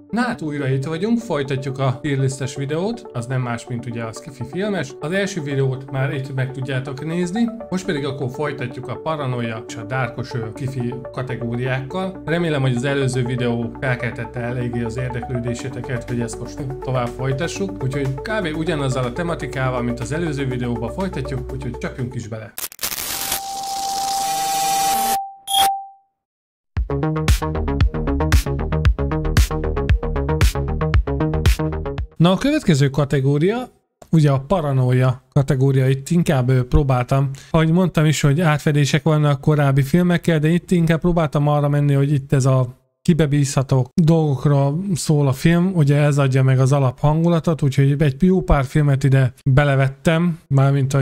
Na hát újra itt vagyunk, folytatjuk a tierlistes videót, az nem más, mint ugye a skifi filmes. Az első videót már itt meg tudjátok nézni, most pedig akkor folytatjuk a paranoia és a dárkos skifi kategóriákkal. Remélem, hogy az előző videó felkeltette eléggé az érdeklődéseteket, hogy ezt most tovább folytassuk, úgyhogy kb. Ugyanazzal a tematikával, mint az előző videóban folytatjuk, úgyhogy csapjunk is bele. Na, a következő kategória, ugye a paranoia kategória, itt inkább próbáltam, ahogy mondtam is, hogy átfedések vannak a korábbi filmekkel, de itt inkább próbáltam arra menni, hogy itt ez a kibebízható dolgokra szól a film, ugye ez adja meg az alaphangulatot, úgyhogy egy jó pár filmet ide belevettem, mármint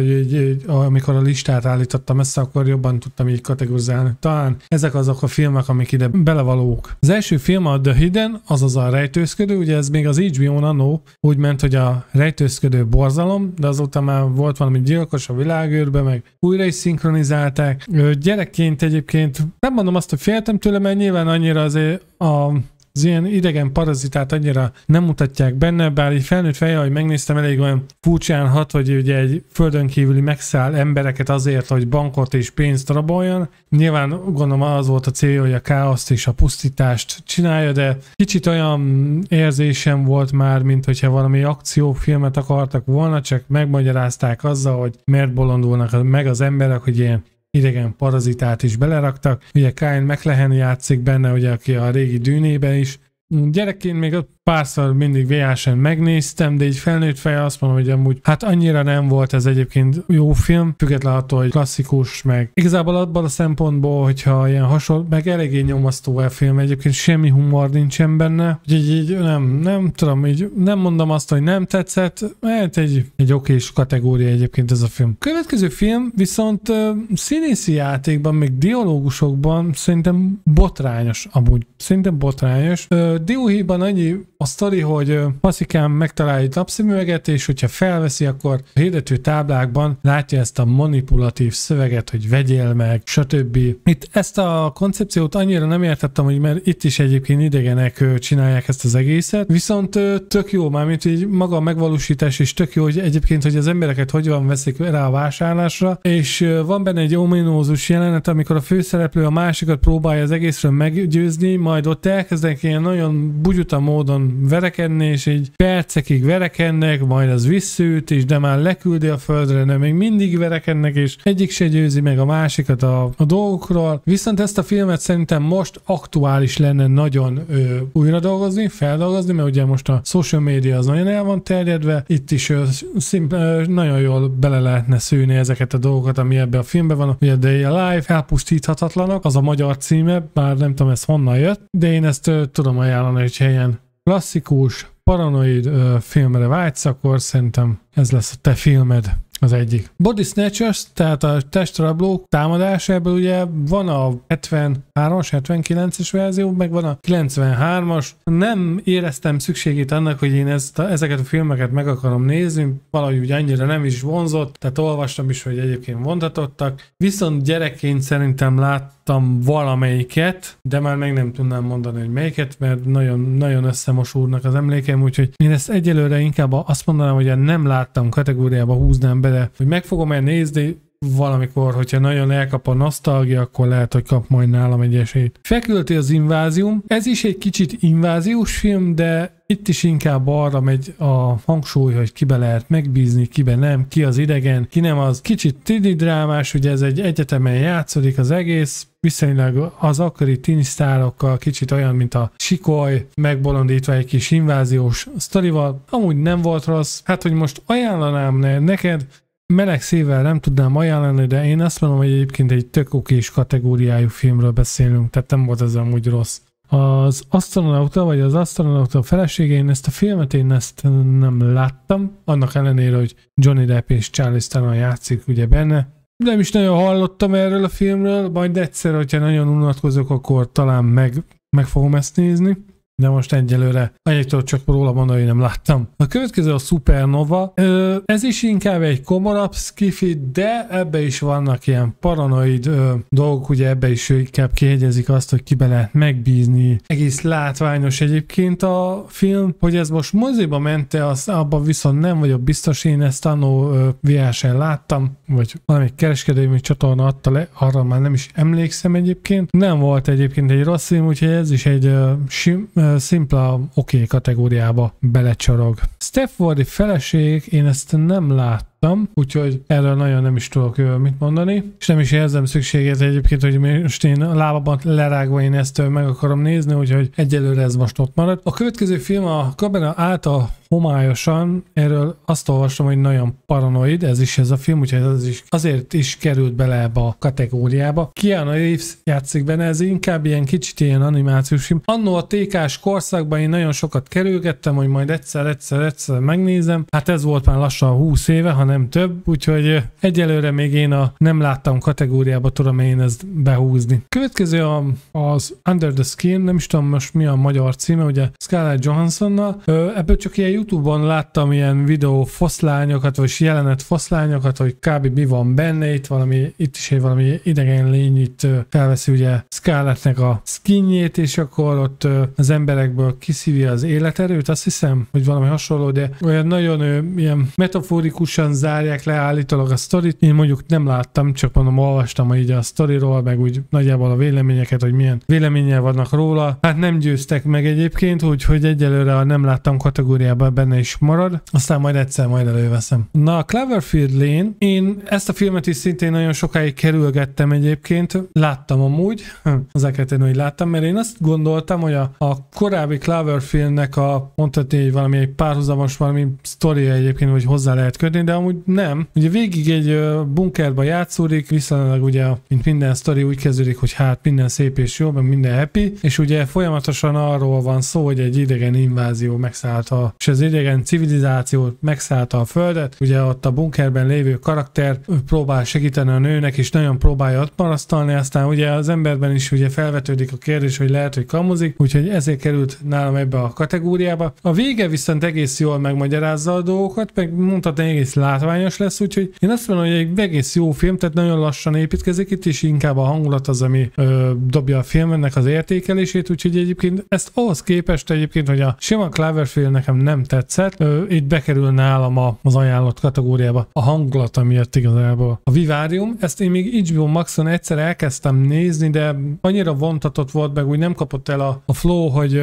amikor a listát állítottam össze, akkor jobban tudtam így kategorizálni. Talán ezek azok a filmek, amik ide belevalók. Az első film a The Hidden, azaz a rejtőzködő, ugye ez még az HBO-n annó úgy ment, hogy a rejtőzködő borzalom, de azóta már volt valami gyilkos a világőrbe, meg újra is szinkronizálták. Gyerekként egyébként nem mondom azt, hogy féltem tőle, mert nyilván annyira azért az ilyen idegen parazitát annyira nem mutatják benne, bár így felnőtt fejjel, hogy megnéztem, elég olyan furcsán hat, hogy ugye egy földön kívüli megszáll embereket azért, hogy bankot és pénzt raboljon. Nyilván gondolom az volt a célja, hogy a káoszt és a pusztítást csinálja, de kicsit olyan érzésem volt már, mint hogyha valami akciófilmet akartak volna, csak megmagyarázták azzal, hogy miért bolondulnak meg az emberek, hogy ilyen idegen parazitát is beleraktak. Ugye Kyle MacLachlan játszik benne, ugye, aki a régi Dűnében is. Gyerekként még párszor mindig VHS-en megnéztem, de így felnőtt fejjel azt mondom, hogy amúgy hát annyira nem volt ez egyébként jó film, függetlenül attól, hogy klasszikus, meg igazából abban a szempontból, hogyha ilyen hasonló, meg eléggé nyomasztó a film, egyébként semmi humor nincsen benne, úgyhogy így nem tudom, így nem mondom azt, hogy nem tetszett, mert egy okés kategória egyébként ez a film. Következő film viszont színészi játékban, még dialógusokban szerintem botrányos amúgy. Szerintem botrányos. Dióhéjban annyi a sztori, hogy Passzikám megtalálja egy napszemüveget, és hogyha felveszi, akkor a hirdető táblákban látja ezt a manipulatív szöveget, hogy vegyél meg, stb. Itt ezt a koncepciót annyira nem értettem, hogy mert itt is egyébként idegenek csinálják ezt az egészet, viszont tök jó, mármint így maga a megvalósítás is tök jó, hogy egyébként, hogy az embereket hogyan veszik rá a vásárlásra, és van benne egy ominózus jelenet, amikor a főszereplő a másikat próbálja az egészről meggyőzni, majd ott elkezdenek ilyen nagyon bugyuta módon verekedni, és így percekig verekednek, majd az visszaüt is, de már leküldi a földre, de még mindig verekednek, és egyik se győzi meg a másikat a dolgokról. Viszont ezt a filmet szerintem most aktuális lenne nagyon újra dolgozni, feldolgozni, mert ugye most a social media az nagyon el van terjedve, itt is nagyon jól bele lehetne szűrni ezeket a dolgokat, ami ebben a filmben van. Ugye Day Alive, Elpusztíthatatlanok, az a magyar címe, bár nem tudom ez honnan jött, de én ezt tudom ajánlani, hogy helyen klasszikus, paranoid filmre vágysz, akkor szerintem ez lesz a te filmed az egyik. Body Snatchers, tehát a testrablók támadása, ebből ugye van a 73-as, 79-es verzió, meg van a 93-as. Nem éreztem szükségét annak, hogy én ezeket a filmeket meg akarom nézni, valahogy úgy annyira nem is vonzott, tehát olvastam is, hogy egyébként vontatottak. Viszont gyerekként szerintem láttam valamelyiket, de már meg nem tudnám mondani, hogy melyiket, mert nagyon, nagyon összemosódnak az emlékeim, úgyhogy én ezt egyelőre inkább azt mondanám, hogy nem láttam kategóriába húznám bele, hogy meg fogom nézni valamikor, hogyha nagyon elkap a nosztalgia, akkor lehet, hogy kap majd nálam egy esélyt. Fekülti az invázium. Ez is egy kicsit inváziós film, de itt is inkább arra megy a hangsúly, hogy kibe lehet megbízni, kibe nem, ki az idegen, ki nem az. Kicsit tini-drámás, ugye ez egy egyetemen játszódik az egész, viszonylag az akkori tinisztárokkal, kicsit olyan, mint a Sikoly, megbolondítva egy kis inváziós sztorival. Amúgy nem volt rossz. Hát, hogy most ajánlanám neked, meleg szívvel nem tudnám ajánlani, de én azt mondom, hogy egyébként egy tök okés kategóriájú filmről beszélünk, tehát nem volt ez amúgy rossz. Az asztronauta, vagy az asztronauta felesége, én ezt a filmet nem láttam, annak ellenére, hogy Johnny Depp és Charlize Theron játszik ugye benne. Nem is nagyon hallottam erről a filmről, majd egyszer, hogyha nagyon unatkozok, akkor talán meg fogom ezt nézni. de most egyelőre annyit tudok csak róla mondani, hogy nem láttam. A következő a Supernova. Ez is inkább egy komorabb skifi, de ebbe is vannak ilyen paranoid dolgok, ugye ebbe is inkább kiegyezik azt, hogy kibe lehet megbízni. Egész látványos egyébként a film, hogy ez most moziba mente, abban viszont nem vagyok biztos, én ezt annó VHS-en láttam, vagy valami kereskedelmi csatorna adta le, arra már nem is emlékszem egyébként. Nem volt egyébként egy rossz film, úgyhogy ez is egy szimpla oké kategóriába belecsorog. Stepfordi feleség, én ezt nem láttam, úgyhogy erről nagyon nem is tudok mit mondani, és nem is érzem szükséget egyébként, hogy most én a lábamban lerágva én ezt meg akarom nézni, úgyhogy egyelőre ez most ott marad. A következő film a kamera által homályosan, erről azt olvastam, hogy nagyon paranoid, ez is ez a film, úgyhogy ez is azért is került bele ebbe a kategóriába. Keanu Reeves játszik benne, ez inkább ilyen kicsit ilyen animációs film. Annó a TK-s korszakban én nagyon sokat kerülgettem, hogy majd egyszer megnézem. Hát ez volt már lassan 20 éve, ha nem több, úgyhogy egyelőre még én a nem láttam kategóriába tudom én ezt behúzni. Következő az Under the Skin, nem is tudom most mi a magyar címe, ugye Scarlett Johanssonnal. Ebből csak ilyen YouTube-on láttam ilyen videó foszlányokat, vagy jelenet foszlányokat, hogy kb. Mi van benne, itt is egy valami idegen lény itt felveszi ugye Scarlettnek a skinjét, és akkor ott az emberekből kiszívja az életerőt, azt hiszem, hogy valami hasonló, de olyan nagyon ilyen metaforikusan zárják le állítólag a sztorit. Én mondjuk nem láttam, csak mondom, olvastam így a sztoriról, meg úgy nagyjából a véleményeket, hogy milyen véleménnyel vannak róla. Hát nem győztek meg egyébként, úgyhogy egyelőre a nem láttam kategóriában benne is marad, aztán majd egyszer előveszem. Na, a Cloverfield Lane, én ezt a filmet is szintén nagyon sokáig kerülgettem egyébként, láttam amúgy, hozzá kell tenni, hogy láttam, mert én azt gondoltam, hogy a korábbi Cloverfieldnek mondhatni, hogy valami egy párhuzamos valami sztoria egyébként, hogy hozzá lehet kötni, de amúgy nem. Ugye végig egy bunkerba játszódik, viszonylag ugye, mint minden sztori úgy kezdődik, hogy hát minden szép és jó, meg minden happy, és ugye folyamatosan arról van szó, hogy egy idegen invázió megszállta, és az idegen civilizáció megszállta a földet, ugye ott a bunkerben lévő karakter próbál segíteni a nőnek, és nagyon próbálja ott marasztalni, aztán ugye az emberben is ugye felvetődik a kérdés, hogy lehet, hogy kamuzik, úgyhogy ezért került nálam ebbe a kategóriába. A vége viszont egész jól megmagyarázza a dolgokat, meg mondhatni egész látványos lesz, úgyhogy én azt mondom, hogy egy egész jó film, tehát nagyon lassan építkezik, itt is inkább a hangulat az, ami dobja a filmnek az értékelését, úgyhogy egyébként ezt ahhoz képest egyébként, hogy a sima Cloverfield nekem nem tetszett, itt bekerül nálam az ajánlott kategóriába a hangulata miatt igazából. A Vivarium, ezt én még HBO Maxon egyszer elkezdtem nézni, de annyira vontatott volt, meg úgy nem kapott el a flow, hogy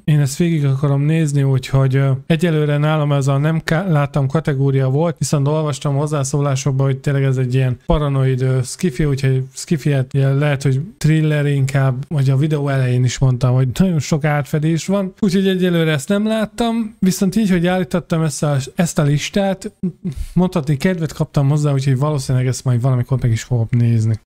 én ezt végig akarom nézni, úgyhogy egyelőre nálam ez a nem láttam kategória volt, viszont olvastam hozzászólásokban, hogy tényleg ez egy ilyen paranoid skifi, úgyhogy skifiet lehet, hogy thriller inkább, vagy a videó elején is mondtam, hogy nagyon sok átfedés van, úgyhogy egyelőre ezt nem láttam, viszont így, hogy állítottam ezt a listát, mondhatni kedvet kaptam hozzá, úgyhogy valószínűleg ezt majd valamikor meg is fogom nézni.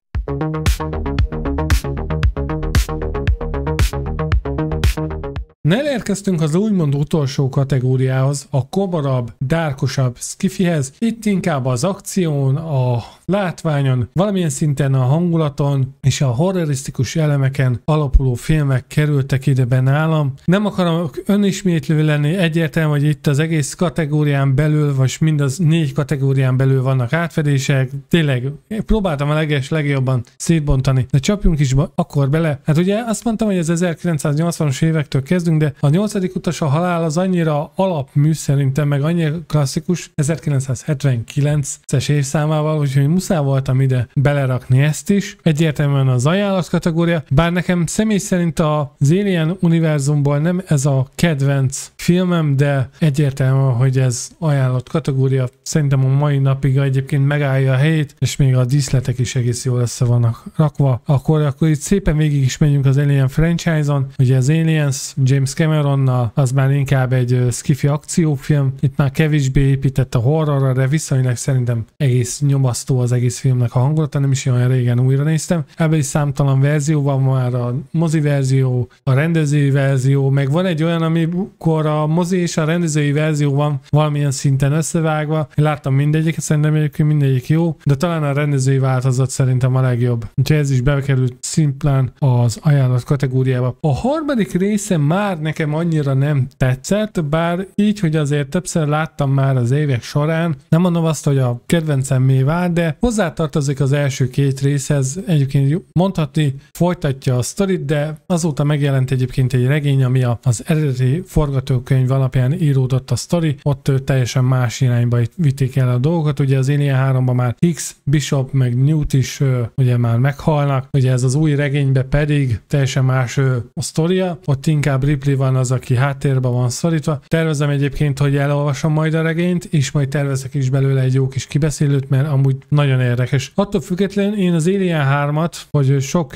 Elérkeztünk az úgymond utolsó kategóriához, a komorabb, dárkosabb skifihez. Itt inkább az akción, a látványon, valamilyen szinten a hangulaton és a horrorisztikus elemeken alapuló filmek kerültek ide be nálam. Nem akarom önismétlő lenni, egyértelmű, hogy itt az egész kategórián belül, vagy mind az 4 kategórián belül vannak átfedések. Tényleg próbáltam a legjobban szétbontani, de csapjunk is akkor bele. Hát ugye azt mondtam, hogy ez 1980-as évektől kezdünk, de a 8. utas a halál az annyira alapmű szerintem, meg annyira klasszikus 1979-es évszámával, úgyhogy muszáj voltam ide belerakni ezt is. Egyértelműen az ajánlat kategória, bár nekem személy szerint az Alien univerzumból nem ez a kedvenc filmem, de egyértelmű, hogy ez ajánlott kategória. Szerintem a mai napig egyébként megállja a helyét, és még a díszletek is egész jól össze vannak rakva. Akkor itt szépen végig is megyünk az Alien franchise-on, ugye az Aliens James Cameronnal, az már inkább egy skifi akciófilm, itt már kevésbé épített a horrorra, de viszonylag szerintem egész nyomasztó az egész filmnek a hangulata, nem is olyan régen újra néztem. Ebből is számtalan verzió van, már a mozi verzió, a rendezői verzió, meg van egy olyan, amikor a mozi és a rendezői verzió van valamilyen szinten összevágva. Én láttam mindegyiket, szerintem egyébként mindegyik jó, de talán a rendezői változat szerintem a legjobb. Úgyhogy ez is bekerült szimplán az ajánlat kategóriába. A harmadik része már nekem annyira nem tetszett, bár így, hogy azért többször láttam már az évek során. Nem mondom azt, hogy a kedvencemmé vált, de hozzátartozik az első két részhez. Egyébként mondhatni, folytatja a sztorit, de azóta megjelent egyébként egy regény, ami az eredeti forgatókönyv alapján íródott a sztori. Ott teljesen más irányba vitték el a dolgokat. Ugye az Alien 3-ban már Hicks, Bishop meg Newt is ugye már meghalnak. Ugye ez az új regényben pedig teljesen más a sztoria. Ott inkább Ripley van az, aki háttérben van szorítva. Tervezem egyébként, hogy elolvasom majd a regényt, és majd tervezek is belőle egy jó kis kibeszélőt, mert amúgy nagyon érdekes. Attól függetlenül én az Alien 3-at, hogy sok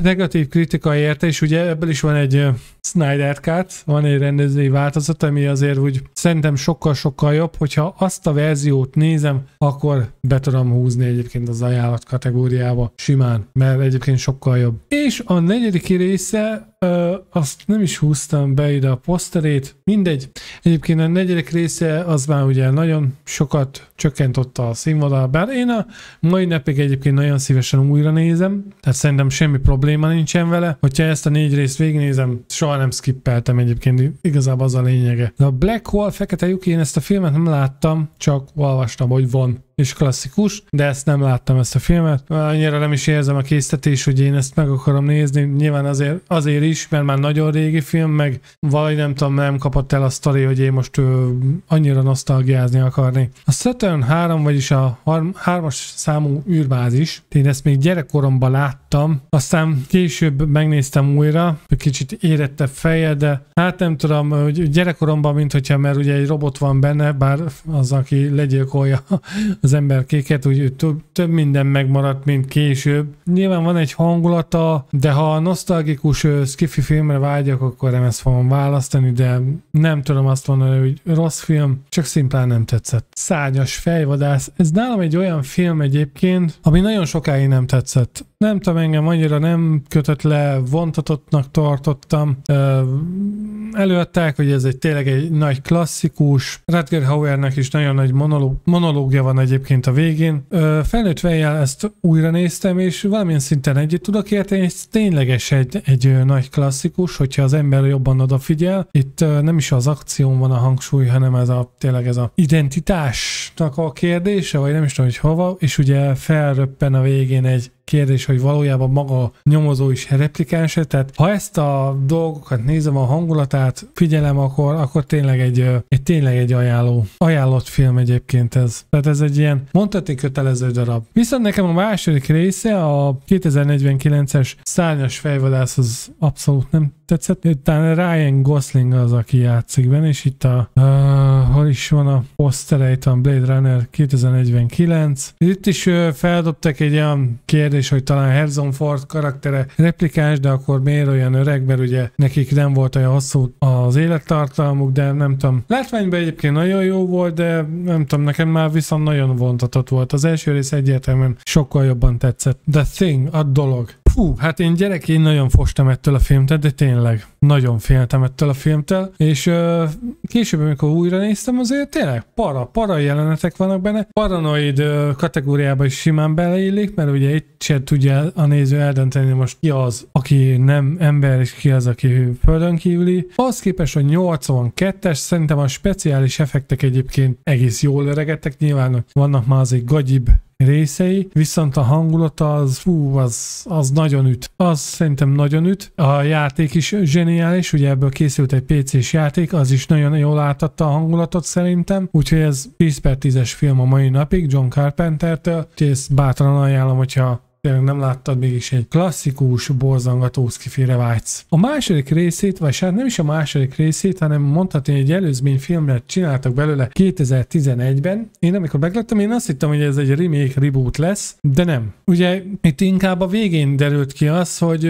negatív kritika érte, és ugye ebből is van egy Snyder Cut, van egy rendezői változat, ami azért úgy szerintem sokkal-sokkal jobb, hogyha azt a verziót nézem, akkor be tudom húzni egyébként az ajánlat kategóriába simán, mert egyébként sokkal jobb. És a negyedik része, azt nem is húztam be ide a poszterét, mindegy. Egyébként a negyedik része az már ugye nagyon sokat csökkentotta a színvonal, bár én a mai napig egyébként nagyon szívesen újra nézem, tehát szerintem semmi probléma nincsen vele. Hogyha ezt a 4 részt végignézem, soha nem skippeltem egyébként, igazából az a lényege. De a Black Hole, Fekete lyuk, én ezt a filmet nem láttam, csak olvastam, hogy van, és klasszikus, de ezt nem láttam, ezt a filmet. Annyira nem is érzem a késztetés, hogy én ezt meg akarom nézni. Nyilván azért is, mert már nagyon régi film, meg valahogy nem tudom, nem kapott el a sztori, hogy én most annyira nosztalgiázni akarnék. A Saturn 3, vagyis a 3-as számú űrbázis, én ezt még gyerekkoromban láttam, aztán később megnéztem újra, kicsit érettebb fejjel, de hát nem tudom, hogy gyerekkoromban, mint hogyha, mert ugye egy robot van benne, bár az, aki legyilkolja az emberkéket, úgy több minden megmaradt, mint később. Nyilván van egy hangulata, de ha a nosztalgikus sci-fi filmre vágyok, akkor nem ezt fogom választani, de nem tudom azt mondani, hogy rossz film, csak szimplán nem tetszett. Szárnyas fejvadász. Ez nálam egy olyan film egyébként, ami nagyon sokáig nem tetszett. Nem tudom, engem annyira nem kötött le, vontatottnak tartottam. Előadták, hogy ez tényleg egy nagy klasszikus. Rutger Hauernek is nagyon nagy monológia van egyébként a végén. Felnőtt fejjel ezt újra néztem, és valamilyen szinten együtt tudok érteni, ez tényleges egy nagy klasszikus, hogyha az ember jobban odafigyel. Itt nem is az akción van a hangsúly, hanem tényleg ez a identitásnak a kérdése, vagy nem is tudom, hogy hova, és ugye felröppen a végén egy kérdés, hogy valójában maga a nyomozó is replikáns, tehát ha ezt a dolgokat nézem, a hangulatát figyelem, akkor tényleg egy ajánlott film egyébként ez. Tehát ez egy ilyen mondhatni kötelező darab. Viszont nekem a második része, a 2049-es Szárnyas fejvadász, az abszolút nem tetszett. Talán Ryan Gosling az, aki játszik benne, és itt hol is van a posztere, itt van Blade Runner 2049. Itt is feldobtak egy olyan kérdés, hogy talán Harrison Ford karaktere replikáns, de akkor miért olyan öreg, mert ugye nekik nem volt olyan hosszú az élettartalmuk, de nem tudom. Látványban egyébként nagyon jó volt, de nem tudom, nekem már viszont nagyon vontatott volt. Az első rész egyértelműen sokkal jobban tetszett. The Thing, a dolog. Fú, hát én nagyon fostam ettől a filmtől, de tényleg nagyon féltem ettől a filmtől, és később, amikor újra néztem, azért tényleg para jelenetek vannak benne. Paranoid kategóriába is simán beleillik, mert ugye itt se tudja a néző eldönteni most ki az, aki nem ember, és ki az, aki földön kívüli. Ahhoz képest, hogy 82-es, szerintem a speciális effektek egyébként egész jól öregedtek, nyilván vannak már azért gagyibb részei, viszont a hangulata az nagyon üt. Az szerintem nagyon üt. A játék is zseniális, ugye ebből készült egy PC-s játék, az is nagyon jól átadta a hangulatot szerintem, úgyhogy ez 10/10-es film a mai napig John Carpentertől, úgyhogy ezt bátran ajánlom, hogyha tényleg nem láttad, mégis egy klasszikus, borzangató szkifire vágysz. A második részét, vagy hát nem is a második részét, hanem mondhatni, egy előzmény filmre csináltak belőle 2011-ben. Én amikor megláttam, én azt hittem, hogy ez egy remake, reboot lesz, de nem. Ugye itt inkább a végén derült ki az, hogy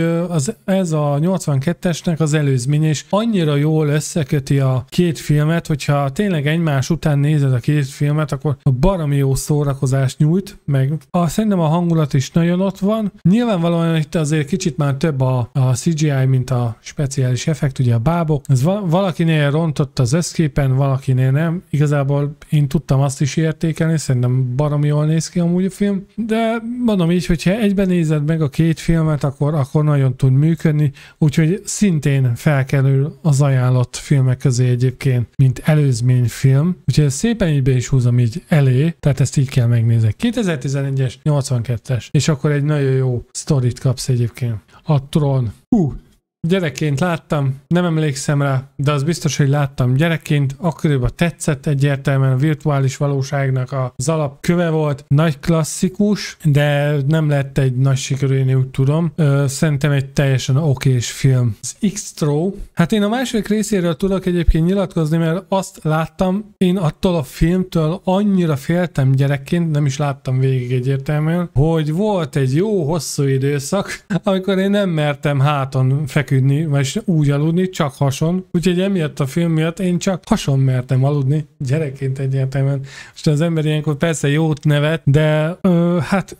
ez a 82-esnek az előzmény, és annyira jól összeköti a két filmet, hogyha tényleg egymás után nézed a két filmet, akkor baromi jó szórakozást nyújt, meg szerintem a hangulat is nagyon ott van. Nyilvánvalóan itt azért kicsit már több a CGI, mint a speciális effekt, ugye a bábok. Ez valakinél rontott az összképen, valakinél nem. Igazából én tudtam azt is értékelni, szerintem baromi jól néz ki amúgy a film, de mondom így, hogyha egyben nézed meg a két filmet, akkor nagyon tud működni, úgyhogy szintén felkerül az ajánlott filmek közé egyébként, mint előzményfilm, úgyhogy szépen így be is húzom így elé, tehát ezt így kell megnézni. 2011-es, 82-es, és akkor egy nagyon jó sztorit kapsz egyébként. A Tron. Gyerekként láttam, nem emlékszem rá, de az biztos, hogy láttam gyerekként, akkoriban tetszett egyértelműen, a virtuális valóságnak az alapköve volt, nagy klasszikus, de nem lett egy nagy sikerű, én úgy tudom. Szerintem egy teljesen okés film. Az X-Tro. Hát én a második részéről tudok egyébként nyilatkozni, mert azt láttam, én attól a filmtől annyira féltem gyerekként, nem is láttam végig egyértelműen, hogy volt egy jó hosszú időszak, amikor én nem mertem háton feküdni, vagy úgy aludni, csak hason. Úgyhogy emiatt a film miatt én csak hason mertem aludni, gyerekként egyértelműen. És az ember ilyenkor persze jót nevet, de hát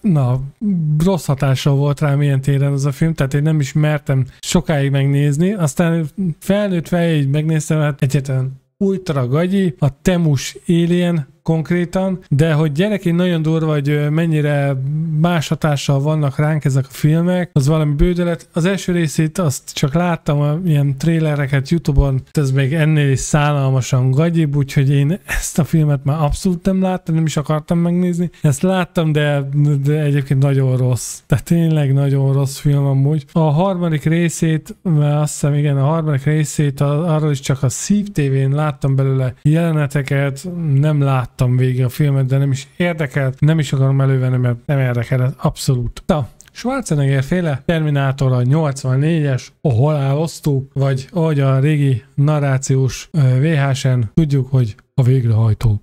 rossz hatással volt rám ilyen téren az a film, tehát én nem is mertem sokáig megnézni. Aztán felnőtt fejéig megnéztem, hát egyáltalán ultra gagyi, a Temus Alien konkrétan, de hogy gyerekként nagyon durva, hogy mennyire más hatással vannak ránk ezek a filmek, az valami bődölet. Az első részét azt csak láttam, ilyen trélereket YouTube-on, ez még ennél is szánalmasan gagyibb, úgyhogy én ezt a filmet már abszolút nem láttam, nem is akartam megnézni. Ezt láttam, de egyébként nagyon rossz. Tehát tényleg nagyon rossz film amúgy. A harmadik részét, azt hiszem igen, a harmadik részét arról is csak a Szív TV-n láttam belőle jeleneteket, nem láttam végig a filmet, de nem is érdekelt, nem is akarom elővenni, mert nem érdekel, abszolút. Schwarzenegger féle Terminátor a 84-es, a halálosztó, vagy ahogy a régi narrációs VHS-en tudjuk, hogy a végrehajtó.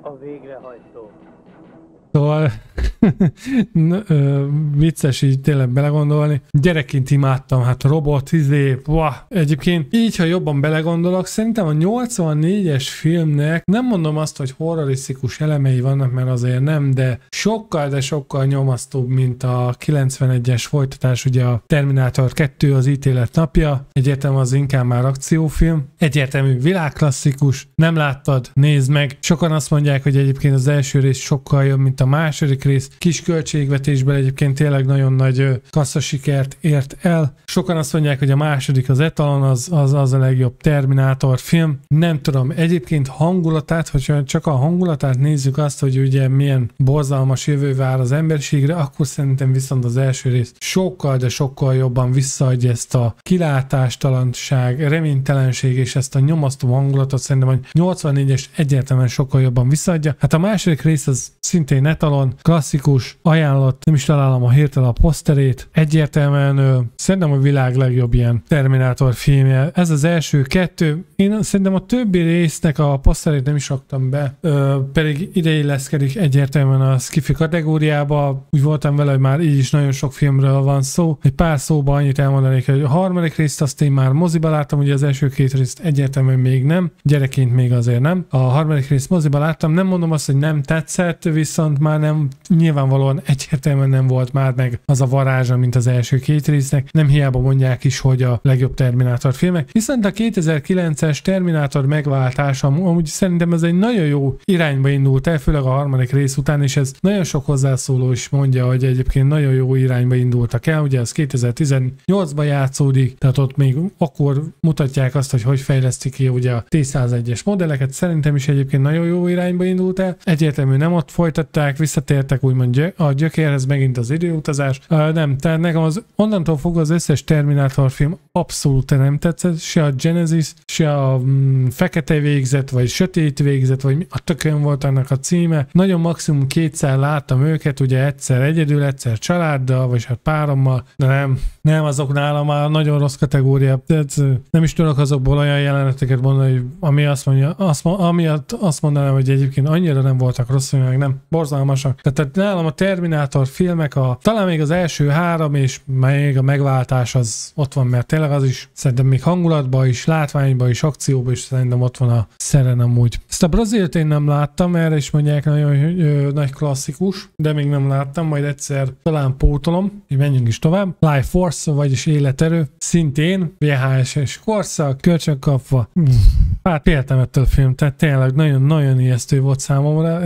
A végrehajtó. Szóval vicces így tényleg belegondolni. Gyerekként imádtam, hát robot, Egyébként így, ha jobban belegondolok, szerintem a 84-es filmnek nem mondom azt, hogy horrorisztikus elemei vannak, mert azért nem, de sokkal nyomasztóbb, mint a 91-es folytatás, ugye a Terminátor 2 az ítélet napja, egyértelműen az inkább már akciófilm, egyértelmű világklasszikus, nem láttad, nézd meg. Sokan azt mondják, hogy egyébként az első rész sokkal jobb, mint a második rész, kis költségvetésben egyébként tényleg nagyon nagy kasszasikert ért el. Sokan azt mondják, hogy a második az etalon, az a legjobb Terminátor film. Nem tudom, egyébként hangulatát, hogyha csak a hangulatát nézzük azt, hogy ugye milyen borzalmas jövő vár az emberiségre, akkor szerintem viszont az első rész sokkal jobban visszaadja ezt a kilátástalanság, reménytelenség és ezt a nyomasztó hangulatot, szerintem, hogy 84-es egyértelműen sokkal jobban visszaadja. Hát a második rész az szintén etalon, klasszikus, ajánlott, nem is találom a hirtelen a poszterét. Egyértelműen szerintem a világ legjobb ilyen Terminátor filmje. Ez az első kettő. Én szerintem a többi résznek a poszterét nem is raktam be, pedig ide illeszkedik egyértelműen a sci-fi kategóriába. Úgy voltam vele, hogy már így is nagyon sok filmről van szó. Egy pár szóban annyit elmondanék, hogy a harmadik részt azt én már moziba láttam, ugye az első két részt egyértelműen még nem, gyerekként még azért nem. A harmadik részt moziba láttam, nem mondom azt, hogy nem tetszett, viszont már nem, nyilvánvalóan egyértelműen nem volt már meg az a varázsa, mint az első két résznek. Nem hiába mondják is, hogy a legjobb Terminátor filmek. Viszont a 2009-es Terminátor megváltása, amúgy szerintem ez egy nagyon jó irányba indult el, főleg a harmadik rész után, és ez nagyon sok hozzászóló is mondja, hogy egyébként nagyon jó irányba indultak el. Ugye az 2018-ban játszódik, tehát ott még akkor mutatják azt, hogy fejlesztik ki ugye a T-101-es modelleket. Szerintem is egyébként nagyon jó irányba indult el. Egyértelműen nem ott folytatták, visszatértek úgymond a gyökérhez, megint az időutazás. Nem, tehát nekem onnantól fogva az összes Terminátor film abszolút nem tetszett, se a Genesis, se a Fekete végzet, vagy Sötét végzet, vagy a tökön volt annak a címe. Nagyon maximum kétszer láttam őket, ugye egyszer egyedül, egyszer családdal, vagy hát párommal, de nem azok nálam már nagyon rossz kategória. Tehát nem is tudok azokból olyan jeleneteket mondani, ami amiatt azt mondanám, hogy egyébként annyira nem voltak rossz, meg nem. Borzalmas borzalmasak. Tehát nálam a Terminátor filmek, talán még az első 3, és még a megváltás az ott van, mert tényleg az is szerintem még hangulatban is, látványban is, akcióban is szerintem ott van a szeren amúgy. Ezt a Brazilt én nem láttam, erre is mondják nagyon nagy klasszikus, de még nem láttam, majd egyszer talán pótolom, így menjünk is tovább. Life Force, vagyis életerő, szintén VHS-es korszak, kölcsönkapva. Hát féltem ettől a film, tehát tényleg nagyon-nagyon ijesztő volt számomra.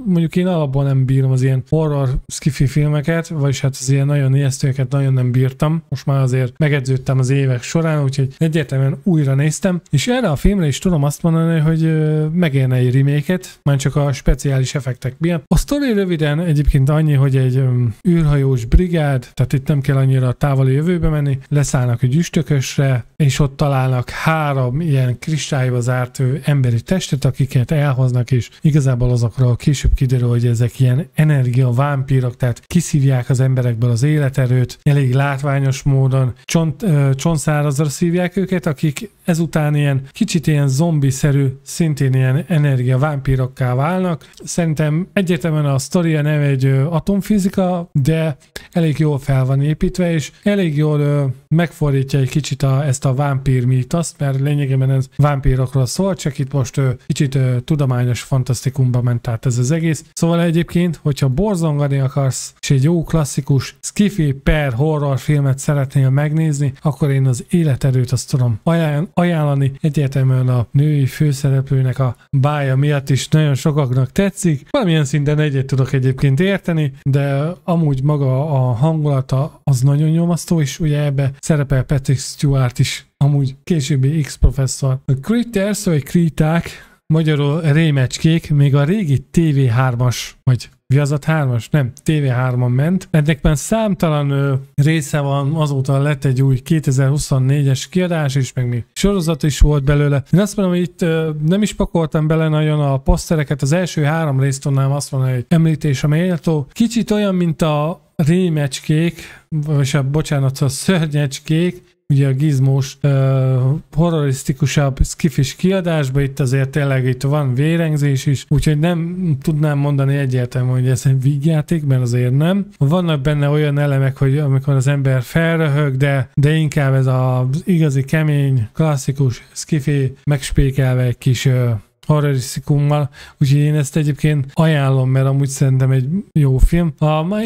Mondjuk én alapból nem bírom az ilyen horror skifi filmeket, vagyis hát az ilyen nagyon ijesztőeket nagyon nem bírtam. Most már azért megedződtem az évek során, úgyhogy egyértelműen újra néztem, és erre a filmre is tudom azt mondani, hogy megérne egy remake-et, már csak a speciális effektek miatt. A sztori röviden egyébként annyi, hogy egy űrhajós brigád, tehát itt nem kell annyira távoli jövőbe menni, leszállnak egy üstökösre, és ott találnak 3 ilyen kristályba zárt emberi testet, akiket elhoznak, és igazából azokról később kiderül, hogy ezek ilyen energiavámpírok, tehát kiszívják az emberekből az életerőt, elég látványos módon, csontszárazra szívják őket, akik ezután ilyen kicsit ilyen zombiszerű, szintén ilyen energiavámpírokká válnak. Szerintem egyértelműen a sztoria nem egy atomfizika, de elég jól fel van építve, és elég jól megfordítja egy kicsit ezt a vámpír mítoszt, mert lényegében ez vámpírokról szól, csak itt most kicsit tudományos fantasztikumba ment át ez az egész. Szóval egyébként, hogyha borzongani akarsz, és egy jó klasszikus skifi per horror filmet szeretnél megnézni, akkor én az életerőt azt tudom ajánlani. Egyértelműen a női főszereplőnek a bája miatt is nagyon sokaknak tetszik. Valamilyen szinten egyet tudok egyébként érteni, de amúgy maga a hangulata az nagyon nyomasztó, és ugye ebbe szerepel Patrick Stewart is, amúgy későbbi X-professzor. A Critters, vagy Kriták, magyarul rémecskék, még a régi TV3-as, vagy Viaszat 3-as? Nem, TV3-on ment. Ennek számtalan része van, azóta lett egy új 2024-es kiadás, és meg még sorozat is volt belőle. Én azt mondom, hogy itt nem is pakoltam bele nagyon a posztereket, az első 3 részt tudnám azt mondani, hogy említésre méltó. Kicsit olyan, mint a rémecskék, vagy bocsánat, a szörnyecskék, ugye a gizmós, horrorisztikusabb skifis kiadásban, itt azért tényleg itt van vérengzés is, úgyhogy nem tudnám mondani egyértelműen, hogy ez egy vígjáték, mert azért nem. Vannak benne olyan elemek, hogy amikor az ember felröhög, de inkább ez az igazi kemény, klasszikus skifi megspékelve egy kis horrorisztikummal, úgyhogy én ezt egyébként ajánlom, mert amúgy szerintem egy jó film.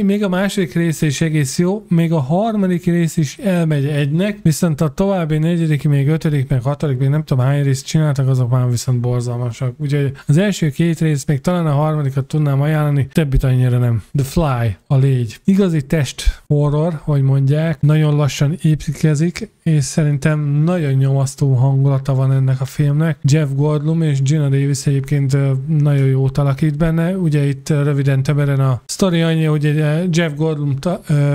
Még a második része is egész jó, még a harmadik rész is elmegy egynek, viszont a további 4., még 5., meg 6., még nem tudom hány részt csináltak, azok már viszont borzalmasak. Úgyhogy az első 2 rész, még talán a harmadikat tudnám ajánlani, többit annyira nem. The Fly, a légy. Igazi test horror, hogy mondják, nagyon lassan építkezik, és szerintem nagyon nyomasztó hangulata van ennek a filmnek. Jeff Goldblum és Gina Davis egyébként nagyon jót alakít benne. Ugye itt röviden többen a sztori annyi, hogy Jeff Goldblum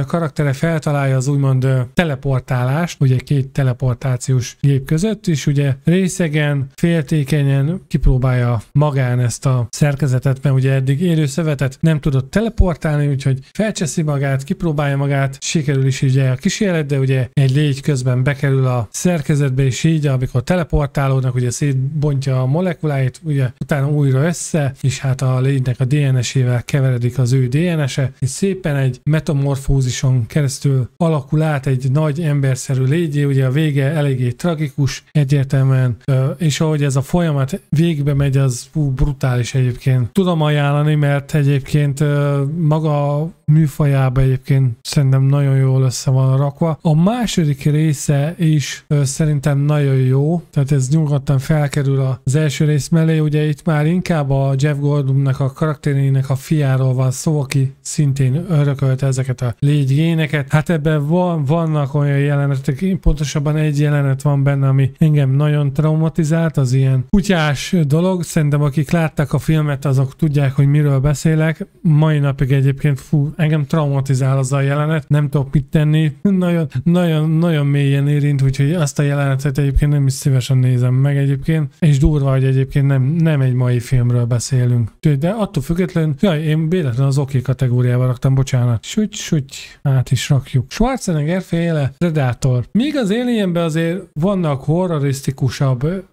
karaktere feltalálja az úgymond teleportálást, ugye 2 teleportációs gép között, és ugye részegen, féltékenyen kipróbálja magán ezt a szerkezetet, mert ugye eddig élő szövetet nem tudott teleportálni, úgyhogy felcseszi magát, kipróbálja magát, sikerül is ugye a kísérlet, de ugye egy légy közben bekerül a szerkezetbe, és így, amikor teleportálódnak, ugye szétbontja a molekuláit, ugye utána újra össze, és hát a légynek a DNS-ével keveredik az ő DNS-e, és szépen egy metamorfózison keresztül alakul át egy nagy emberszerű légyé, ugye a vége eléggé tragikus egyértelműen, és ahogy ez a folyamat végbe megy, az brutális egyébként. Tudom ajánlani, mert egyébként maga műfajába egyébként szerintem nagyon jól össze van rakva. A második része is szerintem nagyon jó, tehát ez nyugodtan felkerül az első rész mellé, ugye itt már inkább a Jeff Goldblumnak a karakterének a fiáról van szó, aki szintén örökölte ezeket a légygéneket. Hát ebben vannak olyan jelenetek, pontosabban egy jelenet van benne, ami engem nagyon traumatizált, az ilyen kutyás dolog. Szerintem akik látták a filmet, azok tudják, hogy miről beszélek. Mai napig egyébként engem traumatizál az a jelenet, nem tudok mit tenni, nagyon mélyen érint, úgyhogy azt a jelenetet egyébként nem is szívesen nézem meg egyébként, és durva, hogy egyébként nem egy mai filmről beszélünk. De attól függetlenül, én véletlenül az oké kategóriába raktam, bocsánat. Süty, át is rakjuk. Schwarzenegger féle Predator. Míg az Alienben azért vannak horrorisztikusabb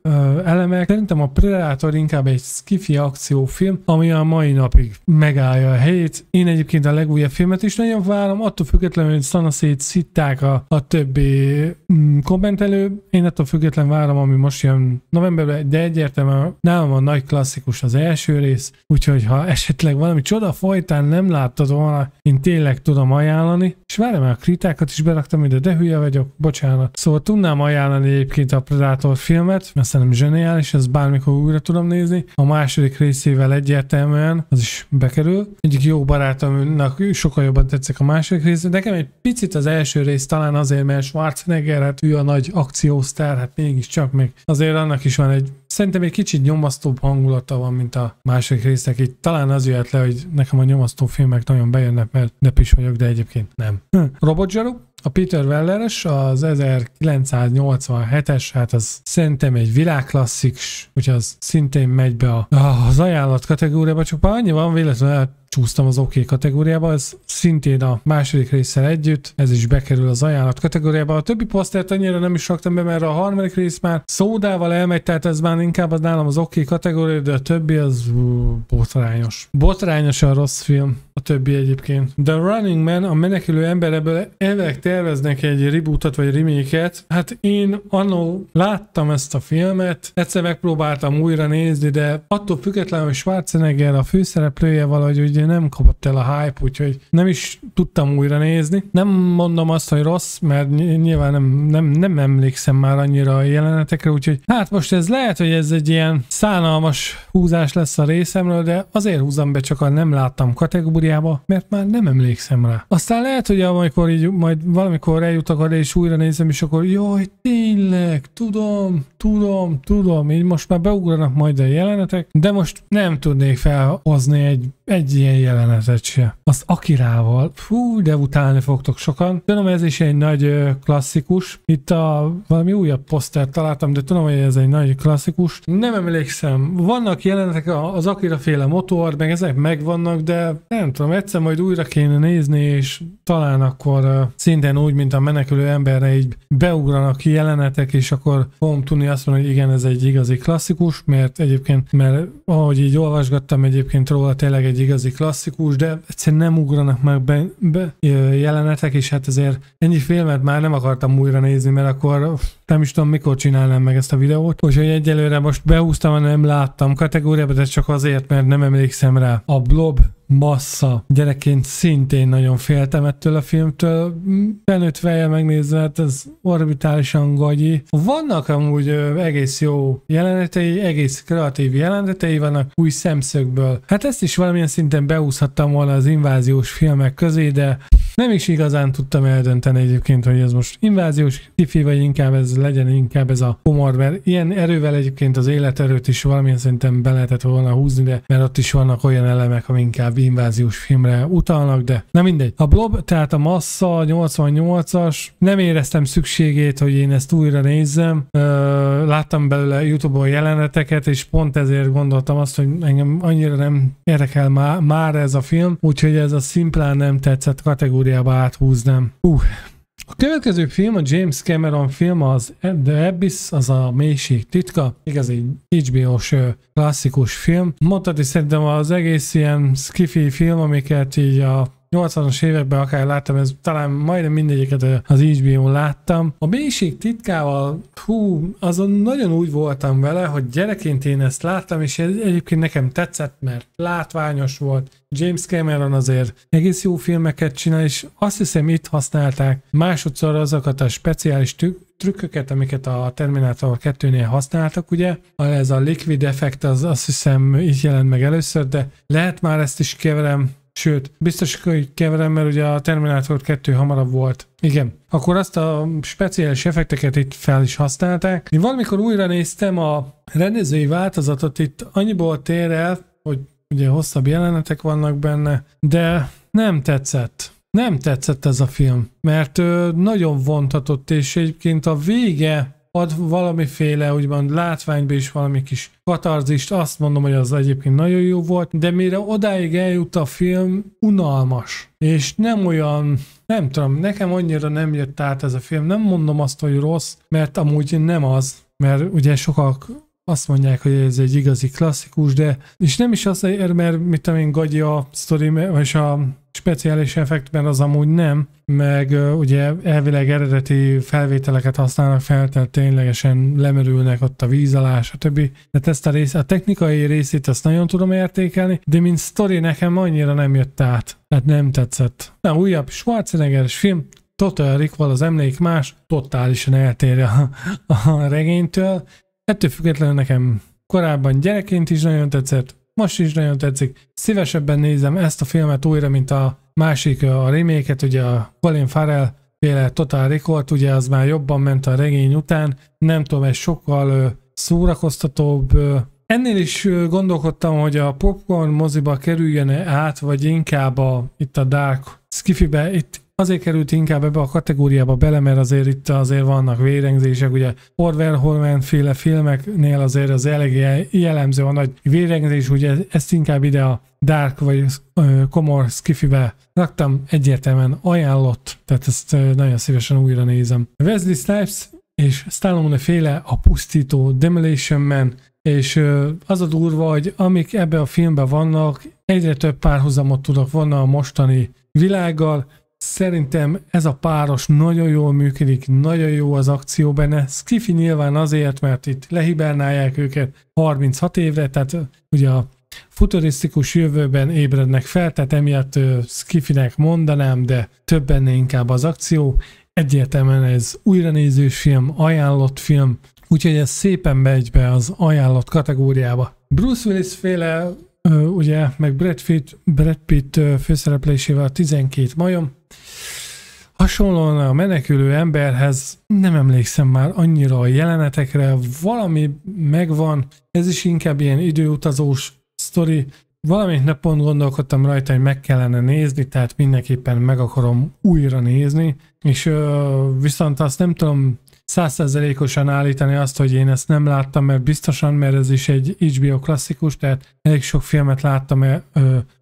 elemek, szerintem a Predator inkább egy skifi akciófilm, ami a mai napig megállja a helyét. Én egyébként a legújabb filmet is nagyon várom, attól függetlenül, hogy szanaszét szitták a többi kommentelő. Én attól függetlenül várom, ami most jön novemberben, de egyértelműen nálam a nagy klasszikus az első rész, úgyhogy ha esetleg valami csoda folytán nem láttad volna, én tényleg tudom ajánlani, és várjam, a kritákat is beraktam ide, de hülye vagyok, bocsánat. Szóval tudnám ajánlani egyébként a Predator filmet, mert szerintem zseniális, ezt bármikor újra tudom nézni. A második részével egyértelműen az is bekerül. Egyik jó barátomnak sokkal jobban tetszik a második rész, de nekem egy picit az első rész talán azért, mert Schwarzenegger, hát ő a nagy akciósztár, hát mégiscsak még azért annak is van egy szerintem egy kicsit nyomasztóbb hangulata van, mint a második résznek. Így talán az jöhet le, hogy nekem a nyomasztó filmek nagyon bejönnek, mert depis vagyok, de egyébként nem. Robotzsaru, a Peter Welleres, az 1987-es, hát az szerintem egy világklassziks, úgyhogy az szintén megy be az ajánlat kategóriába, csak már annyi van, véletlenül csúsztam az OK kategóriába, ez szintén a második résszel együtt, ez is bekerül az ajánlat kategóriába. A többi posztert annyira nem is raktam be, mert a harmadik rész már szódával elmegy, tehát ez már inkább nálam az OK kategória, de a többi az botrányos. Botrányosan rossz film a többi egyébként. The Running Man, a menekülő ember, ebből elvileg terveznek egy rebootot vagy remake-et. Hát én annó láttam ezt a filmet, egyszer megpróbáltam újra nézni, de attól függetlenül, hogy Schwarzenegger a főszereplője valahogy ugye nem kapott el a hype, úgyhogy nem is tudtam újra nézni. Nem mondom azt, hogy rossz, mert nyilván nem emlékszem már annyira a jelenetekre, úgyhogy hát most ez lehet, hogy ez egy ilyen szánalmas húzás lesz a részemről, de azért húzom be, csak a nem láttam kategóriába, mert már nem emlékszem rá. Aztán lehet, hogy amikor így majd valamikor eljutok arra és újra nézem, és akkor jaj, tényleg, tudom, így most már beugranak majd a jelenetek, de most nem tudnék felhozni egy ilyen jelenetet se. Az Akirával, de utálni fogtok sokan. Tudom, ez is egy nagy klasszikus. Itt valami újabb posztert találtam, de tudom, hogy ez egy nagy klasszikus. Nem emlékszem. Vannak jelenetek, az Akira féle motor, meg ezek megvannak, de nem tudom, egyszer majd újra kéne nézni, és talán akkor szintén úgy, mint a menekülő emberre így beugranak jelenetek, és akkor fogom tudni azt mondani, hogy igen, ez egy igazi klasszikus, mert ahogy így olvasgattam egyébként róla, tényleg egy igazi klasszikus, de egyszerűen nem ugranak meg be jelenetek, és hát ezért ennyi filmet már nem akartam újra nézni, mert akkor nem is tudom, mikor csinálnám meg ezt a videót. Úgyhogy egyelőre most behúztam, nem láttam kategóriába, de csak azért, mert nem emlékszem rá. A Blob Massza. Gyerekként szintén nagyon féltem ettől a filmtől. Felnőtt fejjel megnézve, hát ez orbitálisan gagyi. Vannak amúgy egész jó jelenetei, egész kreatív jelenetei vannak új szemszögből. Hát ezt is valamilyen szinten beúszhattam volna az inváziós filmek közé, de nem is igazán tudtam eldönteni egyébként, hogy ez most inváziós kifi, vagy inkább ez legyen inkább ez a humor, mert ilyen erővel egyébként az életerőt is valamilyen szinten be lehetett volna húzni, de mert ott is vannak olyan elemek, ami inkább inváziós filmre utalnak, de na mindegy. A Blob, tehát a Massza 88-as, nem éreztem szükségét, hogy én ezt újra nézzem. Láttam belőle YouTube-on jeleneteket, és pont ezért gondoltam azt, hogy engem annyira nem érdekel már ez a film, úgyhogy ez a szimplán nem tetszett kategóriába áthúznám. A következő film, a James Cameron film, az The Abyss, az a mélység titka, igaz, egy HBO-s klasszikus film. Mondhatni szerintem az egész ilyen skifi film, amiket így a 80-as években akár láttam, ez talán majdnem mindegyiket az HBO-n láttam. A mélység titkával, azon nagyon úgy voltam vele, hogy gyerekként én ezt láttam, és ez egyébként nekem tetszett, mert látványos volt. James Cameron azért egész jó filmeket csinál, és azt hiszem itt használták másodszor azokat a speciális trükköket, amiket a Terminator 2-nél használtak, ugye? Ez a liquid effekt, az azt hiszem így jelent meg először, de lehet már ezt is keverem. Sőt, biztos, hogy keverem, mert ugye a Terminator 2 hamarabb volt. Igen. Akkor azt a speciális effekteket itt fel is használták. Én valamikor újra néztem a rendezői változatot, itt annyiból tér el, hogy ugye hosszabb jelenetek vannak benne, de nem tetszett. Nem tetszett ez a film, mert nagyon vontatott, és egyébként a vége ad valamiféle, úgymond látványba is valami kis katarzist, azt mondom, hogy az egyébként nagyon jó volt, de mire odáig eljut a film, unalmas. És nem olyan, nem tudom, nekem annyira nem jött át ez a film, nem mondom azt, hogy rossz, mert amúgy nem az, mert ugye sokak azt mondják, hogy ez egy igazi klasszikus, de és nem is azért, mert mit tudom én, gagyi a sztori, vagy a speciális effekt, mert az amúgy nem, meg ugye elvileg eredeti felvételeket használnak fel, tehát ténylegesen lemerülnek ott a víz alá, stb. Tehát ezt a technikai részét azt nagyon tudom értékelni, de mint sztori nekem annyira nem jött át, tehát nem tetszett. Na, újabb Schwarzeneggeres film, Total Recall, az emlék más, totálisan eltér a regénytől. Ettől függetlenül nekem korábban gyerekként is nagyon tetszett, most is nagyon tetszik. Szívesebben nézem ezt a filmet újra, mint a másik, a remake-et, ugye a Colin Farrell féle Total Recall-t, ugye az már jobban ment a regény után. Nem tudom, ez sokkal szórakoztatóbb. Ennél is gondolkodtam, hogy a popcorn moziba kerüljön át, vagy inkább itt a Dark Skiffy-be, itt azért került inkább ebbe a kategóriába bele, mert azért itt azért vannak vérengzések, ugye Orwell Holman féle filmeknél azért az elég jellemző a nagy vérengzés, ugye ezt inkább ide a Dark vagy Komor Skiffy-be raktam, egyértelműen ajánlott, tehát ezt nagyon szívesen újra nézem. Wesley Snipes és Stallone féle a pusztító Demolition Man, és az a durva, hogy amik ebbe a filmben vannak, egyre több párhuzamot tudok vonni a mostani világgal. Szerintem ez a páros nagyon jól működik, nagyon jó az akció benne. Skiffy nyilván azért, mert itt lehibernálják őket 36 évre, tehát ugye a futurisztikus jövőben ébrednek fel, tehát emiatt Skiffynek mondanám, de több benne inkább az akció. Egyértelműen ez újranézős film, ajánlott film, úgyhogy ez szépen megy be az ajánlott kategóriába. Bruce Willis féle, ugye, meg Brad Pitt főszereplésével 12 majom. Hasonlóan a menekülő emberhez nem emlékszem már annyira a jelenetekre, valami megvan, ez is inkább ilyen időutazós sztori. Valamint pont gondolkodtam rajta, hogy meg kellene nézni, tehát mindenképpen meg akarom újra nézni, és viszont azt nem tudom 100%-osan állítani azt, hogy én ezt nem láttam, mert biztosan, mert ez is egy HBO klasszikus, tehát elég sok filmet láttam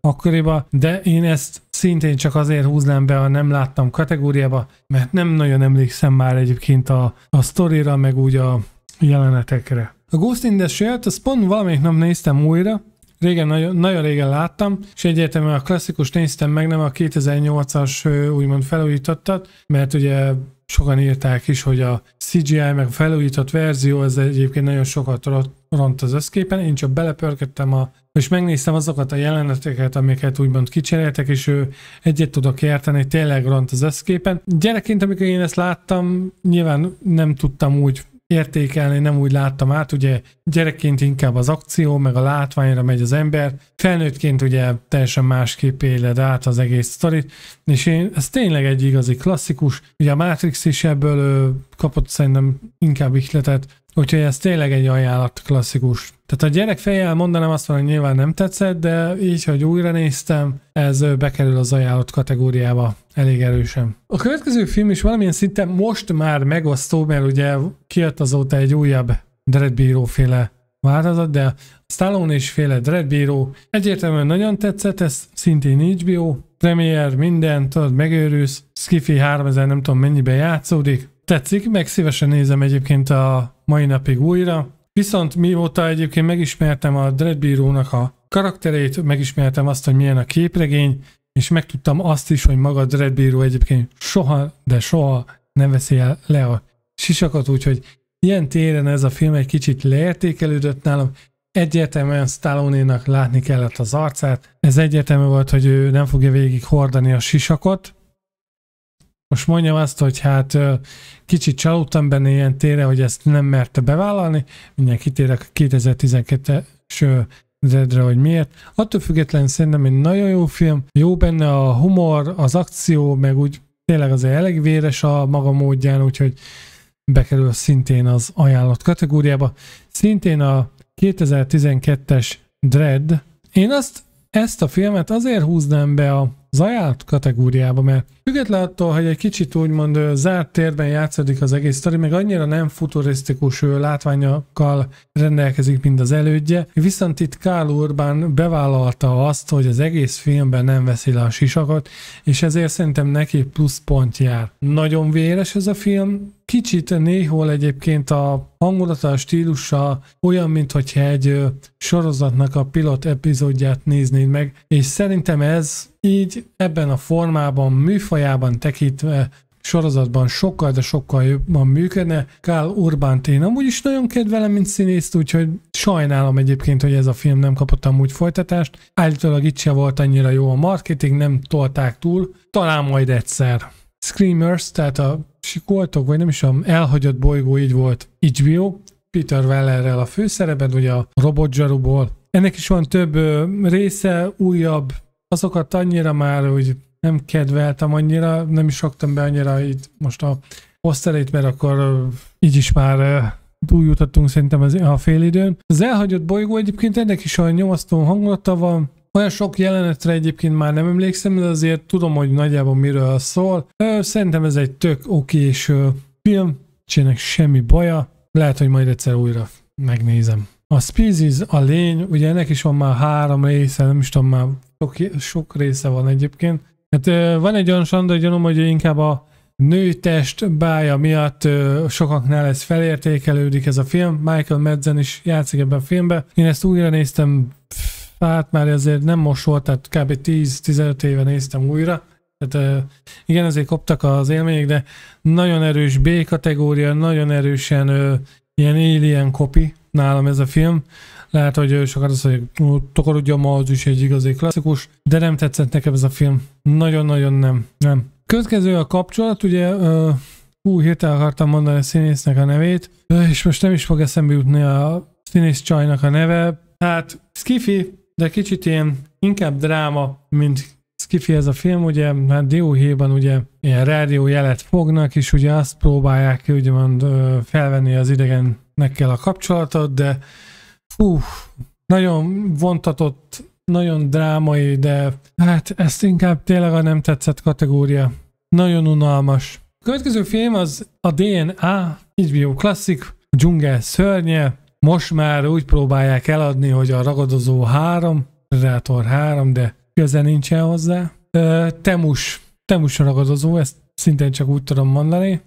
akkoriban, de én ezt szintén csak azért húznám be a nem láttam kategóriába, mert nem nagyon emlékszem már egyébként a sztorira, meg úgy a jelenetekre. A Ghost in the Shell-t, azt pont valamelyik nap néztem újra, régen, nagyon régen láttam, és egyértelműen a klasszikus néztem meg, nem a 2008-as úgymond felújítottat, mert ugye sokan írták is, hogy a CGI meg a felújított verzió, ez egyébként nagyon sokat ront az összképen. Én csak belepörködtem és megnéztem azokat a jeleneteket, amiket úgymond kicseréltek, és egyet tudok érteni, tényleg ront az összképen. Gyerekként, amikor én ezt láttam, nyilván nem tudtam úgy értékelni, nem úgy láttam át, ugye gyerekként inkább az akció, meg a látványra megy az ember, felnőttként ugye teljesen másképp éled át az egész sztorit, és ez tényleg egy igazi klasszikus, ugye a Matrix is ebből kapott szerintem inkább ihletet, úgyhogy ez tényleg egy ajánlat klasszikus. Tehát a gyerek fejjel mondanám azt mondani, hogy nyilván nem tetszett, de így, hogy újra néztem, ez bekerül az ajánlott kategóriába elég erősen. A következő film is valamilyen szinten most már megosztó, mert ugye kijött azóta egy újabb Dreadbíró féle változat, de a Stallone és féle Dreadbíró egyértelműen nagyon tetszett, ez szintén HBO, Premiere, minden, tudod, megőrülsz, Skiffy 3000 nem tudom mennyiben játszódik. Tetszik, meg szívesen nézem egyébként a mai napig újra. Viszont mióta egyébként megismertem a Dreadbírónak a karakterét, megismertem azt, hogy milyen a képregény, és megtudtam azt is, hogy maga a Dreadbíró egyébként soha, de soha nem veszi el le a sisakot, úgyhogy ilyen téren ez a film egy kicsit leértékelődött nálam. Egyértelműen Stallone-nak látni kellett az arcát. Ez egyértelmű volt, hogy ő nem fogja végig hordani a sisakot. Most mondjam azt, hogy hát kicsit csalódtam benne ilyen tére, hogy ezt nem merte bevállalni. Mindjárt kitérek a 2012-es Dreadre, hogy miért. Attól függetlenül szerintem egy nagyon jó film. Jó benne a humor, az akció, meg úgy tényleg azért elég véres a maga módján, úgyhogy bekerül szintén az ajánlott kategóriába. Szintén a 2012-es Dread. Én ezt a filmet azért húznám be a az ajánlat kategóriába, mert függetlenül attól, hogy egy kicsit úgymond zárt térben játszódik az egész sztori, meg annyira nem futurisztikus látványokkal rendelkezik, mint az elődje, viszont itt Karl Urban bevállalta azt, hogy az egész filmben nem veszi le a sisakot, és ezért szerintem neki pluszpont jár. Nagyon véres ez a film, kicsit néhol egyébként a hangulata, a stílusa olyan, mintha egy sorozatnak a pilot epizódját néznéd meg, és szerintem ez így ebben a formában, műfajában tekintve sorozatban sokkal, de sokkal jobban működne. Karl Urbant én amúgy is nagyon kedvelem, mint színészt, úgyhogy sajnálom egyébként, hogy ez a film nem kapott amúgy folytatást. Állítólag itt se volt annyira jó a marketing, nem tolták túl. Talán majd egyszer. Screamers, tehát a sikoltok, vagy nem is a elhagyott bolygó, így volt HBO, Peter Wellerrel a főszerepben, ugye a robotzsaruból. Ennek is van több része, újabb, azokat annyira már, hogy nem kedveltem annyira, nem is raktam be annyira így most a poszterét, mert akkor így is már túljutottunk szerintem a félidőn. Az elhagyott bolygó egyébként ennek is olyan nyomasztó hangulata van, olyan sok jelenetre egyébként már nem emlékszem, de azért tudom, hogy nagyjából miről szól. Szerintem ez egy tök okés film, csinálnak semmi baja, lehet, hogy majd egyszer újra megnézem. A Species, a lény, ugye ennek is van már 3 része, nem is tudom, már sok része van egyébként. Hát van egy olyan sandai gyanúm, hogy inkább a nőtest bája miatt sokaknál ez felértékelődik ez a film. Michael Madsen is játszik ebben a filmben. Én ezt újra néztem, hát már azért nem most volt, tehát kb. 10-15 éve néztem újra. Tehát igen, azért koptak az élmények, de nagyon erős B kategória, nagyon erősen ilyen alien copy nálam ez a film. Lehet, hogy sokat azt mondják, tokorodjon ma, az is egy igazi klasszikus, de nem tetszett nekem ez a film. Nagyon-nagyon nem. Következő a kapcsolat, ugye hirtelen akartam mondani a színésznek a nevét, és most nem is fog eszembe jutni a színész csajnak a neve. Hát skifi, de kicsit ilyen inkább dráma, mint skifi ez a film, ugye, hát dióhéjban ugye ilyen rádiójelet fognak, és ugye azt próbálják úgymond felvenni az idegennekkel a kapcsolatot, de nagyon vontatott, nagyon drámai, de hát ezt inkább tényleg a nem tetszett kategória. Nagyon unalmas. A következő film az a DNA, HBO klasszik, a dzsungel szörnye. Most már úgy próbálják eladni, hogy a Ragadozó 3, Predator 3, de köze nincsen hozzá. Temus a Ragadozó, ezt szintén csak úgy tudom mondani.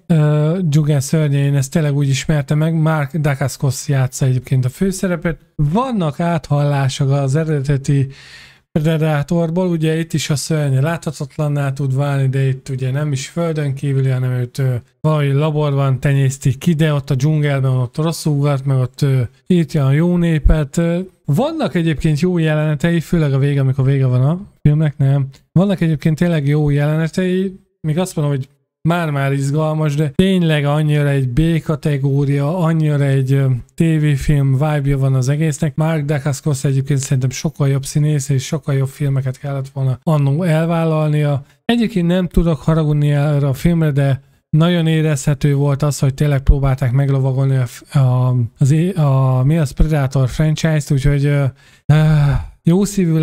Dzsungel szörnye, én ezt tényleg úgy ismertem meg. Mark Dacascos játsza egyébként a főszerepet. Vannak áthallások az eredeti Predatorból, ugye itt is a szörny láthatatlanná tud válni, de itt ugye nem is földön kívüli, hanem őt valahogy laborban tenyésztik ki, de ott a dzsungelben ott rosszul ugart, meg ott írtja a jó népet. Vannak egyébként jó jelenetei, főleg a vége, amikor vége van a filmnek, nem. Vannak egyébként tényleg jó jelenetei, még azt mondom, hogy már izgalmas, de tényleg annyira egy B kategória, annyira egy tévéfilm vibe-ja van az egésznek. Mark Dacascos egyébként szerintem sokkal jobb színész, és sokkal jobb filmeket kellett volna annó elvállalnia. Egyébként nem tudok haragudni erre a filmre, de nagyon érezhető volt az, hogy tényleg próbálták meglovagolni a Predator franchise-t, úgyhogy jó szívű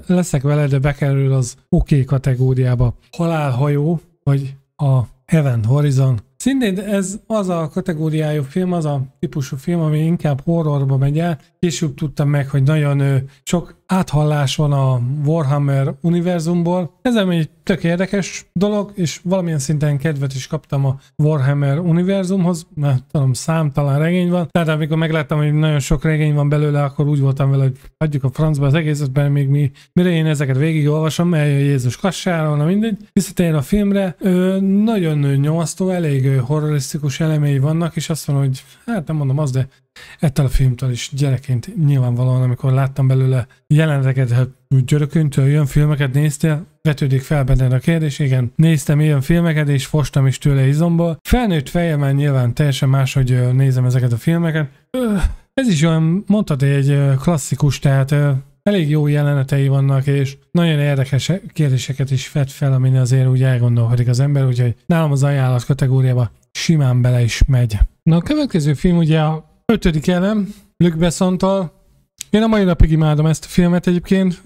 leszek vele, de bekerül az oké kategóriába. Halálhajó, vagy a Event Horizon. Szintén ez az a kategóriájú film, az a típusú film, ami inkább horrorba megy el. Később tudtam meg, hogy nagyon sok áthallás van a Warhammer univerzumból. Ez egy tök érdekes dolog, és valamilyen szinten kedvet is kaptam a Warhammer univerzumhoz, mert tudom, számtalan regény van. Tehát amikor megláttam, hogy nagyon sok regény van belőle, akkor úgy voltam vele, hogy adjuk a francba az egészet, mert még mire én ezeket végigolvasom, eljön Jézus kassáról, na mindegy. Visszatérve a filmre, nagyon nyomasztó, elég horrorisztikus elemei vannak, és azt mondom, hogy hát nem mondom azt, de ettől a filmtől is gyerekként nyilvánvalóan, amikor láttam belőle jeleneteket, hát györököntől ilyen filmeket néztél, vetődik fel benned a kérdés, igen, néztem ilyen filmeket, és fostam is tőle izomból. Felnőtt fejemmel nyilván teljesen máshogy nézem ezeket a filmeket. Ez is olyan, mondhatni egy klasszikus, tehát elég jó jelenetei vannak, és nagyon érdekes kérdéseket is vet fel, amin azért úgy elgondolkodik az ember, úgyhogy nálam az ajánlat kategóriába simán bele is megy. Na a következő film ugye a 5. elem, Luc Bessontól. Én a mai napig imádom ezt a filmet egyébként.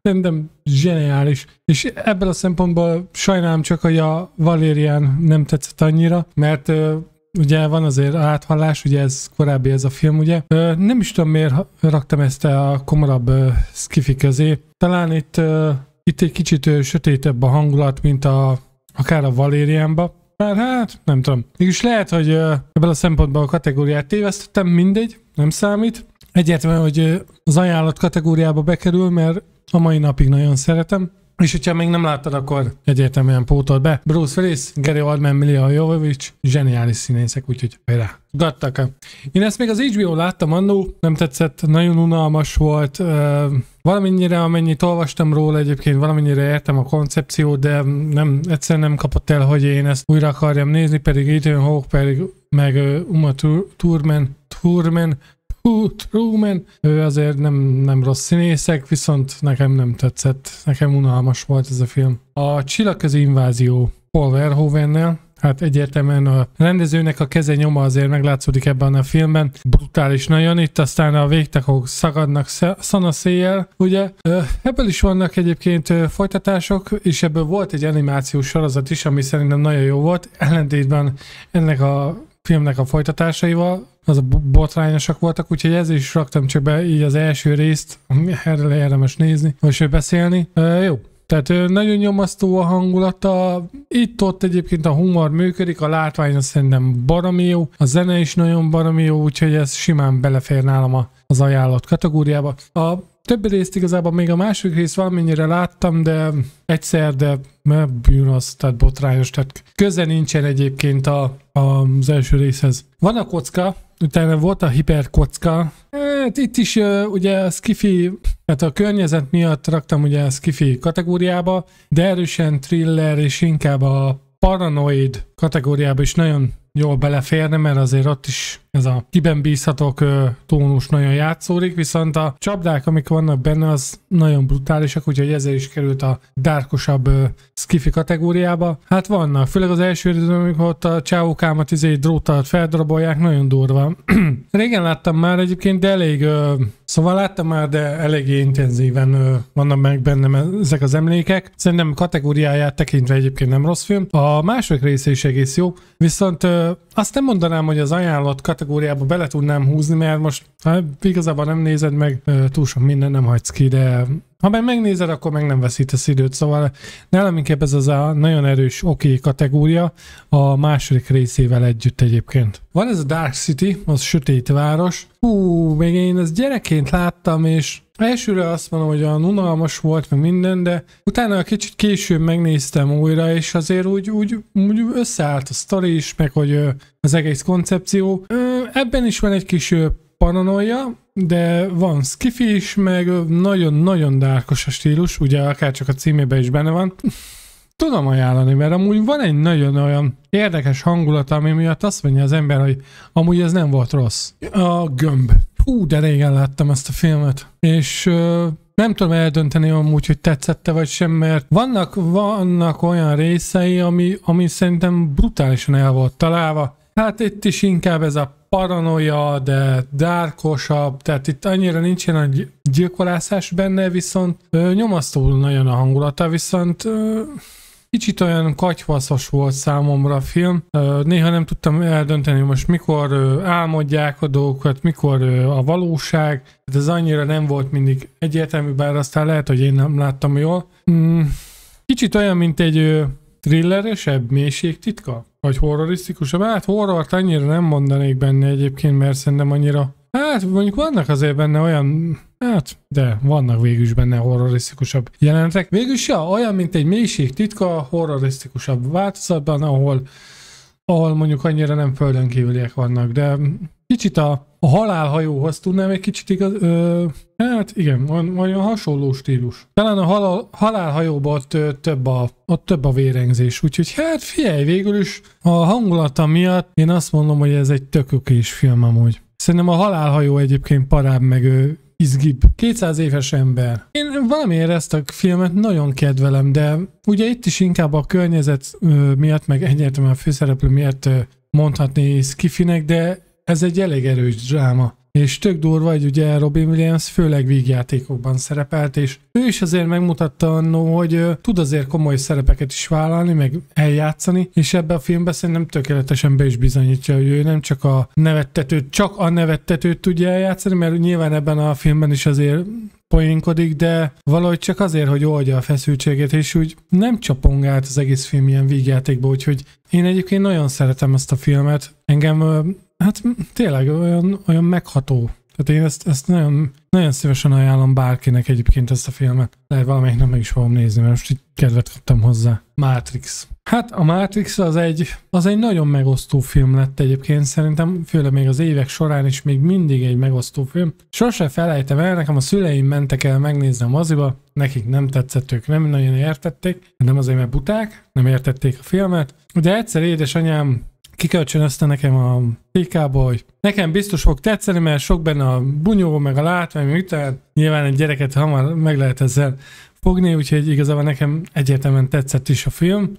szerintem zseniális. És ebből a szempontból sajnálom csak, hogy a Valérian nem tetszett annyira, mert ugye van azért áthallás, ugye ez korábbi ez a film, ugye. Nem is tudom, miért raktam ezt a komorabb skifi közé. Talán itt egy kicsit sötétebb a hangulat, mint akár a Valérianba. Már hát, nem tudom. Mégis lehet, hogy ebből a szempontból a kategóriát tévesztettem, mindegy, nem számít. Egyértelműen, hogy az ajánlott kategóriába bekerül, mert a mai napig nagyon szeretem. És hogyha még nem láttad, akkor egyértelműen pótold be. Bruce Willis, Gary Oldman, Milla Jovovich, zseniális színészek, úgyhogy hajrá. Gattaka. Én ezt még az HBO láttam annó, nem tetszett, nagyon unalmas volt. Valamennyire, amennyit olvastam róla, egyébként valamennyire értem a koncepciót, de egyszerűen nem kapott el, hogy én ezt újra akarjam nézni, pedig Ethan Hawke, meg Uma Thurman, ő azért nem rossz színészek, viszont nekem nem tetszett. Nekem unalmas volt ez a film. A Csillagközi invázió Paul Verhoevennel, hát egyértelműen a rendezőnek a keze nyoma azért meglátszódik ebben a filmben. Brutális nagyon, itt aztán a végtagok szagadnak szanaszéjjel, ugye. Ebből is vannak egyébként folytatások, és ebből volt egy animációs sorozat is, ami szerintem nagyon jó volt, ellentétben ennek a filmnek a folytatásaival, az a botrányosak voltak, úgyhogy ezzel is raktam csak be így az első részt, erről érdemes nézni, vagy beszélni. Jó. Tehát nagyon nyomasztó a hangulata, itt-ott egyébként a humor működik, a látvány szerintem baromi jó, a zene is nagyon baromi jó, úgyhogy ez simán belefér nálam az ajánlott kategóriába. A többi részt igazából még a második részt valamennyire láttam, de egyszer, de bűnös, tehát botrányos, tehát köze nincsen egyébként az első részhez. Van a kocka, utána volt a hiperkocka, hát itt is ugye a skifi, tehát a környezet miatt raktam ugye a skifi kategóriába, de erősen thriller és inkább a paranoid kategóriába is nagyon jól beleférne, mert azért ott is ez a kiben bízhatok tónus nagyon játszódik, viszont a csapdák, amik vannak benne, az nagyon brutálisak, úgyhogy ezért is került a dárkosabb skifi kategóriába. Hát vannak, főleg az első időben, amikor ott a csávókámat dróttal feldarabolják, nagyon durva. Régen láttam már egyébként, de szóval láttam már, de eléggé intenzíven vannak meg bennem ezek az emlékek. Szerintem kategóriáját tekintve egyébként nem rossz film. A második része is egész jó, viszont azt nem mondanám, hogy az ajánlott kategóriába bele tudnám húzni, mert most igazából nem nézed meg, túl sok minden nem hagysz ki, de ha megnézed, akkor meg nem veszítesz időt, szóval nálam inkább ez az a nagyon erős kategória a második részével együtt egyébként. Van ez a Dark City, az sötét város. Még én ezt gyerekként láttam, és elsőre azt mondom, hogy olyan unalmas volt, meg minden, de utána kicsit később megnéztem újra, és azért úgy összeállt a sztori is, meg hogy az egész koncepció. Ebben is van egy kis paranoia, de van skifi is, meg nagyon-nagyon dárkos a stílus, ugye akárcsak a címében is benne van. Tudom ajánlani, mert amúgy van egy nagyon olyan érdekes hangulat, ami miatt azt mondja az ember, hogy amúgy ez nem volt rossz. A Gömb. De régen láttam ezt a filmet. És nem tudom eldönteni amúgy, hogy tetszette vagy sem, mert vannak olyan részei, ami szerintem brutálisan el volt találva. Hát itt is inkább ez a paranoia, de dárkosabb, tehát itt annyira nincsen a gyilkolászás benne, viszont nyomasztó nagyon a hangulata, viszont kicsit olyan katyvaszos volt számomra a film. Néha nem tudtam eldönteni, hogy most mikor álmodják a dolgokat, mikor a valóság. Ez annyira nem volt mindig egyértelmű, bár aztán lehet, hogy én nem láttam jól. Kicsit olyan, mint egy thrilleresebb mélységtitka? Vagy horrorisztikusabb? Hát horrort annyira nem mondanék benne egyébként, mert szerintem annyira... Hát mondjuk vannak azért benne olyan... Hát, de vannak végül is benne horrorisztikusabb jelenetek. Végül is olyan, mint egy mélységtitka, horrorisztikusabb változatban, ahol mondjuk annyira nem földön kívüliek vannak, de kicsit a halálhajóhoz tudnám egy kicsit igaz... hát igen, olyan hasonló stílus. Talán a halálhajóban ott több a vérengzés, úgyhogy hát figyelj, végül is a hangulata miatt én azt mondom, hogy ez egy tök okés film amúgy. Szerintem a halálhajó egyébként parább meg izgibb. 200 éves ember. Én valamiért ezt a filmet nagyon kedvelem, de ugye itt is inkább a környezet miatt, meg egyáltalán a főszereplő miatt mondhatni skifinek, de ez egy elég erős dráma. és tök durva, hogy ugye Robin Williams főleg vígjátékokban szerepelt, és ő is azért megmutatta annó, hogy tud azért komoly szerepeket is vállalni, meg eljátszani, és ebben a filmben szerintem tökéletesen be is bizonyítja, hogy ő nem csak a nevettetőt tudja eljátszani, mert nyilván ebben a filmben is azért poénkodik, de valahogy csak azért, hogy oldja a feszültséget, és úgy nem csapongált az egész film ilyen vígjátékba, úgyhogy én egyébként nagyon szeretem ezt a filmet. Engem hát tényleg olyan megható. Tehát én ezt nagyon, nagyon szívesen ajánlom bárkinek egyébként ezt a filmet. Lehet valamelyik nap meg is fogom nézni, mert most így kedvet kaptam hozzá. Matrix. Hát a Matrix az egy nagyon megosztó film lett egyébként, szerintem főleg még az évek során is még mindig egy megosztó film. Sose felejtem el, nekem a szüleim mentek el megnézni a moziba, nekik nem tetszett, ők nem nagyon értették, nem azért, mert buták, nem értették a filmet, de egyszer édesanyám kikölcsönözte nekem a PK-ba, hogy nekem biztos fog tetszeni, mert sok benne a bunyó, meg a látvány, meg utána nyilván egy gyereket hamar meg lehet ezzel fogni, úgyhogy igazából nekem egyértelműen tetszett is a film.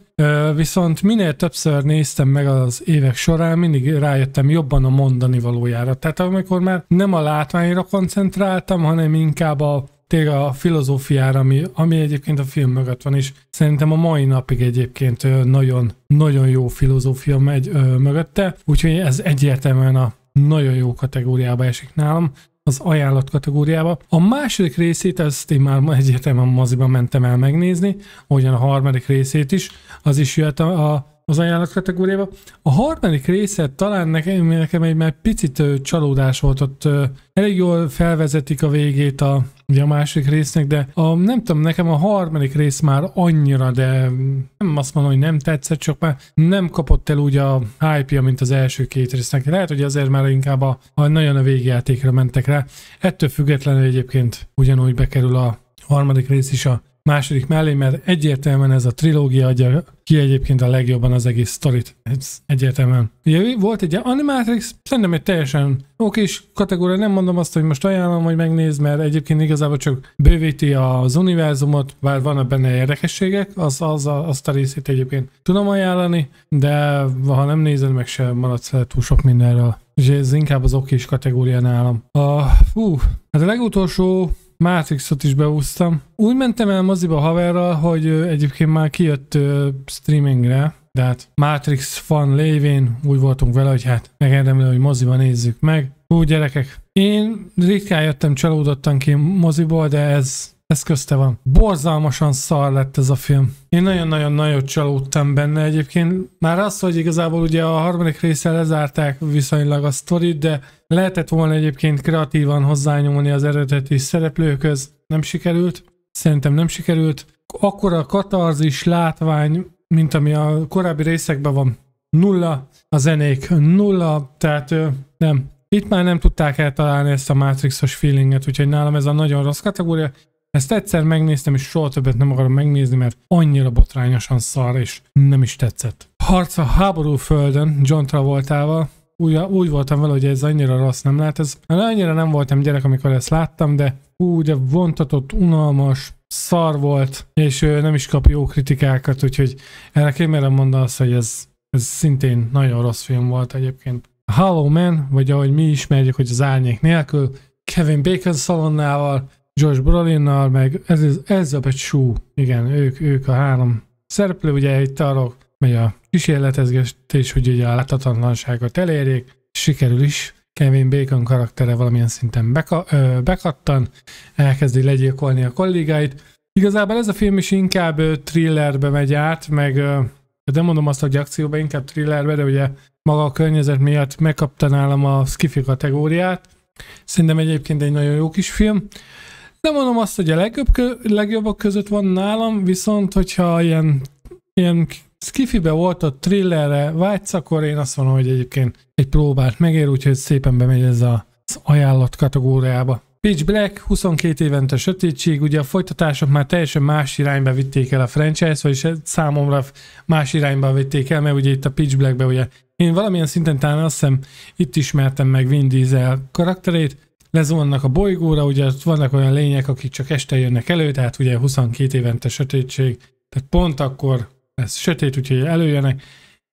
Viszont minél többször néztem meg az évek során, mindig rájöttem jobban a mondani valójára. Tehát amikor már nem a látványra koncentráltam, hanem inkább tényleg a filozófiára, ami egyébként a film mögött van, és szerintem a mai napig egyébként nagyon, nagyon jó filozófia megy mögötte, úgyhogy ez egyértelműen a nagyon jó kategóriába esik nálam, az ajánlat kategóriába. A második részét, ezt én már egyértelműen moziban mentem el megnézni, ahogyan a harmadik részét is, az is jött az ajánlat kategóriába. A harmadik részet talán nekem egy már picit csalódás volt, ott elég jól felvezetik a végét ugye a második résznek, de nem tudom, nekem a harmadik rész már annyira, de nem azt mondom, hogy nem tetszett, csak már nem kapott el úgy a hype-ja, mint az első két résznek. Lehet, hogy azért már inkább nagyon a végjátékra mentek rá. Ettől függetlenül egyébként ugyanúgy bekerül a harmadik rész is a második mellé, mert egyértelműen ez a trilógia adja ki egyébként a legjobban az egész sztorit. Ez egyértelműen. Ugye volt egy Animatrix, szerintem egy teljesen okés kategória, nem mondom azt, hogy most ajánlom, hogy megnézd, mert egyébként igazából csak bővíti az univerzumot, bár vannak benne érdekességek, azt a részét egyébként tudom ajánlani, de ha nem nézed, meg se maradsz el túl sok mindenről. És ez inkább az okés kategória nálam. Hát a legutolsó Matrixot is beúztam. Úgy mentem el moziba haverral, hogy egyébként már kijött streamingre, de hát Matrix fan lévén úgy voltunk vele, hogy hát megérdemlő, hogy moziba nézzük meg. Gyerekek, én ritkán jöttem csalódottan ki moziból, de ez közte van. Borzalmasan szar lett ez a film. Én nagyon-nagyon nagyot csalódtam benne egyébként. Már az, hogy igazából ugye a harmadik résszel lezárták viszonylag a sztorit, de lehetett volna egyébként kreatívan hozzányúlni az eredeti szereplőkhöz. Nem sikerült. Szerintem nem sikerült. Akkora katarzis látvány, mint ami a korábbi részekben van. Nulla. A zenék nulla. Tehát nem. Itt már nem tudták eltalálni ezt a Matrixos feelinget, úgyhogy nálam ez a nagyon rossz kategória. Ezt egyszer megnéztem, és soha többet nem akarom megnézni, mert annyira botrányosan szar, és nem is tetszett. Harc a háború földön John Travoltával. Úgy voltam vele, hogy ez annyira rossz nem lehet. Annyira nem voltam gyerek, amikor ezt láttam, de de vontatott, unalmas, szar volt, és nem is kap jó kritikákat, úgyhogy erre kémérem mondani azt, hogy ez szintén nagyon rossz film volt egyébként. A Hollow Man, vagy ahogy mi ismerjük, hogy az árnyék nélkül, Kevin Bacon szalonnával, Josh Brolinnal, meg Elizabeth Shue, igen, ők a három szereplő, ugye itt arról megy a kísérletezgetés, hogy ugye a láthatatlanságot elérjék, sikerül is, Kevin Bacon karaktere valamilyen szinten bekattan, elkezdi legyilkolni a kollégáit. Igazából ez a film is inkább thrillerbe megy át, meg nem mondom azt, hogy akcióba, inkább thrillerbe, de ugye maga a környezet miatt megkapta nálam a sci-fi kategóriát. Szerintem egyébként egy nagyon jó kis film. Nem mondom azt, hogy a legjobbak között van nálam, viszont hogyha ilyen skifibe volt a thrillerre vágysz, akkor én azt mondom, hogy egyébként egy próbát megér, úgyhogy szépen bemegy ez az ajánlott kategóriába. Pitch Black, 22 évente sötétség, ugye a folytatások már teljesen más irányba vitték el a franchise, vagyis számomra más irányba vitték el, mert ugye itt a Pitch Blackbe ugye én valamilyen szinten talán azt hiszem itt ismertem meg Vin Diesel karakterét, lezuhannak a bolygóra, ugye vannak olyan lények, akik csak este jönnek elő, tehát ugye 22 évente sötétség, tehát pont akkor ez sötét, úgyhogy előjönnek.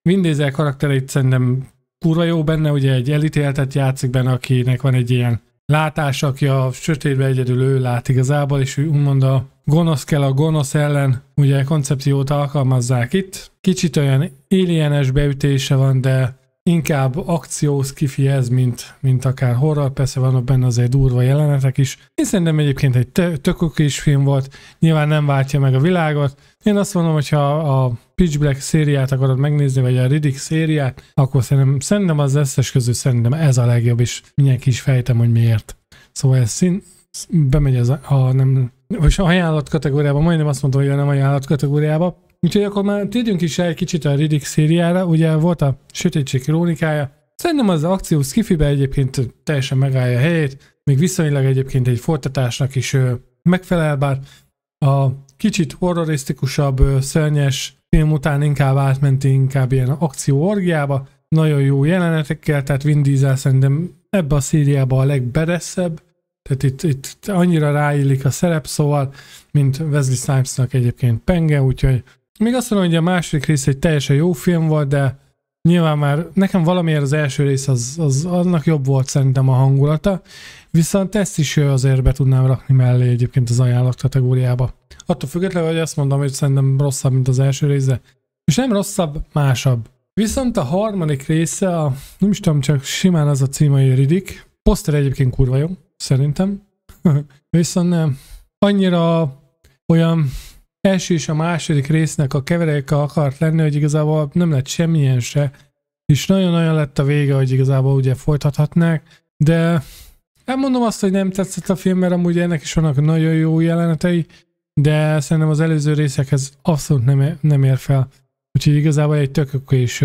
Vin Diesel karakterét szerintem kurva jó benne, ugye egy elítéltet játszik benne, akinek van egy ilyen látása, aki a sötétben egyedül ő lát igazából, és úgymond a gonosz kell a gonosz ellen, ugye koncepciót alkalmazzák itt. Kicsit olyan alienes beütése van, de inkább akció skifi ez, mint akár horror, persze vannak benne azért durva jelenetek is. Én szerintem egyébként egy tök okés film volt, nyilván nem váltja meg a világot. Én azt mondom, hogy ha a Pitch Black szériát akarod megnézni, vagy a Riddick szériát, akkor szerintem az összes közül szerintem ez a legjobb, és mindenki is fejtem, hogy miért. Szóval ez bemegy ez vagy ajánlat kategóriába, majdnem azt mondtam, hogy nem ajánlat kategóriába. Úgyhogy akkor már térjünk is egy kicsit a Riddick szériára, ugye volt a Sötétség krónikája. Szerintem az akció skifibe egyébként teljesen megállja a helyét, még viszonylag egyébként egy folytatásnak is megfelel, bár a kicsit horrorisztikusabb, szörnyes film után inkább átment inkább ilyen akció orgiába, nagyon jó jelenetekkel, tehát Vin Diesel szerintem ebbe a szériába a legbereszebb, tehát itt annyira ráillik a szerep, szóval, mint Wesley Snipesnak egyébként penge, úgyhogy még azt mondom, hogy a második rész egy teljesen jó film volt, de nyilván már nekem valamiért az első rész az annak jobb volt szerintem a hangulata, viszont ezt is azért be tudnám rakni mellé egyébként az ajánlat kategóriába. Attól függetlenül, hogy azt mondom, hogy szerintem rosszabb, mint az első része. És nem rosszabb, másabb. Viszont a harmadik része, nem is tudom, csak simán az a címe, hogy Riddick. Poszter egyébként kurva jó, szerintem. Viszont nem. Annyira olyan első és a második résznek a keveréke akart lenni, hogy igazából nem lett semmilyen se. És nagyon-nagyon lett a vége, hogy igazából ugye folytathatnák. De nem mondom azt, hogy nem tetszett a film, mert amúgy ennek is vannak nagyon jó jelenetei, de szerintem az előző részekhez abszolút nem ér fel. Úgyhogy igazából egy tök okés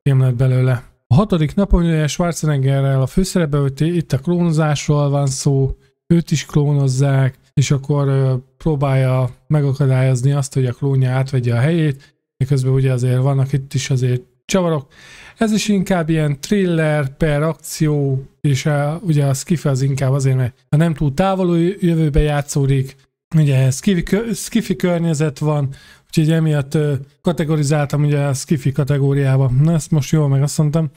film lett belőle. A hatodik napon ugye Schwarzeneggerrel a főszerepben, itt a klónozásról van szó, őt is klónozzák, és akkor próbálja megakadályozni azt, hogy a klónja átvegye a helyét, de közben ugye azért vannak itt is azért csavarok. Ez is inkább ilyen thriller per akció, és ugye a skifi az inkább azért, mert ha nem túl távolú jövőbe játszódik, ugye skifi környezet van, úgyhogy emiatt kategorizáltam ugye a skifi kategóriába. Na ezt most jól meg azt mondtam.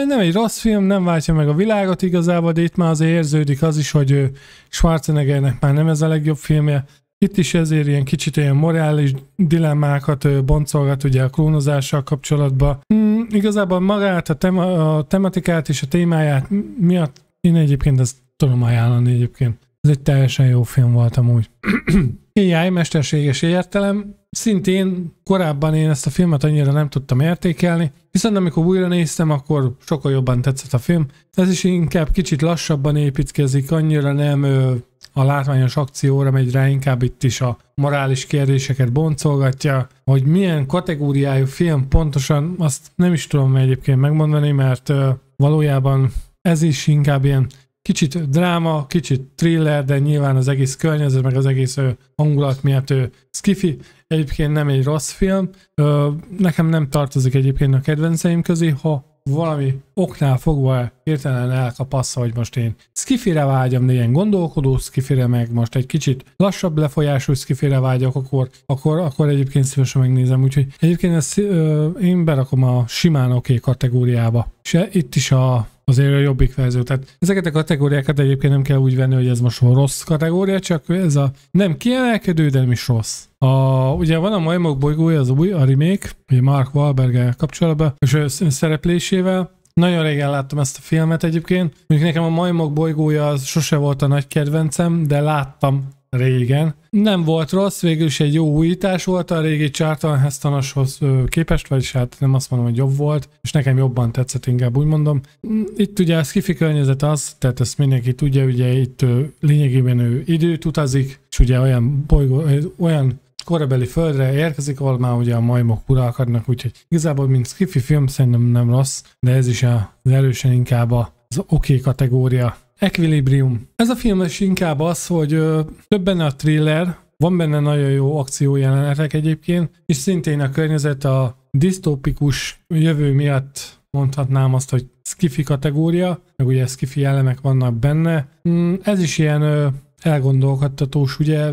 Nem egy rossz film, nem váltja meg a világot igazából, de itt már azért érződik az is, hogy Schwarzeneggernek már nem ez a legjobb filmje. Itt is ezért ilyen kicsit ilyen morális dilemmákat boncolgat ugye a klónozással kapcsolatban. Igazából magát, a tematikát és a témáját miatt én egyébként ezt tudom ajánlani egyébként. Ez egy teljesen jó film volt amúgy. AI, mesterséges értelem. Szintén korábban én ezt a filmet annyira nem tudtam értékelni, viszont amikor újra néztem, akkor sokkal jobban tetszett a film. Ez is inkább kicsit lassabban építkezik, annyira nem a látványos akcióra megy rá, inkább itt is a morális kérdéseket boncolgatja. Hogy milyen kategóriájú film pontosan, azt nem is tudom egyébként megmondani, mert valójában ez is inkább ilyen kicsit dráma, kicsit thriller, de nyilván az egész környezet, meg az egész hangulat miatt skifi. Egyébként nem egy rossz film. Nekem nem tartozik egyébként a kedvenceim közé, ha valami oknál fogva hirtelen elkapasz, hogy most én skifire vágyam, de ilyen gondolkodó skifire, meg most egy kicsit lassabb lefolyású skifire vágyok, akkor egyébként szívesen megnézem. Úgyhogy egyébként ezt én berakom a simán oké kategóriába. És itt is azért a jobbik verzió. Tehát ezeket a kategóriákat egyébként nem kell úgy venni, hogy ez most rossz kategória, csak ez a nem kiemelkedő, de nem is rossz. Ugye van a Majmok bolygója, az új, a remake, ugye Mark Wahlberggel kapcsolatban, és szereplésével. Nagyon régen láttam ezt a filmet egyébként. Mondjuk nekem a Majmok bolygója az sose volt a nagy kedvencem, de láttam régen. Nem volt rossz, végül is egy jó újítás volt a régi Charlton Hestonashoz képest, vagyis hát nem azt mondom, hogy jobb volt, és nekem jobban tetszett, inkább úgy mondom. Itt ugye a skifi környezet az, tehát ezt mindenki tudja, ugye itt lényegében ő időt utazik, és ugye olyan korabeli földre érkezik, ahol már ugye a majmok uralkodnak, úgyhogy igazából mint skifi film szerintem nem rossz, de ez is az erősen inkább az oké kategória. Equilibrium. Ez a film is inkább az, hogy több benne a thriller, van benne nagyon jó akciójelenetek egyébként, és szintén a környezet a disztópikus jövő miatt mondhatnám azt, hogy skifi kategória, meg ugye skifi elemek vannak benne. Ez is ilyen elgondolkodtatós, ugye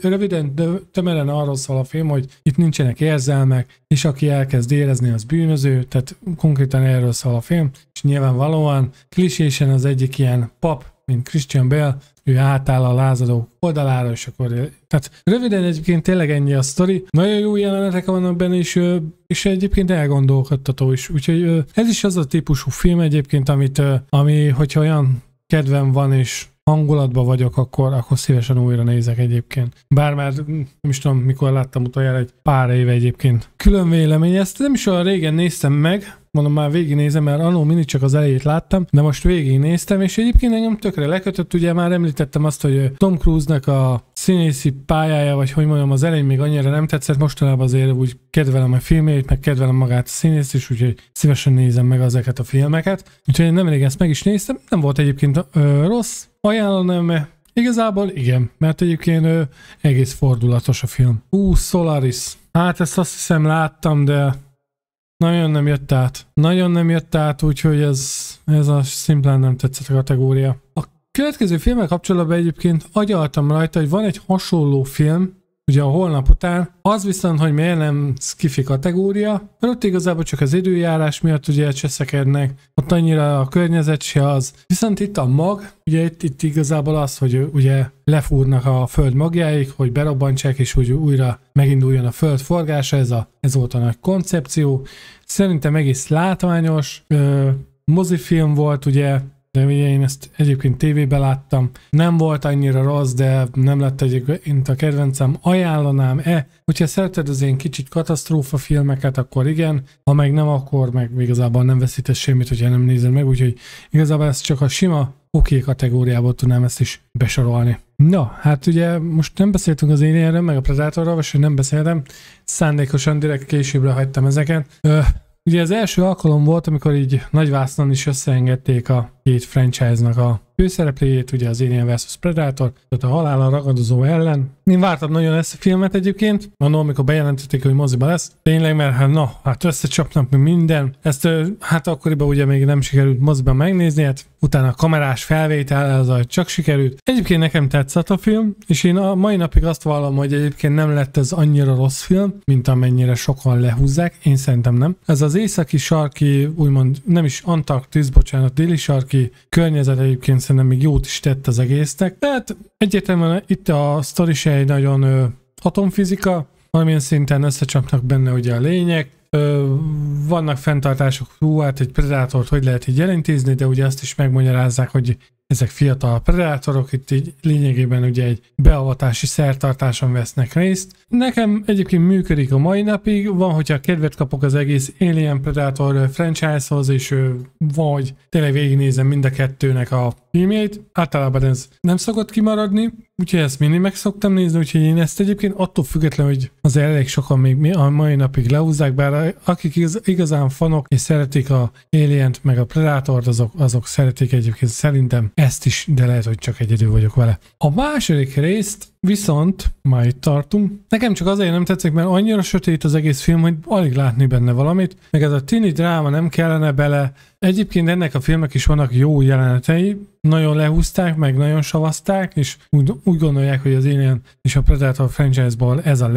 röviden, tömören arról szól a film, hogy itt nincsenek érzelmek, és aki elkezd érezni, az bűnöző, tehát konkrétan erről szól a film, és nyilvánvalóan klisésen az egyik ilyen pap, mint Christian Bale, ő átáll a lázadók oldalára, és akkor... Tehát röviden egyébként tényleg ennyi a sztori. Nagyon jó jelenetek vannak benne, és egyébként elgondolkodtató is. Úgyhogy ez is az a típusú film egyébként, ami hogyha olyan kedvem van, és hangulatban vagyok, akkor szívesen újra nézek egyébként. Bár már nem is tudom, mikor láttam utoljára, egy pár éve egyébként. Külön vélemény, ezt nem is olyan régen néztem meg, mondom, már végignézem, mert annó mindig csak az elejét láttam, de most végignéztem, és egyébként engem tökre lekötött, ugye már említettem azt, hogy Tom Cruise-nak a színészi pályája, vagy hogy mondjam, az elején még annyira nem tetszett, mostanában azért úgy kedvelem a filmjét, meg kedvelem magát a színészt is, úgyhogy szívesen nézem meg ezeket a filmeket. Úgyhogy én nemrég ezt meg is néztem, nem volt egyébként rossz, ajánlanám, igazából igen, mert egyébként egész fordulatos a film. Solaris. Hát ezt azt hiszem láttam, de nagyon nem jött át, úgyhogy ez a szimplán nem tetszett a kategória. A következő filmmel kapcsolatban egyébként agyaltam rajta, hogy van egy hasonló film, ugye a Holnap után, az viszont, hogy miért nem sci-fi kategória, mert ott igazából csak az időjárás miatt ugye cseszekednek, ott annyira a környezet se az. Viszont itt a mag, ugye itt igazából az, hogy ugye lefúrnak a föld magjáig, hogy berobbantsák, és hogy újra meginduljon a föld forgása, ez volt a nagy koncepció. Szerintem egész látványos, mozifilm volt, ugye, de ugye én ezt egyébként tévében láttam. Nem volt annyira rossz, de nem lett egyébként a kedvencem. Ajánlanám-e? Hogyha szereted az ilyen kicsit katasztrófa filmeket, akkor igen. Ha meg nem, akkor meg igazából nem veszítesz semmit, hogyha nem nézed meg. Úgyhogy igazából ezt csak a sima oké kategóriából tudnám ezt is besorolni. Na, hát ugye most nem beszéltünk az Alienről, meg a Predatorról, vagy nem beszéltem. Szándékosan direkt későbbre hagytam ezeket. Ugye az első alkalom volt, amikor így nagyvásznon is összeengedték a két franchise-nak a főszereplőjét, ugye az Alien vs. Predator, tehát a halála ragadozó ellen. Én vártam nagyon ezt a filmet egyébként, annól, amikor bejelentették, hogy moziba lesz. Tényleg, mert hát összecsapnak meg minden. Ezt hát akkoriban ugye még nem sikerült moziban megnézni, hát utána a kamerás felvétel, az csak sikerült. Egyébként nekem tetszett a film, és én a mai napig azt vallom, hogy egyébként nem lett ez annyira rossz film, mint amennyire sokan lehúzzák. Én szerintem nem. Ez az északi sarki, úgymond nem is Antarktisz, bocsánat, déli sarki környezet egyébként szerintem még jót is tett az egésznek. Tehát egyértelműen itt a sztori se egy nagyon atomfizika, valamilyen szinten összecsapnak benne ugye a lények. Vannak fenntartások, hát egy predátort hogy lehet így elintézni, de ugye azt is megmagyarázzák, hogy ezek fiatal predátorok, itt így lényegében ugye egy beavatási szertartáson vesznek részt. Nekem egyébként működik a mai napig, van, hogyha kedvet kapok az egész Alien Predator franchise-hoz, és vagy tényleg végignézem mind a kettőnek a filmjét. Általában ez nem szokott kimaradni, úgyhogy ezt mindig meg szoktam nézni, úgyhogy én ezt egyébként attól függetlenül, hogy az elég sokan még a mai napig lehúzzák, bár akik igazán fanok és szeretik a Alien-t meg a Predatort, azok szeretik egyébként szerintem ezt is, de lehet, hogy csak egyedül vagyok vele. A második részt viszont már itt tartunk. Nekem csak azért nem tetszik, mert annyira sötét az egész film, hogy alig látni benne valamit, meg ez a tini dráma nem kellene bele. Egyébként ennek a filmnek is vannak jó jelenetei, nagyon lehúzták, meg nagyon savazták, és úgy gondolják, hogy az Alien és a Predator franchise-ból ez a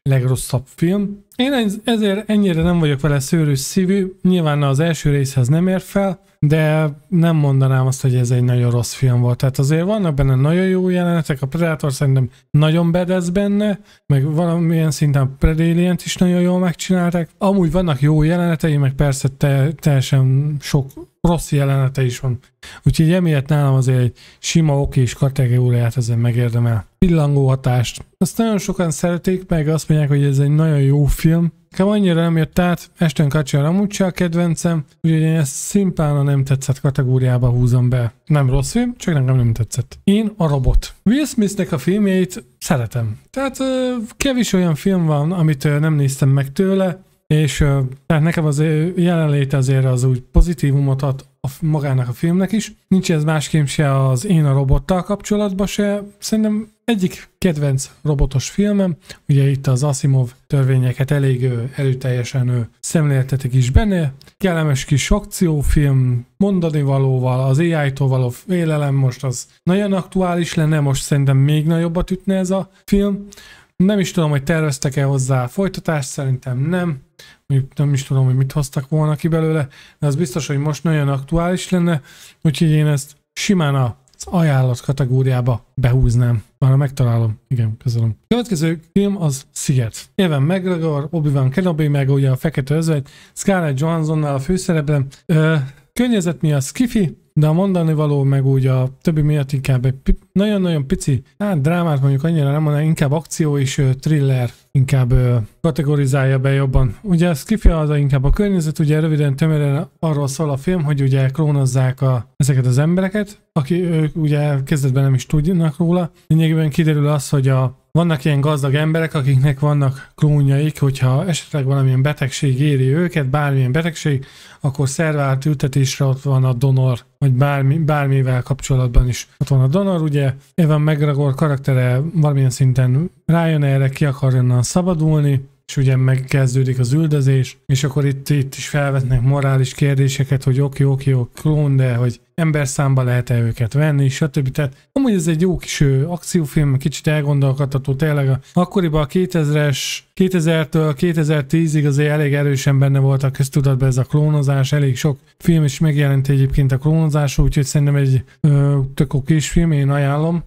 legrosszabb film. Én ezért ennyire nem vagyok vele szőrös szívű, nyilván az első részhez nem ér fel, de nem mondanám azt, hogy ez egy nagyon rossz film volt. Tehát azért vannak benne nagyon jó jelenetek, a Predator szerintem nagyon bedesz benne, meg valamilyen szinten Predalient is nagyon jól megcsinálták. Amúgy vannak jó jelenetei, meg persze teljesen sok rossz jelenete is van. Úgyhogy emiatt nálam azért egy sima okés kategóriát ezen megérdemel. Pillangó hatást. Azt nagyon sokan szeretik, meg azt mondják, hogy ez egy nagyon jó film. Nekem annyira nem jött át, Ashton Kutcher amúgy se a kedvencem, úgyhogy én ezt szimplán a nem tetszett kategóriába húzom be. Nem rossz film, csak nekem nem tetszett. Én a Robot. Will Smithnek a filmjeit szeretem. Tehát kevés olyan film van, amit nem néztem meg tőle, és tehát nekem az jelenléte azért az úgy pozitívumot magának a filmnek is. Nincs ez másképp se az Én a robottal kapcsolatban se. Szerintem egyik kedvenc robotos filmem, ugye itt az Asimov törvényeket elég erőteljesen szemléltetik is benne. Kellemes kis akciófilm, mondani valóval, az AI-tól való félelem most az nagyon aktuális lenne, most szerintem még nagyobbat ütne ez a film. Nem is tudom, hogy terveztek-e hozzá folytatást, szerintem nem. Nem is tudom, hogy mit hoztak volna ki belőle, de az biztos, hogy most nagyon aktuális lenne, úgyhogy én ezt simán az ajánlott kategóriába behúznám. Már megtalálom. Igen, köszönöm. A következő film az Sziget. Evan McGregor, Obi-Wan Kenobi, meg ugye a Fekete Özvegy, Scarlett Johanssonnal a főszerepben. Környezet miatt skifi, de a mondani való meg úgy a többi miatt inkább egy nagyon-nagyon pici, drámát mondjuk annyira nem mondanám, inkább akció és thriller inkább kategorizálja be jobban. Ugye a skifi az inkább a környezet, ugye röviden tömören arról szól a film, hogy ugye klónozzák ezeket az embereket, ők ugye kezdetben nem is tudnak róla. Lényegében kiderül az, hogy vannak ilyen gazdag emberek, akiknek vannak klónjaik, hogyha esetleg valamilyen betegség éri őket, bármilyen betegség, akkor szervált ültetésre ott van a donor, vagy bármivel kapcsolatban is ott van a donor. Ugye Evan McGregor karaktere valamilyen szinten rájön erre, ki akar onnan szabadulni, és ugye megkezdődik az üldözés, és akkor itt is felvetnek morális kérdéseket, hogy oké, klón, de hogy emberszámba lehet-e őket venni, stb. Tehát amúgy ez egy jó kis akciófilm, kicsit elgondolkodható, tényleg akkoriban a 2000-től 2010-ig azért elég erősen benne volt a köztudatban ez a klónozás, elég sok film is megjelent egyébként a klónozásról, úgyhogy szerintem egy tök okés film, én ajánlom.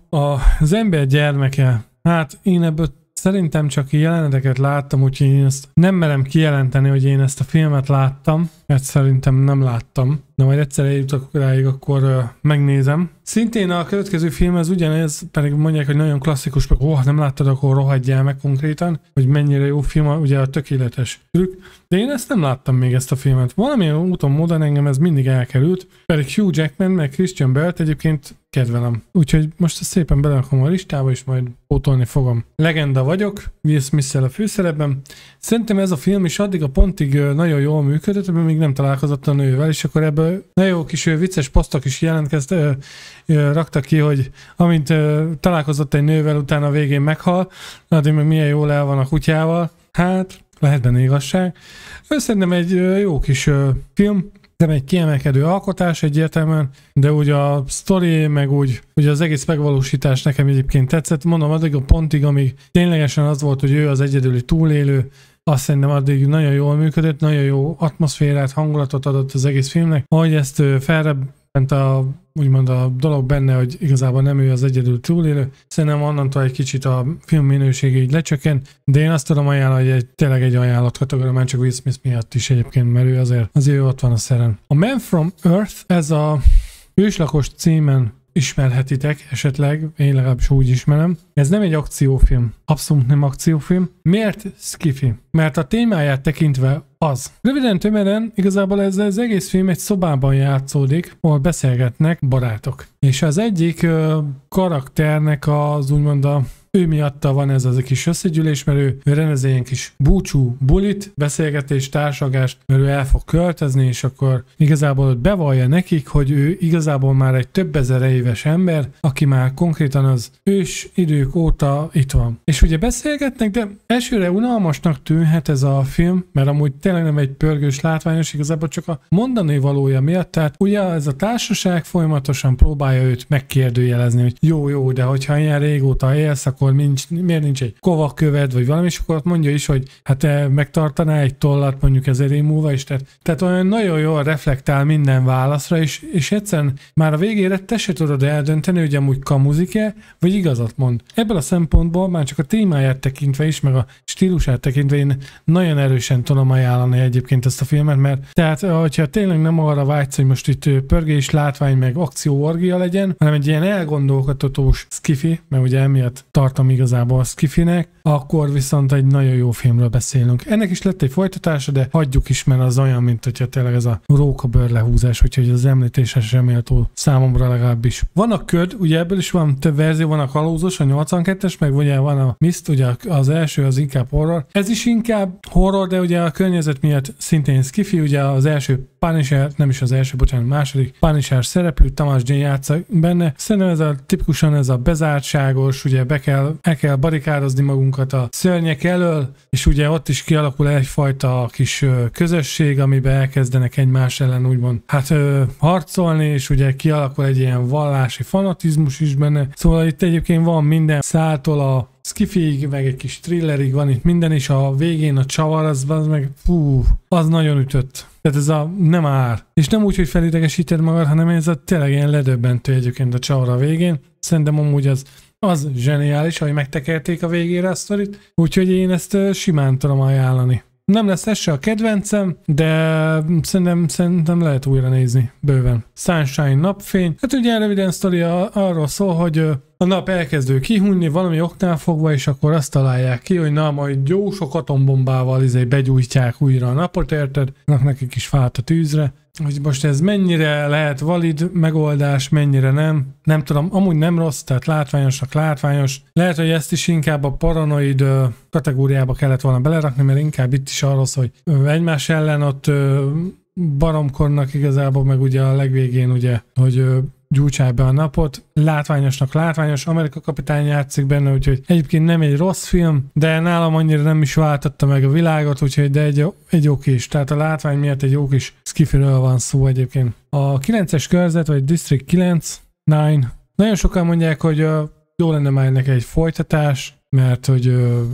Az ember gyermeke, hát én ebből szerintem csak jeleneteket láttam, úgyhogy én ezt nem merem kijelenteni, hogy én ezt a filmet láttam, mert szerintem nem láttam. De majd egyszer eljutok ráig, akkor megnézem. Szintén a következő film az ugyanez, pedig mondják, hogy nagyon klasszikus, meg nem láttad, akkor rohadjál meg konkrétan, hogy mennyire jó film, ugye a tökéletes trükk. De én ezt nem láttam még, ezt a filmet. Valamilyen úton, módon engem ez mindig elkerült, pedig Hugh Jackman meg Christian Bale-t egyébként kedvelem. Úgyhogy most ezt szépen belerakom a listába, és majd pótolni fogom. Legenda vagyok, Will Smith-szel a főszerepben. Szerintem ez a film is addig a pontig nagyon jól működött, mert még nem találkozott a nővel, és akkor ebből nagyon jó kis vicces posztok is raktak ki, hogy amint találkozott egy nővel, utána a végén meghal, addig meg milyen jól el van a kutyával. Hát, lehet benne igazság. Szerintem egy jó kis film, nem egy kiemelkedő alkotás egyértelműen, de úgy a sztori, meg úgy az egész megvalósítás nekem egyébként tetszett. Mondom, addig a pontig, amíg ténylegesen az volt, hogy ő az egyedüli túlélő, azt szerintem addig nagyon jól működött, nagyon jó atmoszférát, hangulatot adott az egész filmnek. Ahogy ezt felrebbent úgymond a dolog benne, hogy igazából nem ő az egyedül túlélő. Szerintem onnantól egy kicsit a film minősége így lecsökken, de én azt tudom ajánlani, hogy tényleg egy ajánlott kategória, már csak Will Smith miatt is egyébként, mert ő azért ott van a szeren. A Man from Earth, ez a őslakos címen ismerhetitek esetleg, én legalábbis úgy ismerem. Ez nem egy akciófilm, abszolút nem akciófilm. Miért skifi? Mert a témáját tekintve az. Röviden tömören igazából ez az egész film egy szobában játszódik, ahol beszélgetnek barátok. És az egyik karakternek az úgymond ő miatta van ez az a kis összegyűlés, mert ő rendez ilyen kis búcsú bulit, beszélgetés, társalgást, mert ő el fog költözni, és akkor igazából ott bevallja nekik, hogy ő igazából már egy több ezer éves ember, aki már konkrétan az ős idők óta itt van. És ugye beszélgetnek, de elsőre unalmasnak tűnhet ez a film, mert amúgy tényleg nem egy pörgős látványos, igazából csak a mondani valója miatt, tehát ugye ez a társaság folyamatosan próbálja őt megkérdőjelezni, hogy jó, de hogyha ilyen régóta élsz, akkor miért nincs egy kovaköved, vagy valami, és akkor ott mondja is, hogy hát te megtartanál egy tollat mondjuk 1000 év múlva is, tehát olyan nagyon jól reflektál minden válaszra, és egyszerűen már a végére te se tudod eldönteni, hogy amúgy kamuzik-e, vagy igazat mond. Ebből a szempontból már csak a témáját tekintve is, meg a stílusát tekintve én nagyon erősen tudom ajánlani egyébként ezt a filmet, mert tehát, hogyha tényleg nem arra vágysz, hogy most itt pörgés, látvány, meg akcióorgia legyen, hanem egy ilyen elgondolkodtatós skifi, mert ugye emiatt tartom igazából a skifinek, akkor viszont egy nagyon jó filmről beszélünk. Ennek is lett egy folytatása, de hagyjuk is, mert az olyan, mint hogyha tényleg ez a rókabőr lehúzás, úgyhogy az említésre sem méltó számomra legalábbis. Van a köd, ugye ebből is van több verzió, van a kalózos, a 82-es, meg ugye van a Mist, ugye az első az inkább horror. Ez is inkább horror, de ugye a környezet miatt szintén skifi, ugye az első Punisher, nem is az első, bocsánat, második Punisher szereplő, Tamás Jane játszik benne. Szerintem ez tipikusan ez a bezártságos, ugye el kell barikádozni magunkat a szörnyek elől, és ugye ott is kialakul egyfajta kis közösség, amiben elkezdenek egymás ellen úgymond harcolni, és ugye kialakul egy ilyen vallási fanatizmus is benne. Szóval itt egyébként van minden száltól a skifig, meg egy kis thrillerig van itt minden, és a végén a csavar, az meg az nagyon ütött. Tehát ez nem ár. És nem úgy, hogy felidegesíted magad, hanem ez tényleg ilyen ledöbbentő egyébként a csavar a végén. Szerintem amúgy az zseniális, hogy megtekerték a végére a sztorit, úgyhogy én ezt simán tudom ajánlani. Nem lesz ez se a kedvencem, de szerintem lehet újra nézni bőven. Sunshine, napfény. Hát ugye röviden sztori arról szól, hogy a nap elkezdő kihújni valami oknál fogva, és akkor azt találják ki, hogy na, majd jó sok atombombával begyújtják újra a napot, érted? Nekik is fált a tűzre. Hogy most ez mennyire lehet valid megoldás, mennyire nem. Nem tudom, amúgy nem rossz, tehát látványosnak látványos. Lehet, hogy ezt is inkább a paranoid kategóriába kellett volna belerakni, mert inkább itt is arról szól, hogy egymás ellen ott baromkodnak igazából, meg ugye a legvégén ugye, hogy gyújtsák be a napot. Látványosnak látványos, Amerika kapitány játszik benne, úgyhogy egyébként nem egy rossz film, de nálam annyira nem is váltotta meg a világot, úgyhogy de egy jó kis, tehát a látvány miatt egy jó kis skifiről van szó egyébként. A 9-es körzet, vagy District 9, nagyon sokan mondják, hogy jó lenne már ennek egy folytatás, mert hogy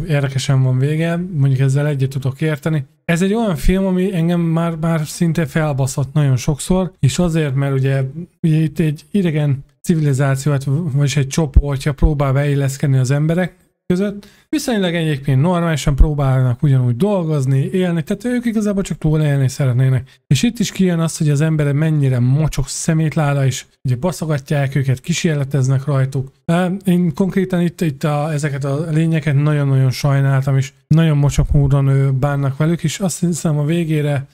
érdekesen van vége, mondjuk ezzel egyet tudok érteni. Ez egy olyan film, ami engem már szinte felbaszott nagyon sokszor, és azért, mert ugye itt egy idegen civilizációt, vagy egy csoportja próbál beilleszkedni az emberek között. Viszonylag egyébként normálisan próbálnak ugyanúgy dolgozni, élni, tehát ők igazából csak túl élni szeretnének. És itt is kijön az, hogy az emberek mennyire mocsok szemétláda, és ugye baszogatják őket, kísérleteznek rajtuk. Én konkrétan itt ezeket a lényeket nagyon-nagyon sajnáltam, és nagyon mocsok módon bánnak velük, és azt hiszem a végére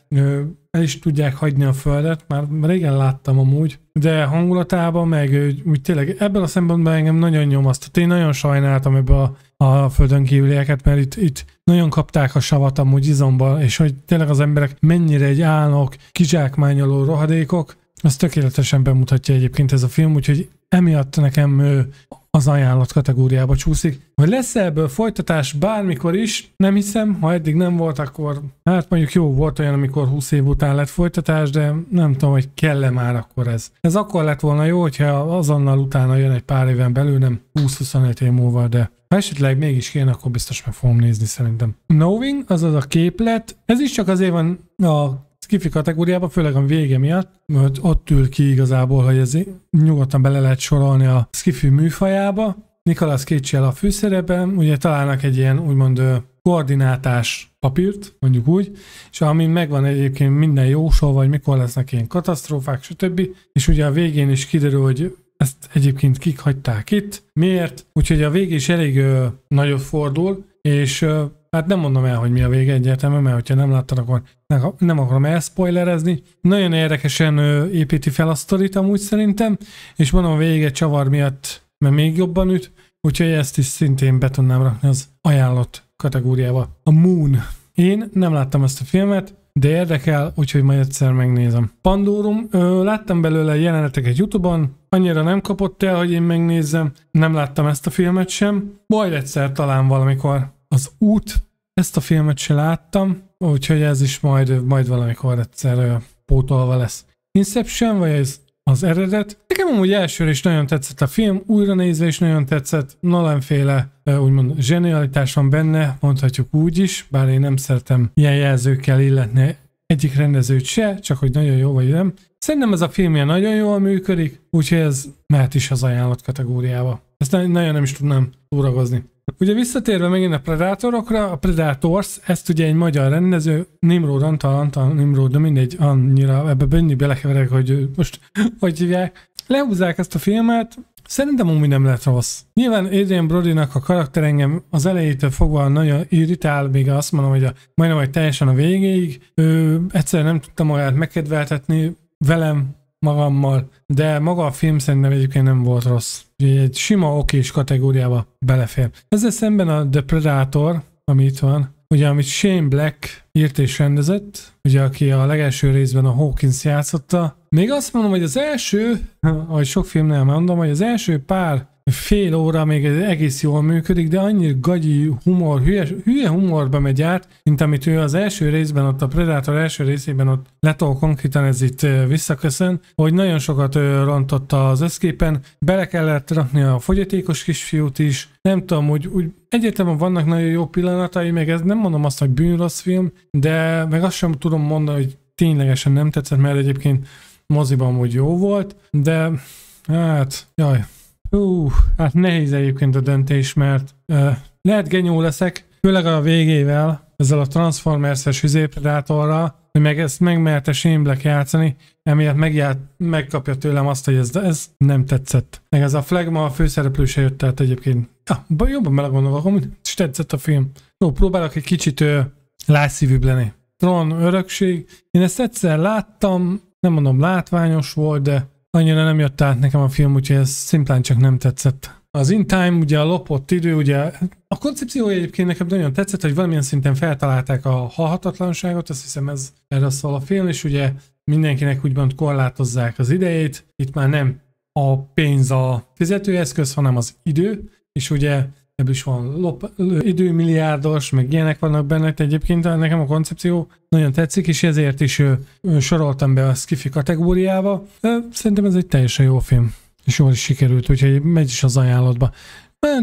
el is tudják hagyni a földet, már régen láttam amúgy, de hangulatában meg úgy tényleg ebben a szempontból engem nagyon nyomasztott. Én nagyon sajnáltam ebbe a földön kívülieket, mert itt nagyon kapták a savat amúgy izomba, és hogy tényleg az emberek mennyire egy álnok, kizsákmányoló rohadékok, az tökéletesen bemutatja egyébként ez a film, úgyhogy emiatt nekem az ajánlott kategóriába csúszik. Hogy lesz ebből folytatás bármikor is, nem hiszem, ha eddig nem volt, akkor hát mondjuk jó, volt olyan, amikor 20 év után lett folytatás, de nem tudom, hogy kell-e már akkor ez. Ez akkor lett volna jó, hogyha azonnal utána jön egy pár éven belül, nem 20-25 év múlva, de ha esetleg mégis kéne, akkor biztos meg fogom nézni szerintem. Knowing, azaz a képlet, ez is csak azért van a skifi kategóriában, főleg a vége miatt, mert ott ül ki igazából, hogy ez nyugodtan bele lehet sorolni a skifi műfajába. Nicolas Cage-el a főszerepben, ugye találnak egy ilyen úgymond koordinátás papírt, mondjuk úgy, és amin megvan egyébként minden jósol, vagy mikor lesznek ilyen katasztrófák, stb. És ugye a végén is kiderül, hogy ezt egyébként kik hagyták itt, miért, úgyhogy a vége is elég nagyot fordul, és hát nem mondom el, hogy mi a vége egyértelműen, mert hogyha nem láttad, akkor nem akarom elspoilerezni. Nagyon érdekesen építi fel a sztorit amúgy szerintem, és mondom, a vége csavar miatt, mert még jobban üt, úgyhogy ezt is szintén be tudnám rakni az ajánlott kategóriába. A Moon. Én nem láttam ezt a filmet, de érdekel, úgyhogy majd egyszer megnézem. Pandorum, láttam belőle jeleneteket YouTube-on, annyira nem kapott el, hogy én megnézzem, nem láttam ezt a filmet sem, majd egyszer talán valamikor. Az út, ezt a filmet se láttam, úgyhogy ez is majd valamikor egyszer pótolva lesz. Inception, vagy ez az eredet. Nekem amúgy elsőre is nagyon tetszett a film, újra nézve is nagyon tetszett, Nolan-féle úgymond zsenialitás van benne, mondhatjuk úgy is, bár én nem szeretem ilyen jelzőkkel illetni egyik rendezőt se, csak hogy nagyon jó vagy nem. Szerintem ez a filmje nagyon jól működik, úgyhogy ez mehet is az ajánlott kategóriába. Ezt nagyon nem is tudnám túragozni. Ugye visszatérve megint a Predatorokra, a Predators, ezt ugye egy magyar rendező, Nimrod, Antal Nimrod, de mindegy, annyira ebbe mindig belekeverek, hogy most hogy hívják. Lehúzzák ezt a filmet, szerintem úgy nem lett rossz. Nyilván Adrien Brodynak a karakter engem az elejétől fogva nagyon irritál, még azt mondom, hogy majdnem hogy teljesen a végéig. Egyszerűen nem tudta magát megkedveltetni velem, magammal, de maga a film szerintem egyébként nem volt rossz. Egy sima okés kategóriába belefér. Ezzel szemben a The Predator, ami itt van, ugye amit Shane Black írt és rendezett, ugye aki a legelső részben a Hawkins játszotta. Még azt mondom, hogy az első, ahogy sok filmnél mondom, hogy az első pár fél óra még egész jól működik, de annyira gagyi humor, hülye humorba megy át, mint amit ő az első részben, ott a Predator első részében ott letol konkrétan ez itt visszaköszön, hogy nagyon sokat rontotta az összképen, bele kellett rakni a fogyatékos kisfiút is, nem tudom, hogy úgy egyértelműen vannak nagyon jó pillanatai, meg ez nem mondom azt, hogy bűnrossz film, de meg azt sem tudom mondani, hogy ténylegesen nem tetszett, mert egyébként moziban úgy jó volt, de hát, jaj. Hát nehéz egyébként a döntés, mert lehet genyó leszek, főleg a végével, ezzel a Transformers-es Predatorral, hogy meg ezt megmerte Shane Black játszani, emiatt megkapja tőlem azt, hogy ez nem tetszett. Meg ez a flagma a főszereplő se jött, tehát egyébként jobban belegondolok, hogy is tetszett a film. Jó, próbálok egy kicsit lágyszívűbb lenni. Tron örökség. Én ezt egyszer láttam, nem mondom látványos volt, de annyira nem jött át nekem a film, úgyhogy ez szimplán csak nem tetszett. Az In Time, ugye a lopott idő, ugye a koncepciója egyébként nekem nagyon tetszett, hogy valamilyen szinten feltalálták a halhatatlanságot, azt hiszem ez erre szól a film, és ugye mindenkinek úgymond korlátozzák az idejét. Itt már nem a pénz a fizetőeszköz, hanem az idő, és ugye ebből is van időmilliárdos, meg ilyenek vannak benne, egyébként nekem a koncepció nagyon tetszik, és ezért is soroltam be a sci-fi kategóriába. Szerintem ez egy teljesen jó film, és jól is sikerült, úgyhogy megy is az ajánlatba.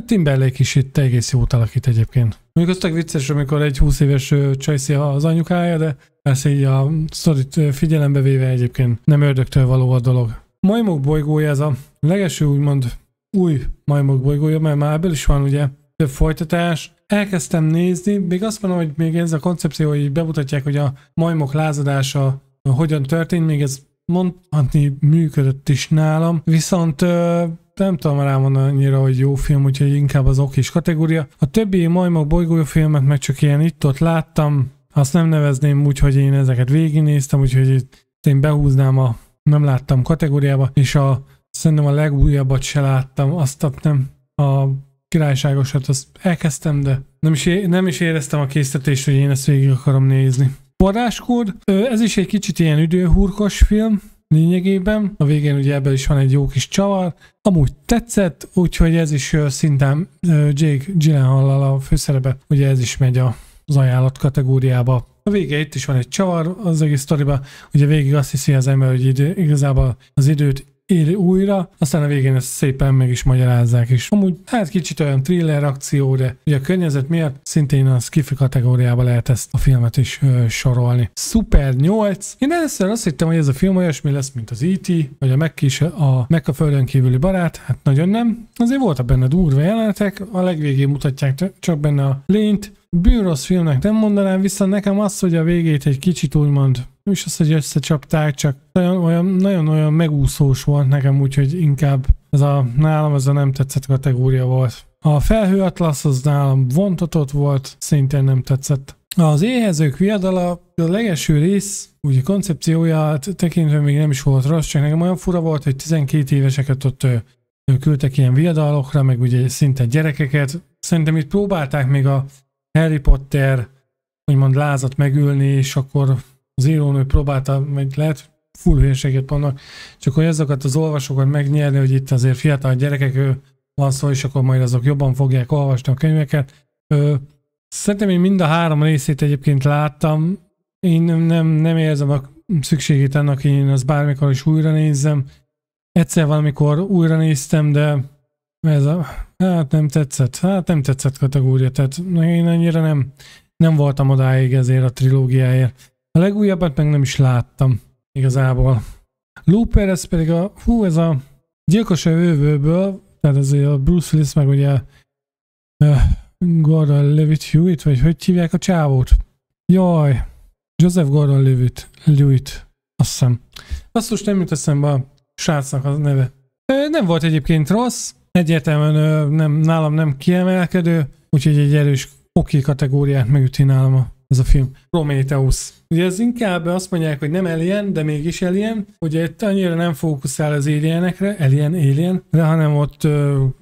Timberlake is itt egész jót alakít egyébként. Mondjuk az tök vicces, amikor egy 20 éves csajszi az anyukája, de persze így a sztorit figyelembe véve egyébként nem ördögtől való a dolog. Majmok bolygója, ez a legelső úgymond új Majmok bolygója, mert már ebből is van ugye több folytatás. Elkezdtem nézni, még azt mondom, hogy még ez a koncepció, hogy bemutatják, hogy a majmok lázadása hogyan történt, még ez mondhatni működött is nálam, viszont nem tudom rámondani annyira, hogy jó film, úgyhogy inkább az okés kategória. A többi Majmok bolygója filmet meg csak ilyen itt-ott láttam, azt nem nevezném úgy, hogy én ezeket végignéztem, úgyhogy én behúznám a nem láttam kategóriába, és szerintem a legújabbat se láttam, azt nem a királyságosat, azt elkezdtem, de nem is éreztem a késztetést, hogy én ezt végig akarom nézni. Forráskód, ez is egy kicsit ilyen időhurkos film lényegében, a végén ugye ebből is van egy jó kis csavar, amúgy tetszett, úgyhogy ez is szintén Jake Gyllenhaal a főszerepe, ugye ez is megy az ajánlat kategóriába. A vége itt is van egy csavar az egész sztoriba, ugye végig azt hiszi az ember, hogy igazából az időt éri újra, aztán a végén ezt szépen meg is magyarázzák is. Amúgy hát kicsit olyan thriller akció, de ugye a környezet miatt szintén a sci-fi kategóriába lehet ezt a filmet is sorolni. Super 8. Én először azt hittem, hogy ez a film olyasmi lesz, mint az E.T. vagy a Mekka földön kívüli barát. Hát nagyon nem. Azért voltak benne durva jelenetek, a legvégén mutatják csak benne a lényt. Bűnrossz filmnek nem mondanám, viszont nekem az, hogy a végét egy kicsit úgymond, nem is az, hogy összecsapták, csak nagyon megúszós volt nekem, úgyhogy inkább nálam ez a nem tetszett kategória volt. A Felhő Atlasz az nálam vontatott volt, szintén nem tetszett. Az Éhezők viadala, a legelső rész, úgy koncepciója tekintve még nem is volt rossz, csak nekem olyan fura volt, hogy 12 éveseket ott küldtek ilyen viadalokra, meg ugye szinte gyerekeket. Szerintem itt próbálták még a Harry Potter, úgymond lázat megülni, és akkor az írónő próbálta, meg lehet full hülyeséget vannak, csak hogy azokat az olvasókat megnyerni, hogy itt azért fiatal gyerekek van szó, és akkor majd azok jobban fogják olvasni a könyveket. Szerintem én mind a 3 részét egyébként láttam, én nem érzem a szükségét annak, hogy én azt bármikor is újra nézzem. Egyszer valamikor újra néztem, de hát nem tetszett kategória, tehát én annyira nem voltam odáig ezért a trilógiáért. A legújabbat meg nem is láttam igazából. Looper, ez pedig ez a Gyilkos a jövőből, tehát ez a Bruce Willis meg ugye Gordon Levitt Hewitt, vagy hogy hívják a csávót? Jaj, Joseph Gordon Levitt, azt hiszem. Basszus, nem jut eszembe a srácnak a neve. Nem volt egyébként rossz, egyértelműen nálam nem kiemelkedő, úgyhogy egy erős oké kategóriát megüti nálam ez a film. Prometheus. Ugye ez inkább azt mondják, hogy nem Alien, de mégis Alien. Ugye itt annyira nem fókuszál az alienekre, Alien, de hanem ott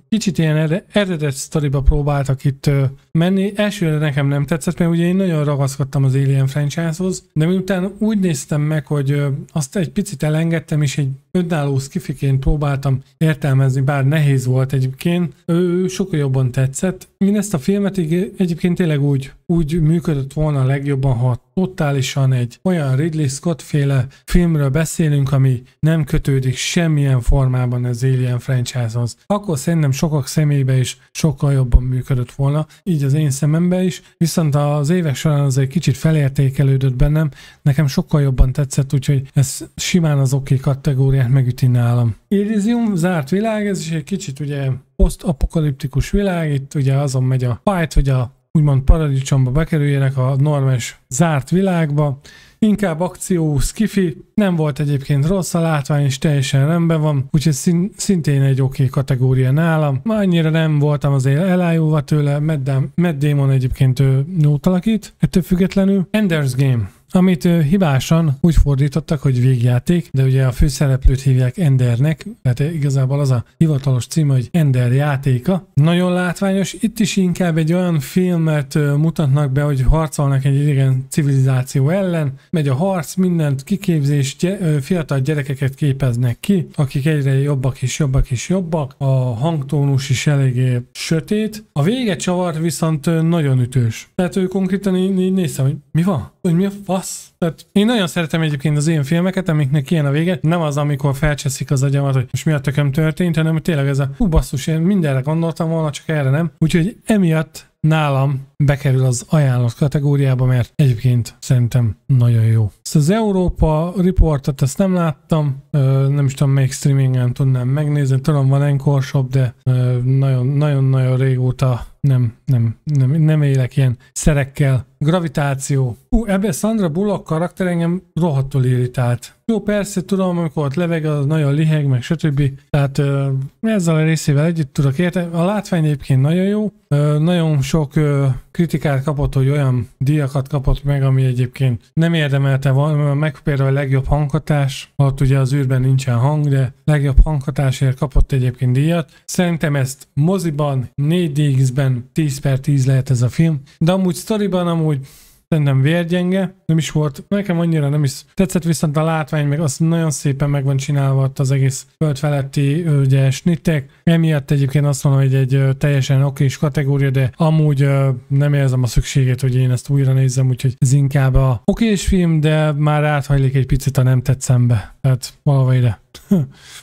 kicsit ilyen eredet sztoriba próbáltak itt menni. Elsőre nekem nem tetszett, mert ugye én nagyon ragaszkodtam az Alien franchise-hoz, de miután úgy néztem meg, hogy azt egy picit elengedtem, és egy önálló skifiként próbáltam értelmezni, bár nehéz volt egyébként, sokkal jobban tetszett. Én ezt a filmet egyébként tényleg úgy működött volna a legjobban, ha totálisan egy olyan Ridley Scott-féle filmről beszélünk, ami nem kötődik semmilyen formában az Alien franchise-hoz. Akkor szerintem sokak szemébe is sokkal jobban működött volna, így az én szemembe is, viszont az évek során az egy kicsit felértékelődött bennem, nekem sokkal jobban tetszett, úgyhogy ez simán az oké kategóriát megüti nálam. Elysium, zárt világ, ez is egy kicsit ugye posztapokaliptikus világ, itt ugye azon megy a fight, hogy a úgymond paradicsomba bekerüljenek a normális zárt világba. Inkább akció, skifi, nem volt egyébként rossz, a látvány is teljesen rendben van, úgyhogy szintén egy oké kategória nálam. Annyira nem voltam azért elájulva tőle, Matt Damon egyébként jót alakít, ettől függetlenül. Ender's Game, amit hibásan úgy fordítottak, hogy végjáték, de ugye a főszereplőt hívják Endernek, tehát igazából az a hivatalos cím, hogy Ender játéka. Nagyon látványos, itt is inkább egy olyan filmet mutatnak be, hogy harcolnak egy idegen civilizáció ellen, megy a harc, mindent kiképzés, fiatal gyerekeket képeznek ki, akik egyre jobbak és jobbak és jobbak, a hangtónus is eléggé sötét. A vége csavar viszont nagyon ütős. Tehát ő konkrétan így néztem, hogy mi van? Hogy mi a fasz? Tehát én nagyon szeretem egyébként az ilyen filmeket, amiknek ilyen a vége. Nem az, amikor felcseszik az agyamat, hogy most mi a tököm történt, hanem tényleg ez a basszus, én mindenre gondoltam volna, csak erre nem. Úgyhogy emiatt nálam bekerül az ajánlott kategóriába, mert egyébként szerintem nagyon jó. Ezt az Európa Reportot ezt nem láttam, nem is tudom melyik streamingen tudnám megnézni, tudom van Encore Shop, de nagyon-nagyon régóta nem élek ilyen szerekkel. Gravitáció. Ebben Sandra Bullock karakter engem rohadtul irritált. Jó, persze tudom, amikor ott leveg, az nagyon liheg, meg stb. Tehát ezzel a részével együtt tudok érteni. A látvány egyébként nagyon jó. Nagyon sok kritikát kapott, hogy olyan díjakat kapott meg, ami egyébként nem érdemelte volna, meg például a legjobb hanghatás, ott ugye az űrben nincsen hang, de legjobb hanghatásért kapott egyébként díjat. Szerintem ezt moziban, 4DX-ben 10/10 lehet ez a film, de amúgy sztoriban amúgy szerintem vérgyenge, nem is volt, nekem annyira nem is tetszett, viszont a látvány meg azt nagyon szépen meg van csinálva ott az egész föld feletti ugye snittek, emiatt egyébként azt mondom, hogy egy teljesen okés kategória, de amúgy nem érzem a szükségét, hogy én ezt újra nézzem, úgyhogy ez inkább a okés film, de már áthajlik egy picit a nem tetszembe, tehát valahol ide.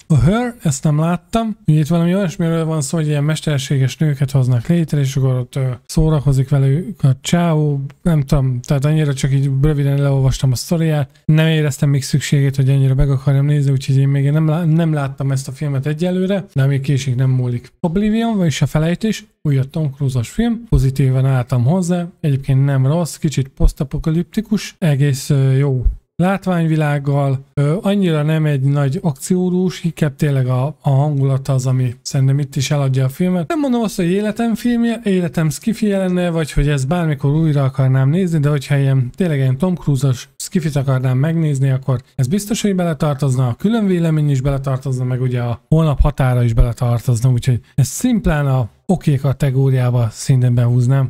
A Her, ezt nem láttam. Itt valami olyasmiről van szó, hogy ilyen mesterséges nőket hoznak létre, és akkor ott szórakozik velük a csávó, nem tudom, tehát annyira csak így röviden leolvastam a sztoriát. Nem éreztem még szükségét, hogy annyira meg akarjam nézni, úgyhogy én még nem láttam ezt a filmet egyelőre, de még késik nem múlik. Oblivion, vagyis a felejtés, újabb Tom Cruise-os film, pozitívan álltam hozzá, egyébként nem rossz, kicsit posztapokaliptikus, egész jó látványvilággal, annyira nem egy nagy akciódús, inkább tényleg a hangulata az, ami szerintem itt is eladja a filmet. Nem mondom azt, hogy életem filmje, életem skifi lenne, vagy hogy ezt bármikor újra akarnám nézni, de hogyha tényleg ilyen Tom Cruise-os skifit akarnám megnézni, akkor ez biztos, hogy beletartozna, a külön vélemény is beletartozna, meg ugye a holnap határa is beletartozna, úgyhogy ezt szimplán a oké kategóriába szintén behúznám.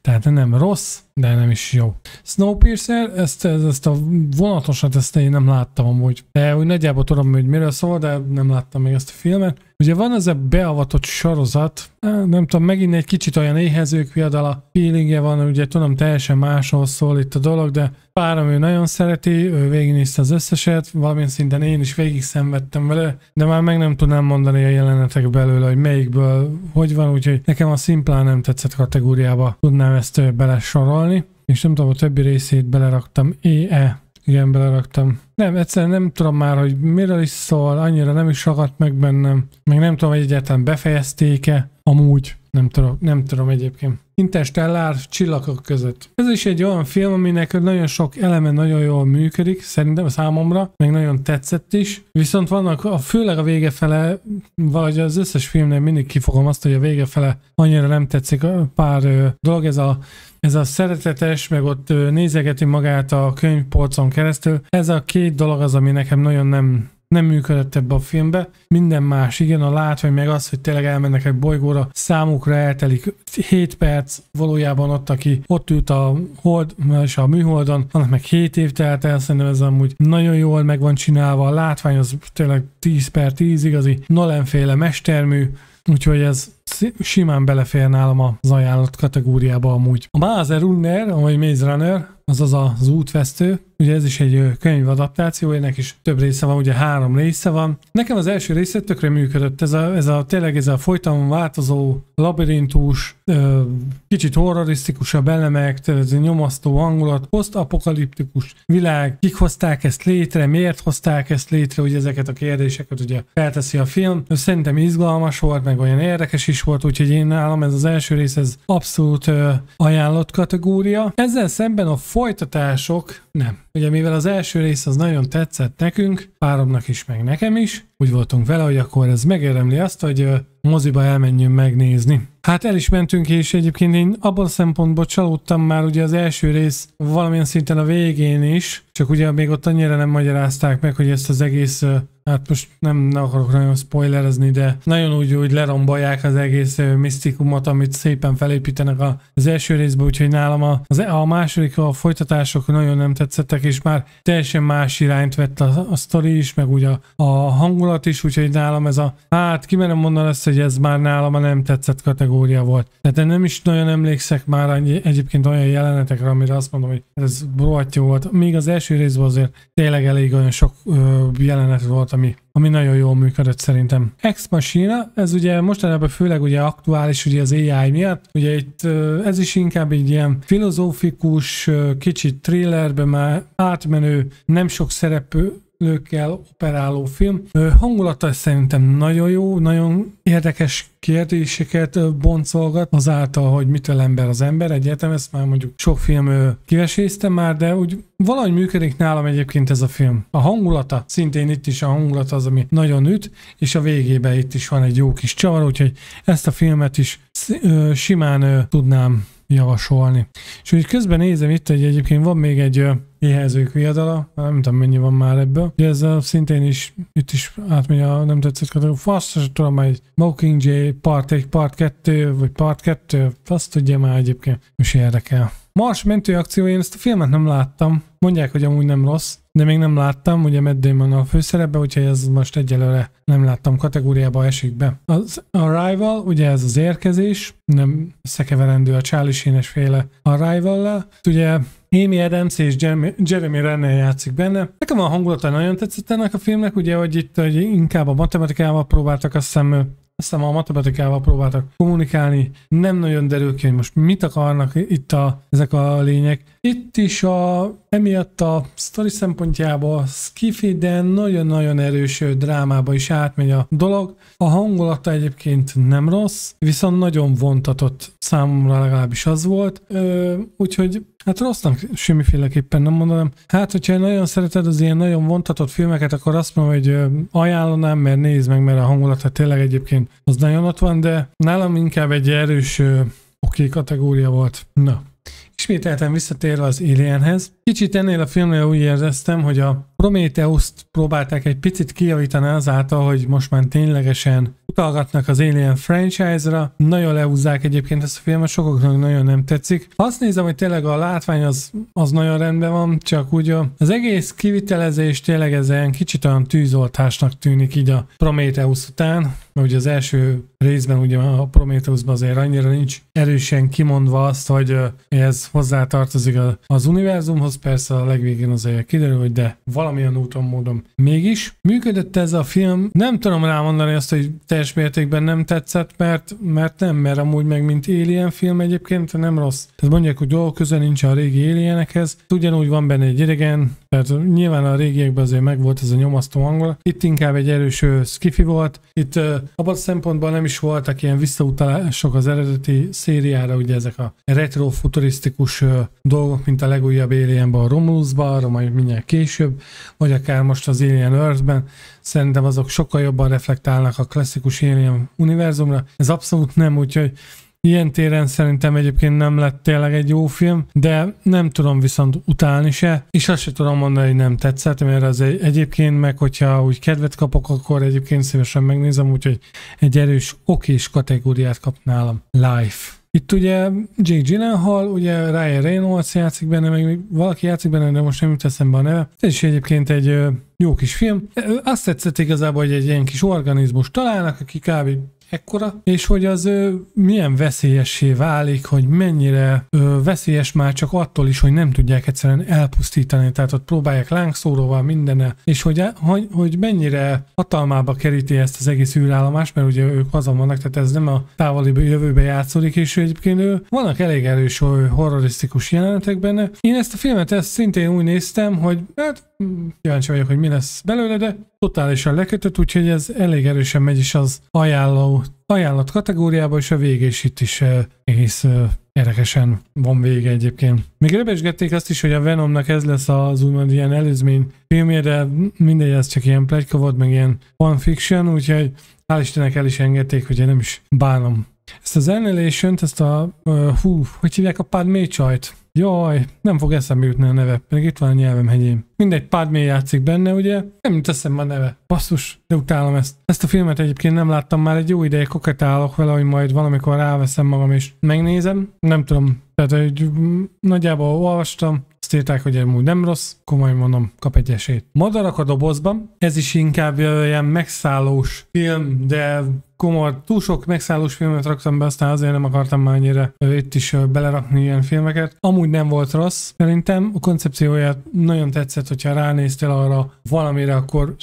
Tehát nem rossz, de nem is jó. Snowpiercer, ezt a vonatosat, ezt én nem láttam amúgy. De úgy nagyjából tudom, hogy miről szól, de nem láttam még ezt a filmet. Ugye van ez a beavatott sorozat, nem tudom, megint egy kicsit olyan éhezők viadala feelingje van, ugye tudom, teljesen másról szól itt a dolog, de párom ő nagyon szereti, ő végignézte az összeset, valamilyen szinten én is végig szenvedtem vele, de már meg nem tudnám mondani a jelenetek belőle, hogy melyikből hogy van, úgyhogy nekem a szimplán nem tetszett kategóriába tudnám ezt belesorolni, és nem tudom, a többi részét beleraktam, igen, beleraktam. Nem, egyszerűen nem tudom már, hogy miről is szól, annyira nem is ragadt meg bennem, meg nem tudom, hogy egyáltalán befejezték-e, amúgy. Nem tudom egyébként. Interstellar csillagok között. Ez is egy olyan film, aminek nagyon sok eleme nagyon jól működik, szerintem számomra, meg nagyon tetszett is. Viszont vannak, főleg a vége fele, vagy az összes filmnél mindig kifogom azt, hogy a vége fele annyira nem tetszik pár dolog, ez a szeretetes, meg ott nézegeti magát a könyvpolcon keresztül. Ez a két dolog az, ami nekem nagyon nem működött ebbe a filmbe. Minden más, igen, a látvány meg az, hogy tényleg elmennek egy bolygóra, számukra eltelik 7 perc, valójában ott, aki ott ült a műholdon, annak meg 7 év telt el, szerintem ez amúgy nagyon jól meg van csinálva, a látvány az tényleg 10/10 igazi Nolan-féle mestermű, úgyhogy ez simán belefér nálam az ajánlott kategóriába amúgy. A Maze Runner, vagy Maze Runner, azaz az útvesztő, ugye ez is egy könyvadaptáció, ennek is több része van, ugye 3 része van. Nekem az első része tökre működött, tényleg ez a folyton változó labirintus, kicsit horrorisztikusabb elemek, ez nyomasztó hangulat, posztapokaliptikus világ, kik hozták ezt létre, miért hozták ezt létre, ugye ezeket a kérdéseket ugye felteszi a film. Szerintem izgalmas volt, meg olyan érdekes is volt, úgyhogy én nálam ez az első rész, ez abszolút ajánlott kategória. Ezzel szemben a folytatások nem. Ugye mivel az első rész az nagyon tetszett nekünk, páromnak is, meg nekem is, úgy voltunk vele, hogy akkor ez megérdemli azt, hogy moziba elmenjünk megnézni. Hát el is mentünk, és egyébként én abban a szempontból csalódtam már ugye az első rész valamilyen szinten a végén is, csak ugye még ott annyira nem magyarázták meg, hogy ezt az egész, hát most nem akarok nagyon spoilerezni, de nagyon úgy lerombolják az egész misztikumot, amit szépen felépítenek az első részben, úgyhogy nálam a második, a folytatások nagyon nem tetszettek, és már teljesen más irányt vett a sztori is, meg ugye a hangulat is, úgyhogy nálam ez hát kimerem mondani ezt, hogy ez már nálam a nem tetszett kategória volt. Tehát nem is nagyon emlékszek már egyébként olyan jelenetekre, amire azt mondom, hogy ez rohadt jó volt. Még az első részben azért tényleg elég olyan sok jelenet volt, ami nagyon jól működött szerintem. Ex Machina, ez ugye mostanában főleg ugye aktuális ugye az AI miatt, ugye itt ez is inkább egy ilyen filozófikus, kicsit thrillerbe már átmenő, nem sok szereplőkkel operáló film. Hangulata szerintem nagyon jó, nagyon érdekes kérdéseket boncolgat azáltal, hogy mitől ember az ember. Egyáltalán ezt már mondjuk sok film kivesézte már, de úgy valahogy működik nálam egyébként ez a film. A hangulata, szintén itt is a hangulata az, ami nagyon üt, és a végében itt is van egy jó kis csavar, úgyhogy ezt a filmet is simán tudnám javasolni. És úgy közben nézem itt, hogy egyébként van még egy éhezők viadala, nem tudom mennyi van már ebből. Ugye ez szintén is, itt is átmegy a nem tetszett kategória. Azt tudom már egy Mockingjay Part 1, Part 2, vagy Part 2, azt tudja már egyébként, is érdekel. Mars mentőakció, én ezt a filmet nem láttam. Mondják, hogy amúgy nem rossz, de még nem láttam, ugye Matt Damon a főszerepben, úgyhogy ez most egyelőre nem láttam, kategóriába esik be. Az Arrival, ugye ez az érkezés, nem összekeverendő a Charlie Sheen-es féle Arrival-lel. Ugye Amy Adams és Jeremy Renner játszik benne. Nekem a hangulata nagyon tetszett ennek a filmnek, ugye, hogy itt hogy inkább a matematikával próbáltak, azt hiszem a matematikával próbáltak kommunikálni, nem nagyon derül ki, hogy most mit akarnak itt ezek a lények. Itt is emiatt a sztori szempontjából skifi, de nagyon-nagyon erős drámába is átmegy a dolog. A hangulata egyébként nem rossz, viszont nagyon vontatott, számomra legalábbis az volt. Úgyhogy hát rossznak semmiféleképpen nem mondanám. Hát, hogyha nagyon szereted az ilyen nagyon vontatott filmeket, akkor azt mondom, hogy ajánlanám, mert nézd meg, mert a hangulata tényleg egyébként az nagyon ott van, de nálam inkább egy erős oké kategória volt. Na. Ismételten visszatérve az Alienhez. Kicsit ennél a filmnél úgy éreztem, hogy a Prometheus-t próbálták egy picit kijavítani azáltal, hogy most már ténylegesen utalgatnak az Alien franchise-ra. Nagyon lehúzzák egyébként ezt a filmet, sokaknak nagyon nem tetszik. Azt nézem, hogy tényleg a látvány az nagyon rendben van, csak úgy az egész kivitelezés tényleg ez ilyen kicsit olyan tűzoltásnak tűnik így a Prometheus után, mert ugye az első részben ugye a Prometheusban azért annyira nincs erősen kimondva azt, hogy ez hozzátartozik az univerzumhoz, persze a legvégén azért kiderül, hogy de valami valamilyen úton, módon. Mégis működött ez a film, nem tudom rámondani azt, hogy teljes mértékben nem tetszett, mert amúgy meg mint Alien film egyébként nem rossz. Tehát mondják, hogy dolgok köze nincs a régi Alienekhez, ugyanúgy van benne egy idegen, tehát nyilván a régiekben azért megvolt ez a nyomasztó hangulat. Itt inkább egy erős skifi volt. Itt abban a szempontból nem is voltak ilyen visszautalások az eredeti szériára, ugye ezek a retro-futurisztikus dolgok, mint a legújabb Alienben, a Romulusban, arra majd mindjárt később, vagy akár most az Alien Earthben. Szerintem azok sokkal jobban reflektálnak a klasszikus Alien univerzumra. Ez abszolút nem, úgyhogy ilyen téren szerintem egyébként nem lett tényleg egy jó film, de nem tudom viszont utálni se, és azt se tudom mondani, hogy nem tetszett, mert az egyébként meg, hogyha úgy kedvet kapok, akkor egyébként szívesen megnézem, úgyhogy egy erős, okés kategóriát kap nálam. Life. Itt ugye Jake Gyllenhaal, ugye Ryan Reynolds játszik benne, meg valaki játszik benne, de most nem jut eszembe a neve. Ez is egyébként egy jó kis film. Azt tetszett igazából, hogy egy ilyen kis organizmus találnak, aki kb. Ekkora, és hogy az milyen veszélyessé válik, hogy mennyire veszélyes már csak attól is, hogy nem tudják egyszerűen elpusztítani, tehát ott próbálják lángszóróval mindennel, és hogy mennyire hatalmába keríti ezt az egész űrállomást, mert ugye ők azon vannak, tehát ez nem a távoli jövőbe játszódik, és egyébként vannak elég erős horrorisztikus jelenetek benne. Én ezt a filmet szintén úgy néztem, hogy hát kíváncsi vagyok, hogy mi lesz belőle, de totálisan lekötött, úgyhogy ez elég erősen megy is az ajánlat kategóriába, és a vége is itt is egész érdekesen van vége egyébként. Még rebesgették azt is, hogy a Venomnak ez lesz az úgymond ilyen előzmény filmje, de mindegy, ez csak ilyen pletyka volt, meg ilyen fanfiction, úgyhogy hál' Istennek el is engedték, hogy én nem is bánom. Ezt az Annihilation-t, ezt a hogy hívják a Padmé csajt? Jaj, nem fog eszembe jutni a neve, pedig itt van a nyelvem hegyén. Mindegy, Padmé játszik benne, ugye? Nem jut eszembe a neve. Basszus, de utálom ezt. Ezt a filmet egyébként nem láttam már egy jó ideje, koketálok vele, hogy majd valamikor ráveszem magam és megnézem. Nem tudom, tehát hogy nagyjából olvastam, azt írták, hogy amúgy nem rossz, komolyan mondom, kap egy esélyt. Madarak a dobozban, ez is inkább ilyen megszállós film, de túl sok megszállós filmet raktam be, aztán azért nem akartam már annyira itt is belerakni ilyen filmeket. Amúgy nem volt rossz, szerintem a koncepcióját nagyon tetszett, hogyha ránéztél arra valamire, akkor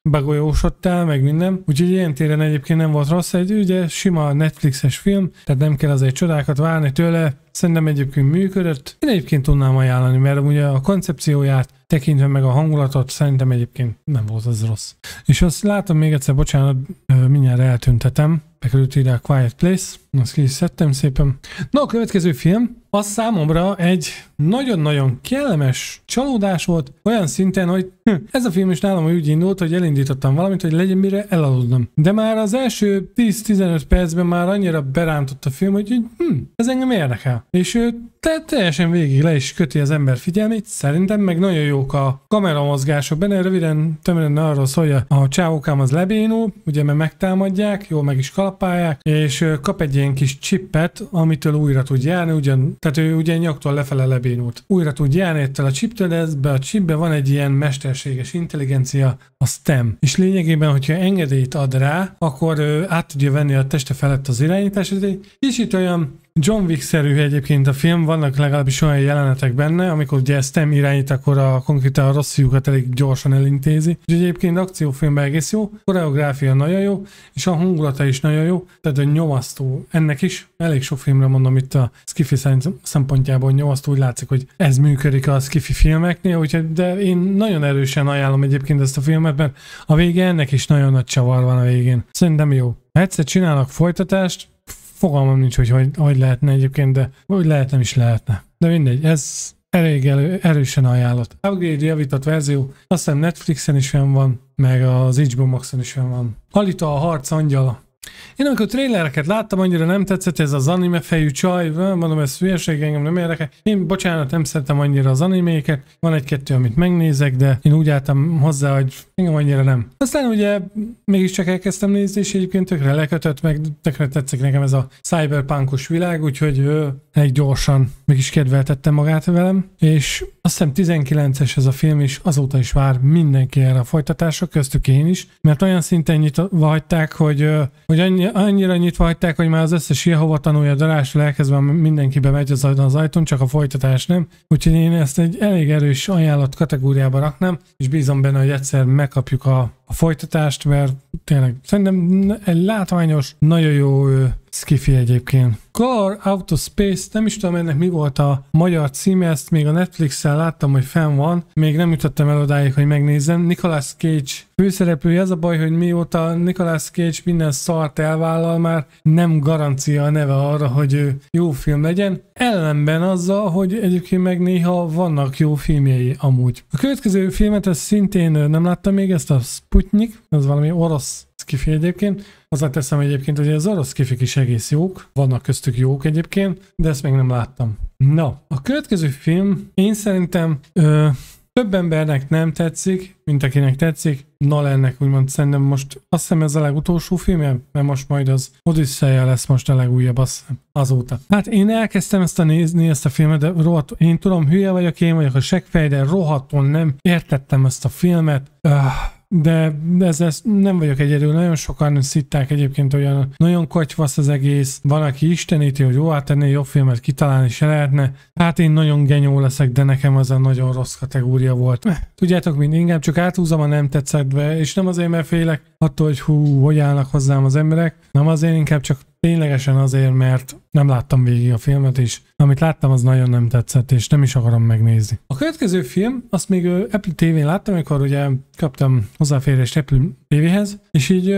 begolyósodtál, meg minden. Úgyhogy ilyen téren egyébként nem volt rossz, egy ugye sima Netflixes film, tehát nem kell azért csodákat várni tőle, szerintem egyébként működött. Én egyébként tudnám ajánlani, mert ugye a koncepcióját tekintve meg a hangulatot szerintem egyébként nem volt az rossz. És azt látom még egyszer, bocsánat, mindjárt eltüntetem, bekerült ide a Quiet Place, azt ki is szedtem szépen. Na, a következő film, az számomra egy nagyon-nagyon kellemes csalódás volt, olyan szinten, hogy ez a film is nálam úgy indult, hogy elindítottam valamit, hogy legyen mire elaludnom. De már az első 10-15 percben már annyira berántott a film, hogy ez engem érdekel. És ő teljesen végig le is köti az ember figyelmét, szerintem meg nagyon jók a kameramozgások benne, röviden tömören arról szól, hogy a csávókám az lebénul, ugye mert megtámadják, jól meg is kalapálják, és kap egy ilyen kis chippet, amitől újra tud járni, tehát ő ugye nyaktól lefele lebénult. Újra tud járni ettől a chiptől, de a chipben van egy ilyen mesterséges intelligencia, a STEM. És lényegében, hogyha engedélyt ad rá, akkor át tudja venni a teste felett az irányítást. Ez egy kicsit olyan John Wick-szerű egyébként a film, vannak legalábbis olyan jelenetek benne, amikor ugye STEM irányít, akkor konkrétan a rossz fiúkat elég gyorsan elintézi. Úgyhogy egyébként akciófilmben egész jó, koreográfia nagyon jó, és a hangulata is nagyon jó, tehát a nyomasztó. Ennek is elég sok filmre mondom itt a skifi szempontjából nyomasztó, úgy látszik, hogy ez működik a skifi filmeknél, úgyhogy, de én nagyon erősen ajánlom egyébként ezt a filmet, mert a vége ennek is nagyon nagy csavar van a végén. Szerintem jó. Ha egyszer csinálnak folytatást, fogalmam nincs, hogy lehetne egyébként, de hogy lehetne is lehetne. De mindegy, ez elég erősen ajánlott. Upgrade javított verzió, azt hiszem Netflixen is fenn van, meg az HBO Maxon is fenn van. Alita a harc angyala. Én amikor trailereket láttam, annyira nem tetszett ez az anime fejű csaj, mondom, ez hülyeség, engem nem érdekel. Én, bocsánat, nem szeretem annyira az animéket, van egy-kettő, amit megnézek, de én úgy álltam hozzá, hogy engem annyira nem. Aztán ugye mégiscsak elkezdtem nézni, és egyébként tökre lekötött, meg tökre tetszik nekem ez a cyberpunkos világ, úgyhogy elég gyorsan mégis kedveltettem magát velem, és azt hiszem 19-es ez a film is, azóta is vár mindenki erre a folytatásra, köztük én is, mert olyan szinten nyitva hagyták, hogy hogy annyira nyitva hagyták, hogy már az összes ilyen hova tanulja darástól elkezdve mindenkibe megy az ajtón, csak a folytatás nem. Úgyhogy én ezt egy elég erős ajánlott kategóriába raknám, és bízom benne, hogy egyszer megkapjuk a folytatást, mert tényleg szerintem egy látványos, nagyon jó skifi egyébként. Color Out of Space, nem is tudom ennek mi volt a magyar címe, ezt még a Netflixen láttam, hogy fenn van, még nem jutottam el odáig, hogy megnézzem. Nicolas Cage főszereplője, az a baj, hogy mióta Nicolas Cage minden szart elvállal, már nem garancia a neve arra, hogy jó film legyen. Ellenben azzal, hogy egyébként meg néha vannak jó filmjei amúgy. A következő filmet, ezt szintén nem láttam még, ezt a Sputnik, az valami orosz skifi egyébként. Hozzáteszem egyébként, hogy az orosz skifik is egész jók, vannak köztük jók egyébként, de ezt még nem láttam. Na, a következő film én szerintem több embernek nem tetszik, mint akinek tetszik. Nolannek úgymond szerintem most azt hiszem ez a legutolsó filmje, mert most majd az Odyssey lesz most a legújabb azóta. Hát én elkezdtem nézni ezt a filmet, de rohadt, én tudom, hülye vagyok, én vagyok a seggfej, de rohadtul nem értettem ezt a filmet. De ez nem vagyok egyedül, nagyon sokan szitták egyébként, olyan nagyon kotyvasz az egész, van, aki isteníti, hogy jó, hát ennél jobb filmet kitalálni se lehetne. Hát én nagyon genyó leszek, de nekem az a nagyon rossz kategória volt. Tudjátok, mint inkább csak áthúzom a nem tetszettbe, és nem azért, mert félek attól, hogy hogy állnak hozzám az emberek, nem azért, inkább csak ténylegesen azért, mert nem láttam végig a filmet, és amit láttam, az nagyon nem tetszett, és nem is akarom megnézni. A következő film, azt még Apple TV-n láttam, amikor ugye kaptam hozzáférést Apple TV-hez, és így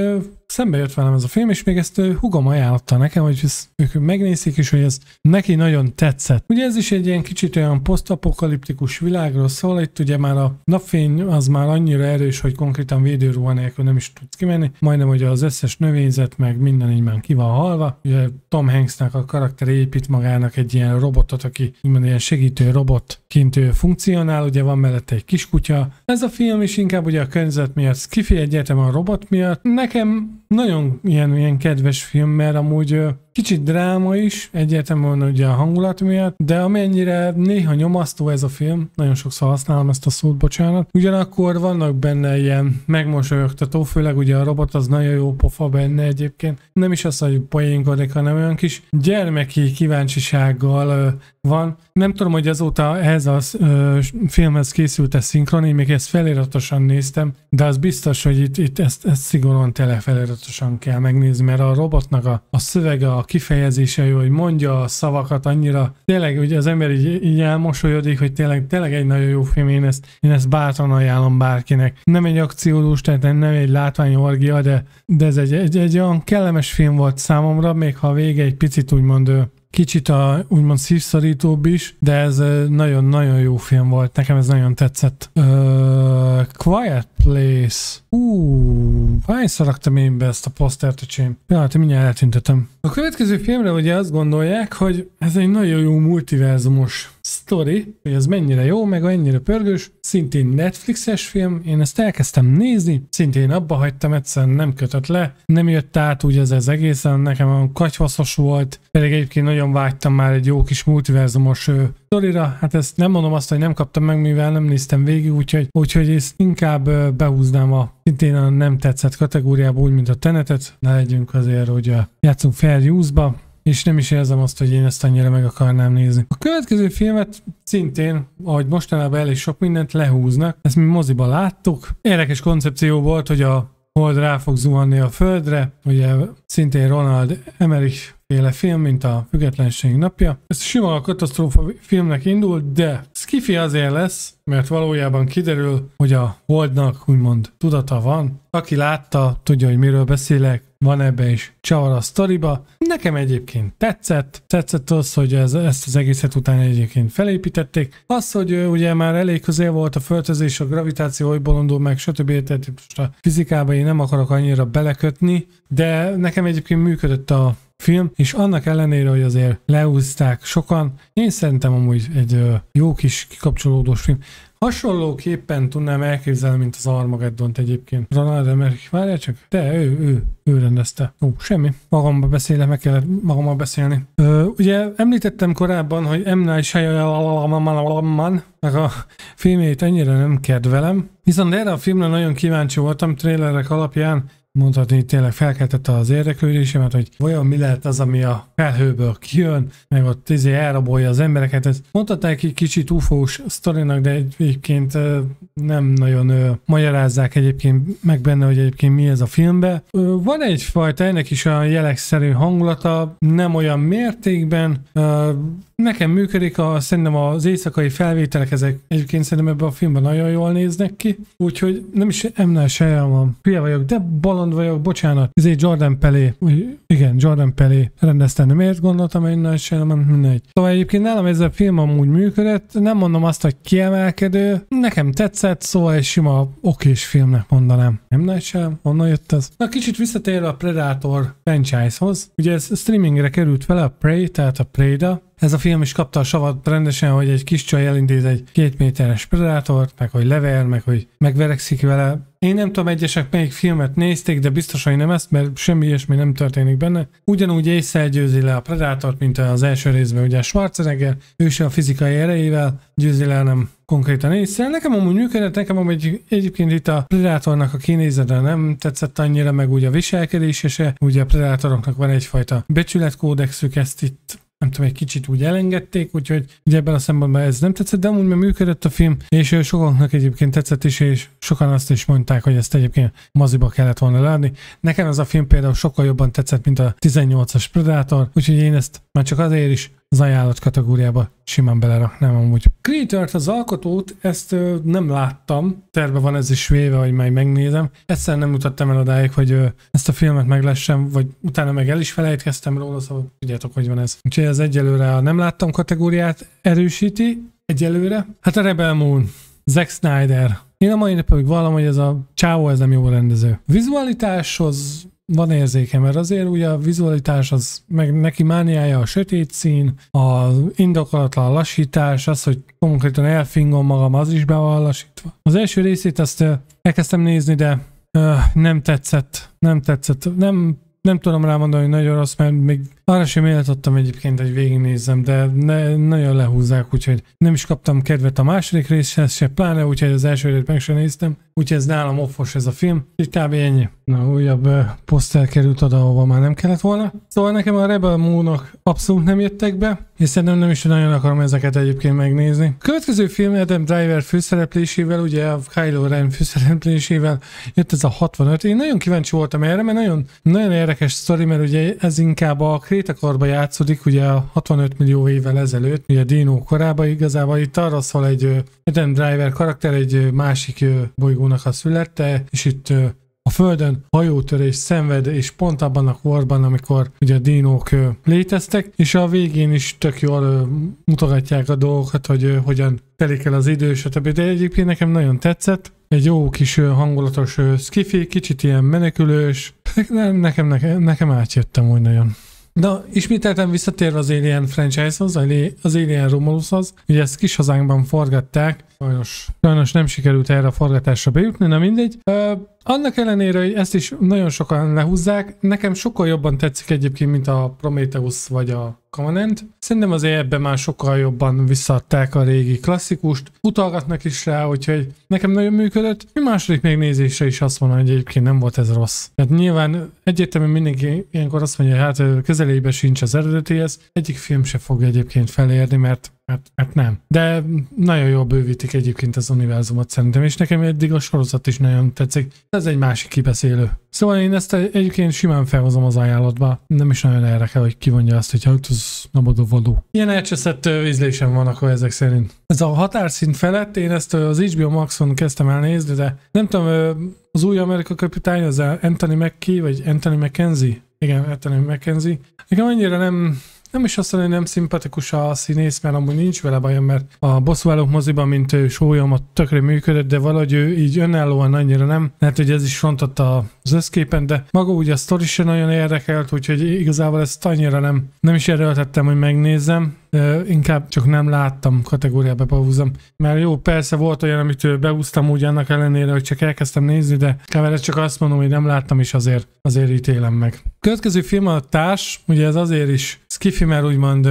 szembe jött velem ez a film, és még ezt hugom ajánlotta nekem, hogy ők megnézik, és hogy ez neki nagyon tetszett. Ugye ez is egy ilyen kicsit olyan posztapokaliptikus világról szól, itt ugye már a napfény az már annyira erős, hogy konkrétan védőruha nélkül nem is tudsz kimenni, majdnem ugye az összes növényzet, meg minden így már ki van halva. Ugye Tom Hanksnek a karakter épít magának egy ilyen robotot, aki úgymond ilyen segítő robotként funkcionál, ugye van mellette egy kiskutya. Ez a film is inkább ugye a környezet miatt skifi, egyértelműen a robot miatt. Nekem nagyon ilyen kedves film, mert amúgy kicsit dráma is, egyértelműen ugye a hangulat miatt, de amennyire néha nyomasztó ez a film, nagyon sokszor használom ezt a szót, bocsánat, ugyanakkor vannak benne ilyen megmosolyogtató, főleg ugye a robot az nagyon jó pofa benne egyébként. Nem is az, hogy poénkodik, hanem olyan kis gyermeki kíváncsisággal van. Nem tudom, hogy azóta ehhez a filmhez készült-e szinkron, én még ezt feliratosan néztem, de az biztos, hogy itt ezt szigorúan tényleg feliratosan kell megnézni, mert a robotnak a szövege, a kifejezése jó, hogy mondja a szavakat annyira, tényleg ugye az ember így elmosolyodik, hogy tényleg egy nagyon jó film, én ezt bátran ajánlom bárkinek. Nem egy akciódús, tehát nem egy látványorgia, de ez egy olyan kellemes film volt számomra, még ha a vége egy picit úgymond kicsit úgymond szívszorítóbb is, de ez nagyon-nagyon jó film volt. Nekem ez nagyon tetszett. Quiet Place. Hányszor raktam én be ezt a posztert, öcsém? Hát mindjárt eltüntetem. A következő filmre ugye azt gondolják, hogy ez egy nagyon jó multiverzumos sztori, hogy ez mennyire jó, meg mennyire pörgős. Szintén Netflixes film, én ezt elkezdtem nézni, szintén abba hagytam, egyszerűen nem kötött le, nem jött át úgy ez az egészen, nekem a katyvaszos volt, pedig egyébként nagyon vágytam már egy jó kis multiverzumos sztorira, hát ezt nem mondom azt, hogy nem kaptam meg, mivel nem néztem végig, úgyhogy ezt inkább behúznám szintén a nem tetszett kategóriába, úgy, mint a Tenetet, ne legyünk azért, hogy játszunk fair use-ba, és nem is érzem azt, hogy én ezt annyira meg akarnám nézni. A következő filmet szintén, ahogy mostanában elég sok mindent lehúznak, ezt mi moziban láttuk. Érdekes koncepció volt, hogy a hold rá fog zuhanni a földre, ugye szintén Ronald Emmerich féle film, mint a Függetlenség napja. Ez sima a katasztrófa filmnek indul, de skifi azért lesz, mert valójában kiderül, hogy a holdnak úgymond tudata van. Aki látta, tudja, hogy miről beszélek, van ebbe is csavar a sztoriba. Nekem egyébként tetszett az, hogy ezt az egészet utána egyébként felépítették. Az, hogy ugye már elég közel volt a földhöz, a gravitáció oly bolondul meg, stb. Tehát most a fizikába én nem akarok annyira belekötni, de nekem egyébként működött a film, és annak ellenére, hogy azért leúzták sokan, én szerintem amúgy egy jó kis kikapcsolódós film. Hasonlóképpen tudnám elképzelni, mint az Armageddont egyébként. Ronald Emmerich, várjál csak, de ő rendezte. Semmi. Magammal beszélek, meg kellett magammal beszélni. Ugye említettem korábban, hogy M. Night Shyamalan meg a filmjét ennyire nem kedvelem, viszont erre a filmre nagyon kíváncsi voltam, trailerek alapján, mondhatni, tényleg felkeltette az érdeklődésemet, hogy vajon mi lehet az, ami a felhőből kijön, meg ott elrabolja az embereket. Ezt mondhatnák egy kicsit ufós sztorinak, de egyébként nem nagyon magyarázzák egyébként meg benne, hogy egyébként mi ez a filmbe. Van egyfajta ennek is a jelekszerű hangulata, nem olyan mértékben. Nekem működik, szerintem az éjszakai felvételek, ezek egyébként szerintem ebben a filmben nagyon jól néznek ki, úgyhogy nem is emnál Shyamalan, hülye vagyok, de bolond vagyok, bocsánat, Jordan Pelé, igen, Jordan Pelé rendezte, nem miért gondoltam, hogy emnál Shyamalan, mindegy. Szóval egyébként nálam ez a film amúgy működött, nem mondom azt, hogy kiemelkedő, nekem tetszett, szóval egy sima okés filmnek mondanám. Emnál Shyamalan, honnan jött ez? Na kicsit visszatérve a Predator franchise-hoz, ugye ez streamingre került vele a Prey, tehát a Preda. Ez a film is kapta a savat rendesen, hogy egy kis csaj elintéz egy 2 méteres predátort, meg hogy lever, meg hogy megverekszik vele. Én nem tudom egyesek melyik filmet nézték, de biztos, hogy nem ezt, mert semmi ilyesmi nem történik benne. Ugyanúgy észre győzi le a predátort, mint az első részben, ugye a Schwarzenegger, ő sem a fizikai erejével győzi le, nem konkrétan észre. Nekem amúgy működött, nekem amúgy egyébként itt a Predatornak a kinézete nem tetszett annyira, meg úgy a viselkedése se. Ugye a Predatoroknak van egyfajta becsületkódexük, ezt itt nem tudom, egy kicsit úgy elengedték, úgyhogy ugye ebben a szempontban ez nem tetszett, de amúgy működött a film, és sokaknak egyébként tetszett is, és sokan azt is mondták, hogy ezt egyébként moziba kellett volna látni. Nekem ez a film például sokkal jobban tetszett, mint a 18-as Predator, úgyhogy én ezt már csak azért is az ajánlott kategóriába simán beleraknám amúgy. Creator-t, az alkotót, ezt nem láttam, terve van ez is véve, hogy majd megnézem. Egyszer nem mutattam el odáig, hogy ezt a filmet meglessem, vagy utána meg el is felejtkeztem róla, szóval tudjátok, hogy van ez. Úgyhogy ez egyelőre a nem láttam kategóriát erősíti, egyelőre. Hát a Rebel Moon, Zack Snyder. Én a mai napig vallom, hogy ez a csávó, ez nem jó rendező. Vizualitáshoz van érzéke, mert azért ugye a vizualitás az, meg neki mániája a sötét szín, az indokolatlan lassítás, az, hogy konkrétan elfingom magam, az is be van lassítva. Az első részét azt elkezdtem nézni, de nem tetszett, nem tudom rámondani, hogy nagyon rossz, mert még arra sem méltottam egyébként, hogy végignézzem, de nagyon lehúzzák, úgyhogy nem is kaptam kedvet a második részhez se, pláne úgyhogy az első részt meg sem néztem, úgyhogy ez nálam offos ez a film, és kb. Ennyi. Na, újabb poszter került oda, ahova már nem kellett volna. Szóval nekem a Rebel Moon-ok abszolút nem jöttek be, és szerintem nem is nagyon akarom ezeket egyébként megnézni. A következő film Adam Driver főszereplésével, ugye a Kylo Ren főszereplésével jött ez a 65. Én nagyon kíváncsi voltam erre, mert nagyon érdekes sztori, mert ugye ez inkább a Krétakorba játszódik, ugye a 65 millió évvel ezelőtt, ugye a Dino korában igazából itt arra szól egy Adam Driver karakter egy másik bolygónak a születte, és itt a Földön hajótörés szenved, és pont abban a korban, amikor ugye a dinók léteztek, és a végén is tök jól mutogatják a dolgokat, hogy hogyan telik el az idő, stb. De egyébként nekem nagyon tetszett. Egy jó kis hangulatos skifi, kicsit ilyen menekülős. Nekem átjöttem úgy nagyon. Na, ismételten visszatérve az Alien franchise-hoz, az Alien Romulushoz, ugye ezt kis hazánkban forgatták, sajnos nem sikerült erre a forgatásra bejutni, na mindegy. Annak ellenére, hogy ezt is nagyon sokan lehúzzák, nekem sokkal jobban tetszik egyébként, mint a Prometheus vagy a Covenant. Szerintem azért ebben már sokkal jobban visszaadták a régi klasszikust, utalgatnak is rá, úgyhogy nekem nagyon működött. A második megnézésre is azt mondom, hogy egyébként nem volt ez rossz. Tehát nyilván egyértelműen mindenki ilyenkor azt mondja, hogy hát közelébe sincs az eredetihez. Egyik film se fog egyébként felérni, mert nem. De nagyon jól bővítik egyébként az univerzumot szerintem, és nekem eddig a sorozat is nagyon tetszik. Ez egy másik kibeszélő. Szóval én ezt egyébként simán felhozom az ajánlatba. Nem is nagyon érdekel, hogy ki mondja azt, hogy hát az nem adó. Ilyen elcseszett ízlésem van akkor ezek szerint. Ez a határszint felett, én ezt az HBO Maxon kezdtem el nézni, de nem tudom, az új Amerika kapitány, az Anthony Mackie, vagy Anthony Mackenzie? Igen, Anthony Mackenzie. Nekem annyira nem is azt mondom, hogy nem szimpatikus a színész, mert amúgy nincs vele bajom, mert a Bosszúállók moziban, mint sólyom, ott tökre működött, de valahogy ő így önállóan annyira nem. Lehet, hogy ez is rontotta az összképen, de maga ugye a sztori sem nagyon érdekelt, úgyhogy igazából ezt annyira nem is erőltettem, hogy megnézzem. Inkább csak nem láttam kategóriába behúzom. Mert jó, persze volt olyan, amit behúztam úgy annak ellenére, hogy csak elkezdtem nézni, de kb. Csak azt mondom, hogy nem láttam, és azért ítélem meg. Következő film a Társ, ugye ez azért is skifi, mert úgymond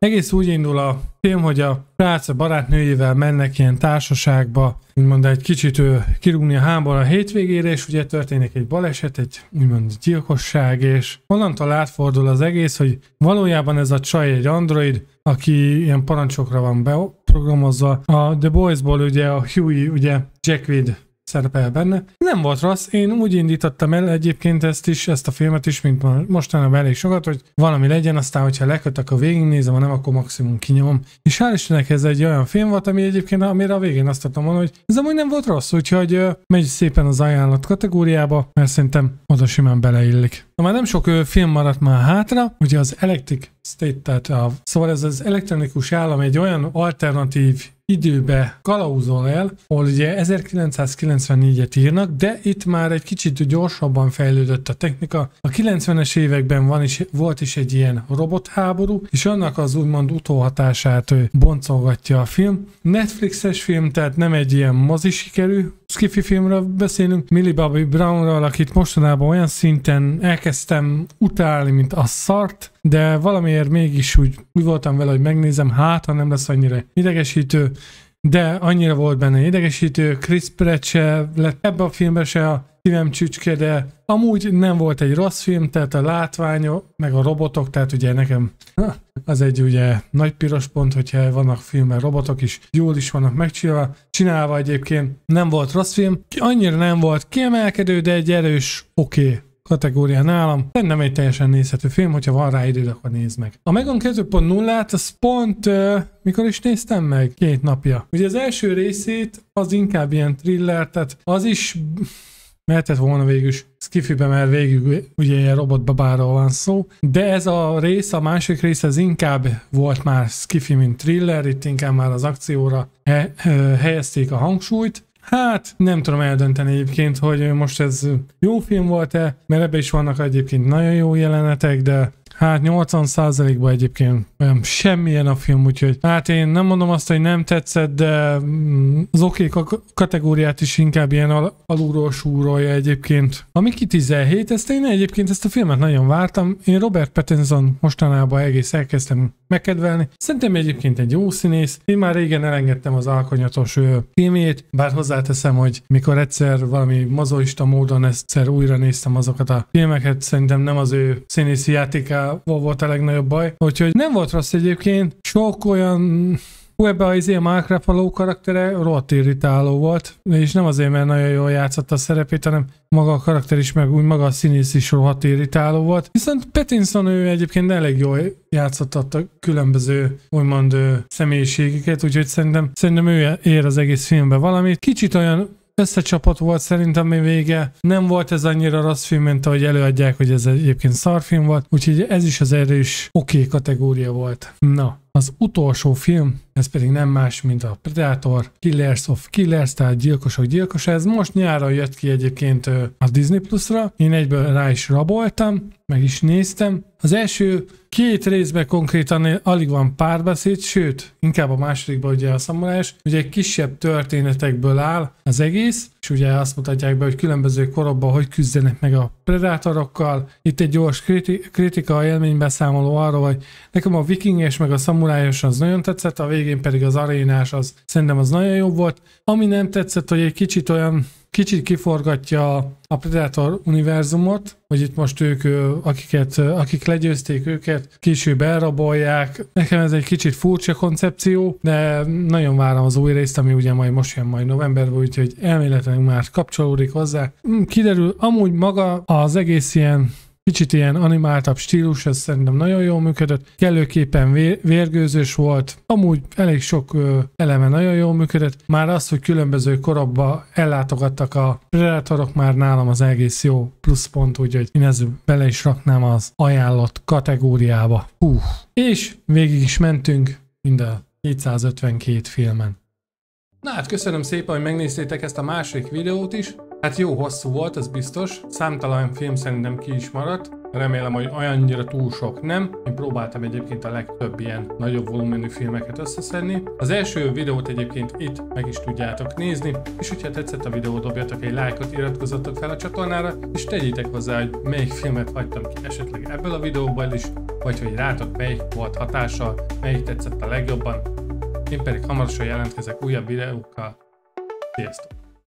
Egész úgy indul a film, hogy a srác a barátnőjével mennek ilyen társaságba, úgymond egy kicsit kirúgni a hámból a hétvégére, és ugye történik egy baleset, egy úgymond gyilkosság, és onnantól átfordul az egész, hogy valójában ez a csaj egy android, aki ilyen parancsokra van beprogramozva. A The Boys-ból ugye a Huey, ugye Jack Weed szerepel benne. Nem volt rossz, én úgy indítottam el egyébként ezt a filmet is, mint mostanában elég sokat, hogy valami legyen, aztán hogyha leköt, akkor végignézem, ha nem, akkor maximum kinyomom. És hál' Istennek ez egy olyan film volt, ami egyébként, amire a végén azt tudtam mondani, hogy ez amúgy nem volt rossz, úgyhogy megy szépen az ajánlat kategóriába, mert szerintem oda simán beleillik. Na már nem sok film maradt már hátra, ugye az Electric State, tehát szóval ez az elektronikus állam egy olyan alternatív időbe kalauzol el, ahol ugye 1994-et írnak, de itt már egy kicsit gyorsabban fejlődött a technika. A 90-es években volt is egy ilyen robotháború, és annak az úgymond utóhatását boncolgatja a film. Netflixes film, tehát nem egy ilyen mozisikerű sci-fi filmről beszélünk. Millie Bobby Brownról, akit mostanában olyan szinten elkezdtem utálni, mint a szart, de valamiért mégis úgy voltam vele, hogy megnézem, hát ha nem lesz annyira idegesítő, de annyira volt benne idegesítő. Chris Pratt se lett ebbe a filmbe se a szívem csücske, de amúgy nem volt egy rossz film, tehát a látványa, meg a robotok, tehát ugye nekem az egy ugye nagy piros pont, hogyha vannak filmben robotok is, jól is vannak megcsinálva egyébként. Nem volt rossz film, annyira nem volt kiemelkedő, de egy erős oké kategória nálam. Nem egy teljesen nézhető film, hogyha van rá időd, akkor nézd meg. A Megan 2.0-át az pont mikor is néztem meg? 2 napja. Ugye az első részét az inkább ilyen thriller, tehát az is mehetett volna végül sci-fibe, mert végül ugye ilyen robotbabáról van szó, de ez a rész, a másik rész, ez inkább volt már sci-fi, mint thriller, itt inkább már az akcióra helyezték a hangsúlyt. Hát nem tudom eldönteni egyébként, hogy most ez jó film volt-e, mert ebbe is vannak egyébként nagyon jó jelenetek, de hát 80%-ban egyébként semmilyen a film, úgyhogy hát én nem mondom azt, hogy nem tetszett, de az oké kategóriát is inkább ilyen alulról súrolja egyébként. A Mickey 17, én egyébként ezt a filmet nagyon vártam. Én Robert Pattinson mostanában egész elkezdtem megkedvelni. Szerintem egyébként egy jó színész. Én már régen elengedtem az alkonyatos filmét, bár hozzáteszem, hogy mikor egyszer valami mazoista módon egyszer újra néztem azokat a filmeket, szerintem nem az ő színészi játékával volt a legnagyobb baj. Úgyhogy nem volt rossz egyébként. Sok olyan ebben a Mark Ruffalo karaktere rohadt irritáló volt, és nem azért, mert nagyon jól játszott a szerepét, hanem maga a karakter is, meg úgy maga a színész is rohadt irritáló volt. Viszont Pattinson ő egyébként elég jól játszotta a különböző úgymond személyiségeket, úgyhogy szerintem ő ér az egész filmben valamit. Kicsit olyan összecsapott volt szerintem még vége. Nem volt ez annyira rossz film, mint ahogy előadják, hogy ez egyébként szarfilm volt, úgyhogy ez is az erős oké kategória volt. Na, az utolsó film, ez pedig nem más, mint a Predator, Killers of Killers, tehát gyilkosok gyilkosa. Ez most nyáron jött ki egyébként a Disney Plus-ra. Én egyből rá is raboltam, meg is néztem. Az első 2 részben konkrétan alig van párbeszéd, sőt, inkább a másodikban ugye a szamurájos, ugye kisebb történetekből áll az egész, és ugye azt mutatják be, hogy különböző korokban hogy küzdenek meg a predátorokkal. Itt egy gyors kritika, élménybeszámoló arról, hogy nekem a vikinges meg a szamurájos az nagyon tetszett, a végén pedig az arénás az szerintem az nagyon jó volt. Ami nem tetszett, hogy egy kicsit kiforgatja a Predator univerzumot, hogy itt most ők, akik legyőzték őket, később elrabolják. Nekem ez egy kicsit furcsa koncepció, de nagyon várom az új részt, ami ugye most jön majd novemberben, úgyhogy elméletileg már kapcsolódik hozzá. Kiderül, amúgy maga az egész kicsit ilyen animáltabb stílus, ez szerintem nagyon jól működött, kellőképpen vérgőzős volt, amúgy elég sok eleme nagyon jól működött, már az, hogy különböző korokba ellátogattak a predatorok, már nálam az egész jó pluszpont, úgyhogy én ezt bele is raknám az ajánlott kategóriába. És végig is mentünk mind a 252 filmen. Na hát köszönöm szépen, hogy megnéztétek ezt a második videót is. Hát jó hosszú volt, az biztos. Számtalan film szerintem ki is maradt. Remélem, hogy olyannyira túl sok nem. Én próbáltam egyébként a legtöbb ilyen nagyobb volumenű filmeket összeszedni. Az első videót egyébként itt meg is tudjátok nézni, és hogyha tetszett a videó, dobjatok egy lájkot, iratkozzatok fel a csatornára, és tegyétek hozzá, hogy melyik filmet hagytam ki esetleg ebből a videóból is, vagy hogy rátok melyik volt hatással, melyik tetszett a legjobban. Én pedig hamarosan jelentkezek újabb videókkal. Sziasztok!